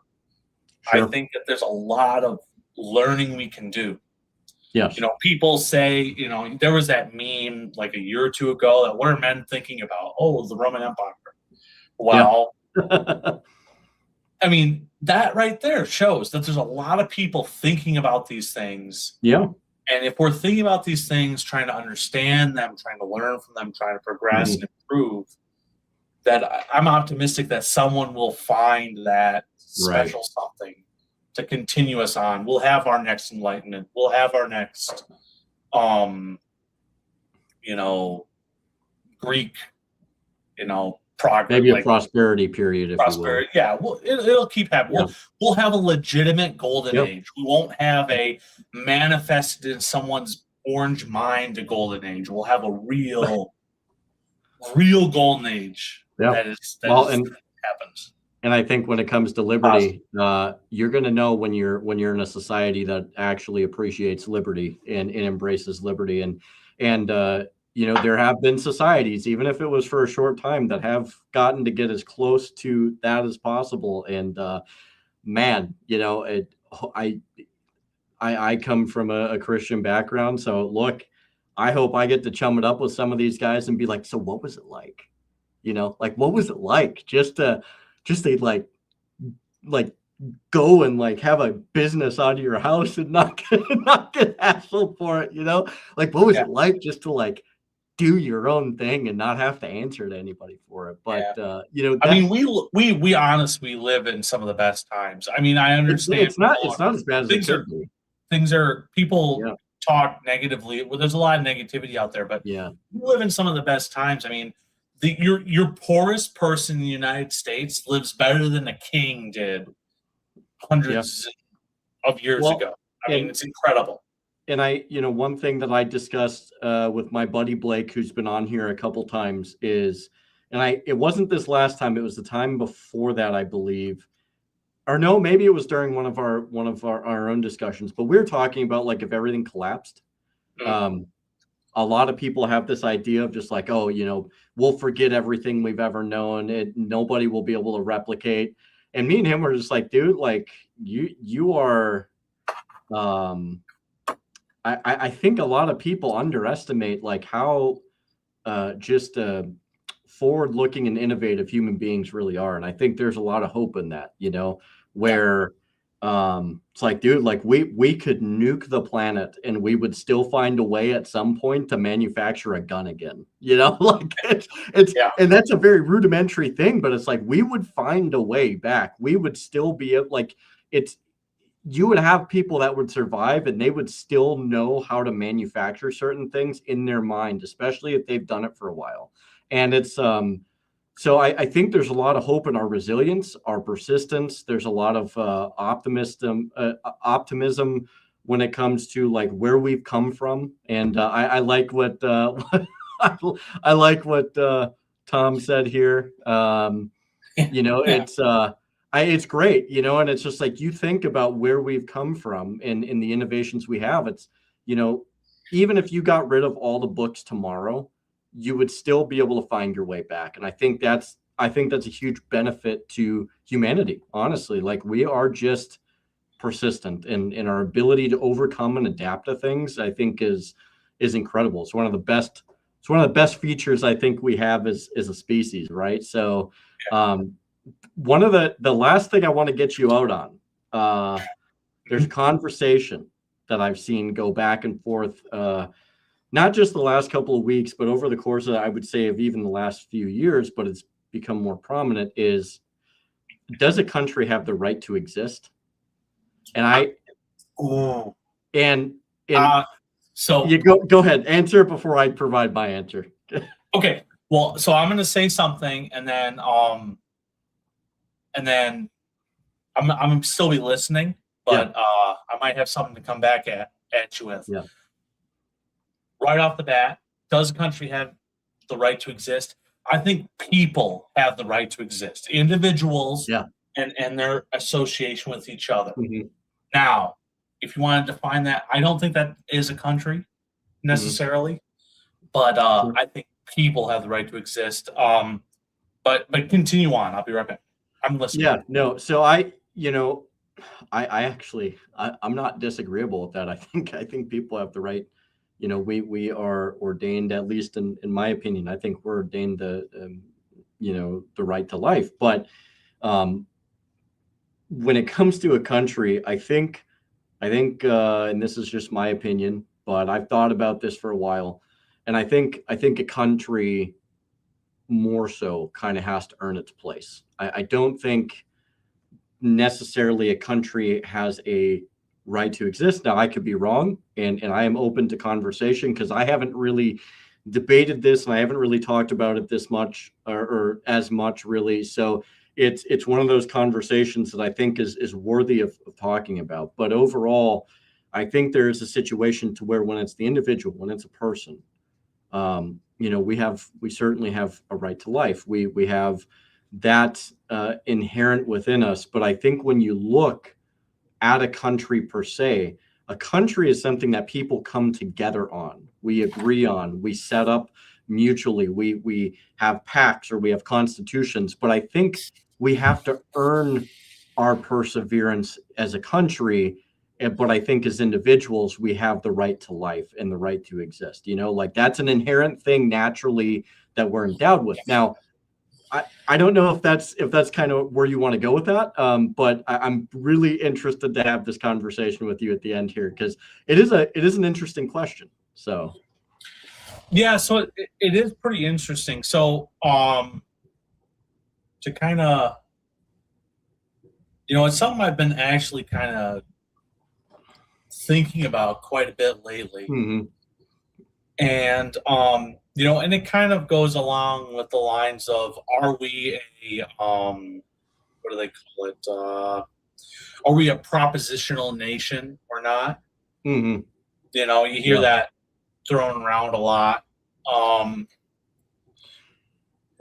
I Sure. think that there's a lot of learning we can do. Yes. People say, there was that meme like a year or two ago that what are men thinking about? Oh, the Roman Empire. Yeah. Well, I mean, that right there shows that there's a lot of people thinking about these things. Yeah. And if we're thinking about these things, trying to understand them, trying to learn from them, trying to progress Hmm. and improve, that I'm optimistic that someone will find that Right. special something to continue us on. We'll have our next enlightenment. We'll have our next, you know, Greek, progress, Maybe a like prosperity period, if you will. prosperity. Yeah, well, it'll keep happening. Yeah. We'll have a legitimate golden Yep. age. We won't have a manifested in someone's orange mind a golden age. We'll have a real golden age Yeah. that is Well, and happens. I think when it comes to liberty, you're going to know when you're in a society that actually appreciates liberty and embraces liberty. And there have been societies, even if it was for a short time, that have gotten to get as close to that as possible. And man, I come from a Christian background, so look, I hope I get to chum it up with some of these guys and be like, so what was it like? Like, what was it like just to like go and like have a business out of your house and not get hassled for it, like what was Yeah, it like just to like do your own thing and not have to answer to anybody for it? But yeah. I mean, that's we honestly live in some of the best times. I mean, I it's understand it's not people it's not as bad as it things could are be. people Yeah. talk negatively. Well, there's a lot of negativity out there, but Yeah. we live in some of the best times. I mean, your poorest person in the United States lives better than the king did Yeah. hundreds of years Well, ago. I mean, and it's incredible. one thing that I discussed with my buddy Blake, who's been on here a couple times, is and it wasn't this last time, it was the time before that, I believe. Or no, maybe it was during one of our own discussions, but we were talking about like if everything collapsed. Um, a lot of people have this idea of just like, oh, we'll forget everything we've ever known. Nobody will be able to replicate. And me and him were just like, dude, like you are. I think a lot of people underestimate like how just forward-looking and innovative human beings really are, and I think there's a lot of hope in that. Where it's like, dude, like we could nuke the planet and we would still find a way at some point to manufacture a gun again. Like it's Yeah. and that's a very rudimentary thing, but it's like we would find a way back. We would still be like it's you would have people that would survive and they would still know how to manufacture certain things in their mind, especially if they've done it for a while. And it's so I think there's a lot of hope in our resilience, our persistence. There's a lot of optimism when it comes to like where we've come from. And I like what I like what Tom said here. It's great, and it's just like you think about where we've come from and in the innovations we have. It's, even if you got rid of all the books tomorrow, you would still be able to find your way back. And I think that's a huge benefit to humanity, honestly. Like we are just persistent and our ability to overcome and adapt to things, I think is incredible. It's one of the best features I think we have as a species, right? So one of the last thing I want to get you out on, there's a conversation that I've seen go back and forth, not just the last couple of weeks, but over the course of, I would say, of even the last few years, but it's become more prominent, is does a country have the right to exist? And so you go ahead, answer it before I provide my answer. Okay. Well, so I'm going to say something, and then I'm still be listening, but I might have something to come back at you with. Yeah. Right off the bat, does a country have the right to exist? I think people have the right to exist. Individuals and their association with each other. Mm-hmm. Now, if you want to define that, I don't think that is a country necessarily, but I think people have the right to exist. But continue on. I'll be right back. I'm listening. Yeah, no. So I actually I'm not disagreeable with that. I think people have the right. We are ordained, at least in my opinion. I think we're ordained the right to life. But when it comes to a country, I think, and this is just my opinion, but I've thought about this for a while, and I think a country more so kind of has to earn its place. I don't think necessarily a country has a right to exist. Now, I could be wrong, and I am open to conversation because I haven't really debated this and I haven't really talked about it this much or as much really. So it's one of those conversations that I think is worthy of talking about. But overall, I think there is a situation to where when it's the individual, when it's a person, we certainly have a right to life. We have that inherent within us. But I think when you look at a country per se, a country is something that people come together on. We agree on. We set up mutually. We have pacts or we have constitutions. But I think we have to earn our perseverance as a country. But I think as individuals, we have the right to life and the right to exist. Like that's an inherent thing naturally that we're endowed with. Now, I don't know if that's kind of where you want to go with that, but I'm really interested to have this conversation with you at the end here because it is an interesting question. So, yeah, so it is pretty interesting. So, to kind of, it's something I've been actually kind of thinking about quite a bit lately, and and it kind of goes along with the lines of, are we a what do they call it? Are we a propositional nation or not? You hear that thrown around a lot.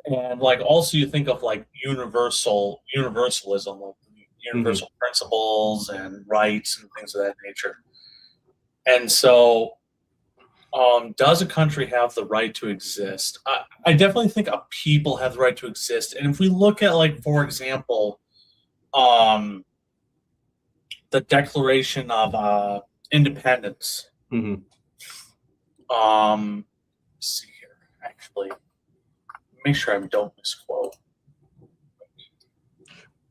And like also you think of like universalism, like universal principles and rights and things of that nature. And so does a country have the right to exist? I definitely think a people have the right to exist. And if we look at, like, for example, the Declaration of Independence. Mm-hmm. Let's see here, actually. Make sure I don't misquote.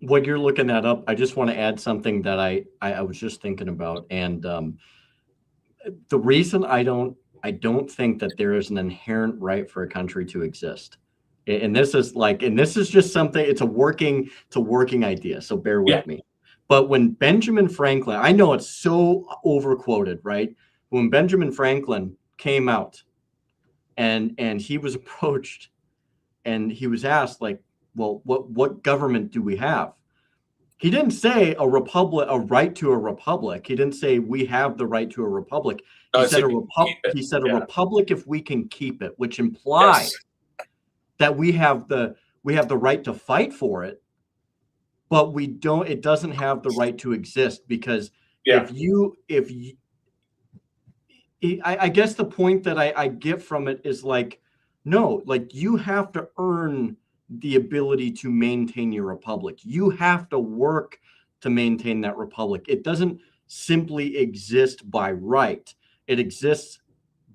What you're looking that up, I just want to add something that I was just thinking about. And the reason I don't think that there is an inherent right for a country to exist. And this is just something, it's a working idea. So bear with me. But when Benjamin Franklin, I know it's so overquoted, right? When Benjamin Franklin came out and he was approached and he was asked, like, well, what government do we have? He didn't say a republic, a right to a republic. He didn't say we have the right to a republic. He said a republic if we can keep it, which implies that we have the right to fight for it, but we don't. It doesn't have the right to exist because if you, I guess the point that I get from it is like, no, like you have to earn the ability to maintain your republic. You have to work to maintain that republic. It doesn't simply exist by right. It exists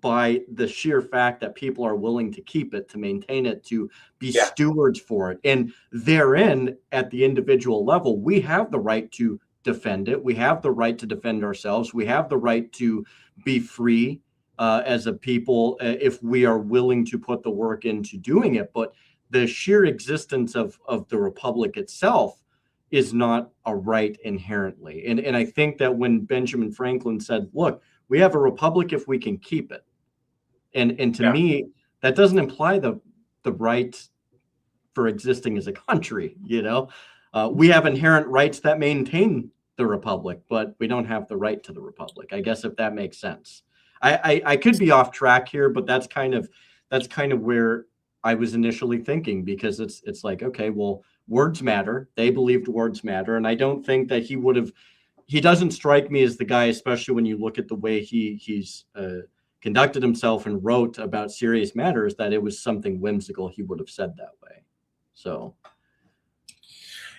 by the sheer fact that people are willing to keep it, to maintain it, to be stewards for it. And therein, at the individual level, we have the right to defend it. We have the right to defend ourselves. We have the right to be free as a people if we are willing to put the work into doing it. But the sheer existence of the republic itself is not a right inherently. And I think that when Benjamin Franklin said, look, we have a republic if we can keep it. And to me, that doesn't imply the right for existing as a country, you know? We have inherent rights that maintain the republic, but we don't have the right to the republic, I guess, if that makes sense. I could be off track here, but that's kind of where I was initially thinking, because it's like, okay, well, words matter. They believed words matter. And I don't think that he doesn't strike me as the guy, especially when you look at the way he's conducted himself and wrote about serious matters, that it was something whimsical he would have said that way. So.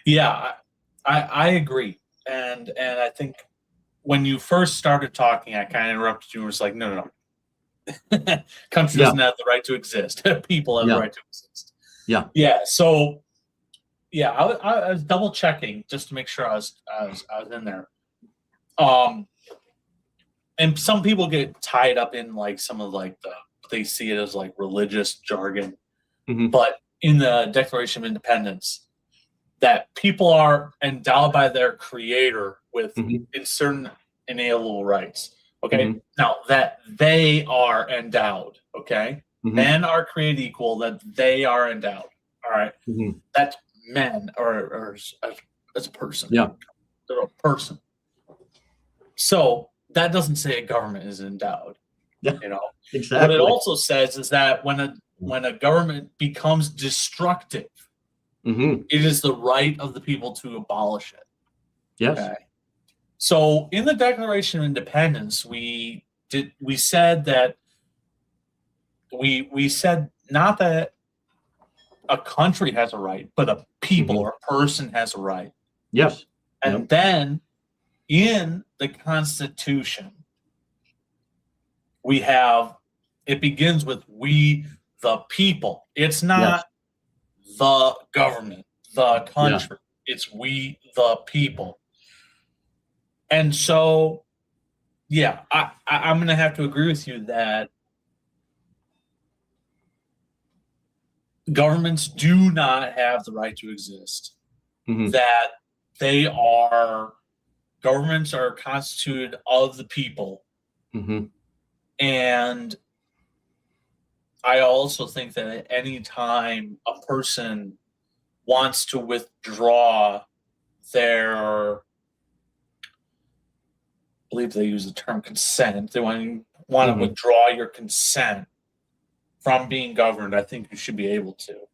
Yeah, I agree. And I think when you first started talking, I kind of interrupted you and was like, no. Country doesn't have the right to exist. People have the right to exist. Yeah. So, I was double checking just to make sure I was in there. And some people get tied up in like some of like they see it as like religious jargon, but in the Declaration of Independence, that people are endowed by their Creator with certain inalienable rights. Okay. Now that they are endowed, okay, men are created equal, that they are endowed. All right. That's men or as a person. Yeah. They're a person. So that doesn't say a government is endowed. Yeah. You know, exactly. What it also says is that when a government becomes destructive, it is the right of the people to abolish it. Yes. Okay. So in the Declaration of Independence, we said that we said not that a country has a right, but a people or a person has a right. Yes. And then in the Constitution, it begins with we the people. It's not the government, the country. It's we the people. And so, I'm going to have to agree with you that governments do not have the right to exist. That governments are constituted of the people. And I also think that at any time a person wants to withdraw their, I believe they use the term consent. They want to withdraw your consent from being governed. I think you should be able to.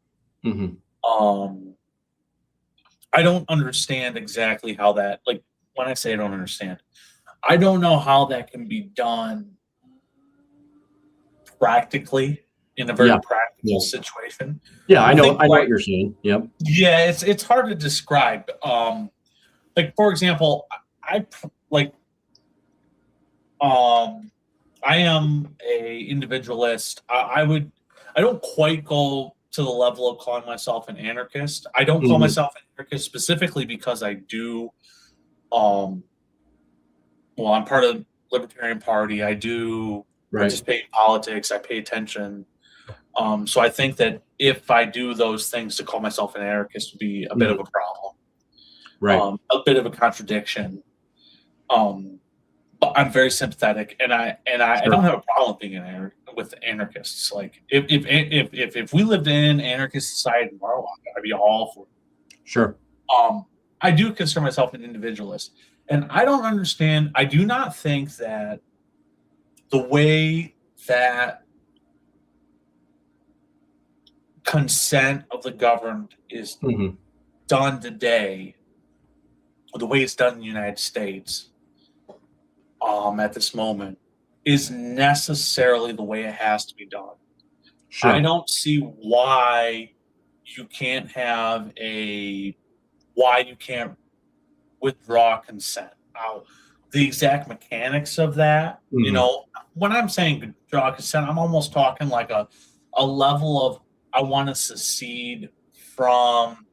I don't understand exactly how that, like, when I say I don't understand, I don't know how that can be done practically in a very Yeah. practical situation. Yeah, I know think what right, you're saying. Yep. yeah, it's hard to describe. Like, for example, like, um, I am a individualist. I don't quite go to the level of calling myself an anarchist. I don't call myself an anarchist specifically because I do, um, well, I'm part of the Libertarian Party. I do Right. participate in politics. I pay attention. So I think that if I do those things, to call myself an anarchist would be a bit of a problem, Right. a bit of a contradiction. But I'm very sympathetic, and I Sure. don't have a problem with being with anarchists. Like, if we lived in an anarchist society tomorrow, I'd be all for it. Sure. I do consider myself an individualist, and I don't understand. I do not think that the way that consent of the governed is done today, or the way it's done in the United States, at this moment, is necessarily the way it has to be done. Sure. I don't see why you can't withdraw consent. Now, the exact mechanics of that, when I'm saying withdraw consent, I'm almost talking like a level of, I want to secede from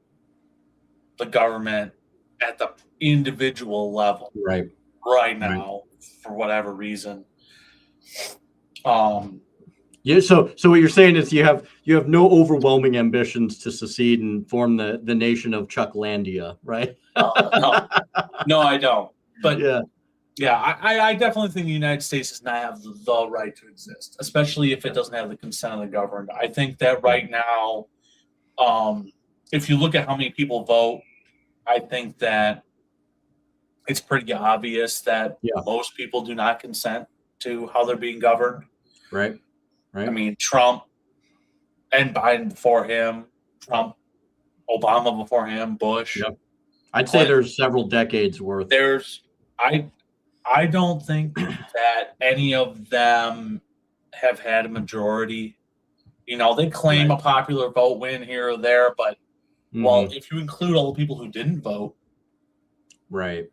the government at the individual level right now, for whatever reason. Yeah. So what you're saying is you have no overwhelming ambitions to secede and form the nation of Chucklandia, right? No, I don't. But yeah, I definitely think the United States does not have the right to exist, especially if it doesn't have the consent of the governed. I think that right now, if you look at how many people vote, I think that it's pretty obvious that most people do not consent to how they're being governed. Right. I mean, Trump and Biden before him, Trump, Obama before him, Bush. Yep. I'd say there's several decades worth. I don't think that any of them have had a majority. They claim a popular vote win here or there, but well, if you include all the people who didn't vote, right,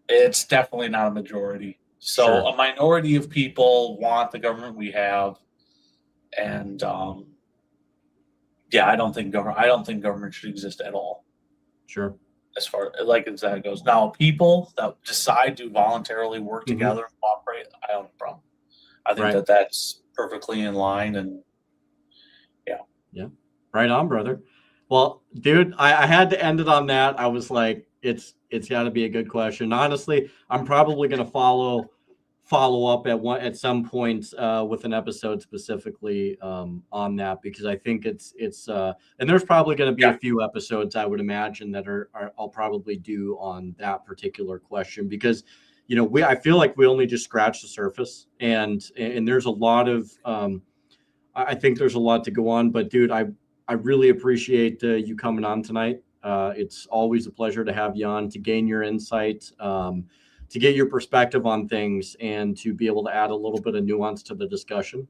it's definitely not a majority. So a minority of people want the government we have, and I don't think government should exist at all. Sure. As far as that goes. Now, people that decide to voluntarily work together and cooperate, I don't have a problem. I think that that's perfectly in line, and yeah, right on, brother. Well, dude, I had to end it on that. I was like, it's got to be a good question. Honestly, I'm probably going to follow up at some point with an episode specifically on that, because I think it's and there's probably going to be a few episodes, I would imagine, that I'll probably do on that particular question, because I feel like we only just scratched the surface, and there's a lot of I think there's a lot to go on. But dude, I really appreciate you coming on tonight. It's always a pleasure to have you on, to gain your insight, to get your perspective on things, and to be able to add a little bit of nuance to the discussion.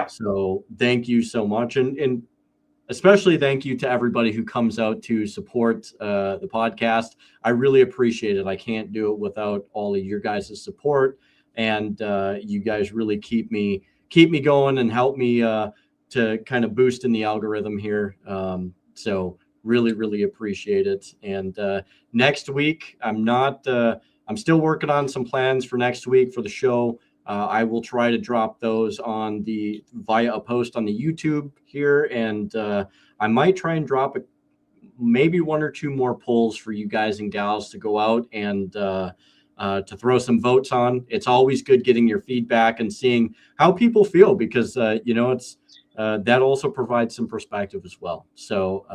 So thank you so much. And especially thank you to everybody who comes out to support the podcast. I really appreciate it. I can't do it without all of your guys' support. And you guys really keep me going and help me to kind of boost in the algorithm here. So really, really appreciate it. And next week, I'm still working on some plans for next week for the show. I will try to drop those via a post on the YouTube here. And I might try and drop maybe one or two more polls for you guys and gals to go out and to throw some votes on. It's always good getting your feedback and seeing how people feel, because it's that also provides some perspective as well. So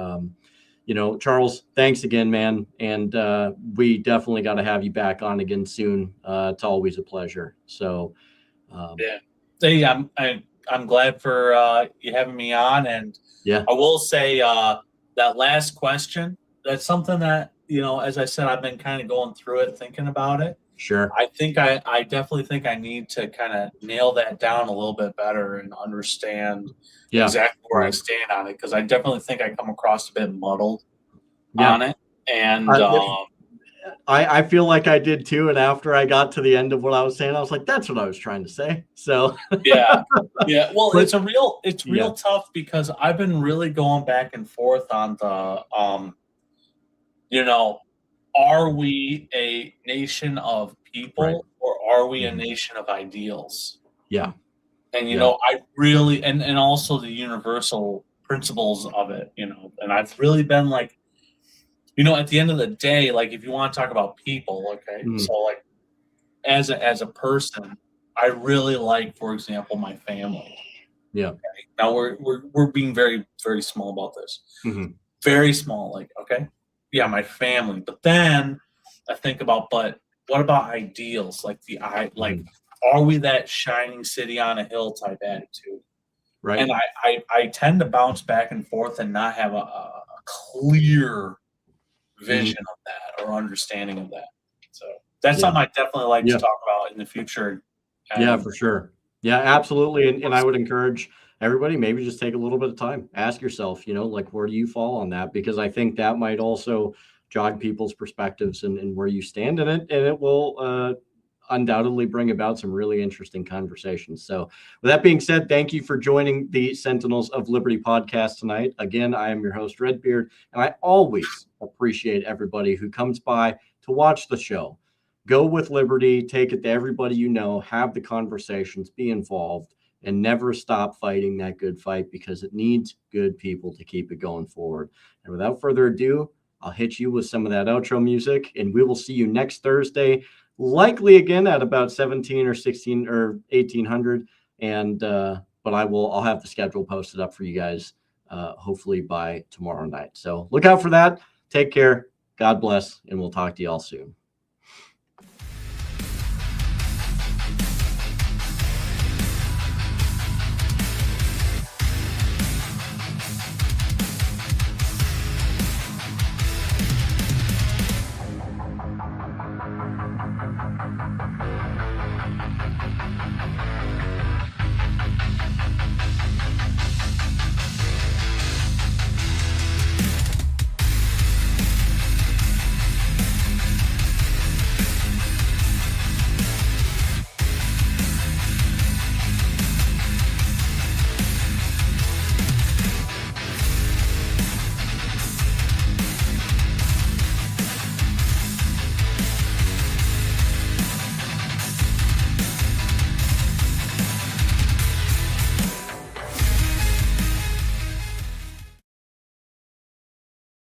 Charles, thanks again, man, and we definitely got to have you back on again soon. It's always a pleasure. So hey, I'm glad for you having me on. And Yeah, I will say that last question, that's something that, as I said, I've been kind of going through it, thinking about it. sure. I definitely think I need to kind of nail that down a little bit better and understand Yeah, exactly where I right. stand on it, because I definitely think I come across a bit muddled Yeah. on it. And I feel like I did too. And after I got to the end of what I was saying, I was like, that's what I was trying to say. So yeah, yeah. Well, but it's yeah, real tough, because I've been really going back and forth on the you know, are we a nation of right. people, or are we a Mhm. nation of ideals? Yeah, And yeah, I really, and also the universal principles of it, and I've really been like, at the end of the day, like, if you want to talk about people, okay, mhm, so like, as a person, I really like, for example, my family. yeah, Now we're being very, very small about this. mhm, Very small, like, okay, yeah, my family. But then I think about, but what about ideals? Like, mhm, are we that shining city on a hill type attitude? right. And I tend to bounce back and forth and not have a clear Mhm, vision of that or understanding of that. So that's yeah, something I definitely like to yeah, talk about in the future. yeah, And for sure. Yeah, absolutely. And I would encourage everybody, maybe just take a little bit of time. Ask yourself, like, where do you fall on that? Because I think that might also jog people's perspectives and where you stand in it. And it will undoubtedly bring about some really interesting conversations. So, with that being said, thank you for joining the Sentinels of Liberty podcast tonight. Again, I am your host, Redbeard, and I always appreciate everybody who comes by to watch the show. Go with liberty, take it to everybody you know, have the conversations, be involved, and never stop fighting that good fight, because it needs good people to keep it going forward. And without further ado, I'll hit you with some of that outro music, and we will see you next Thursday, likely again at about 17 or 16 or 1800. And but I'll have the schedule posted up for you guys hopefully by tomorrow night. So look out for that. Take care. God bless, and we'll talk to you all soon.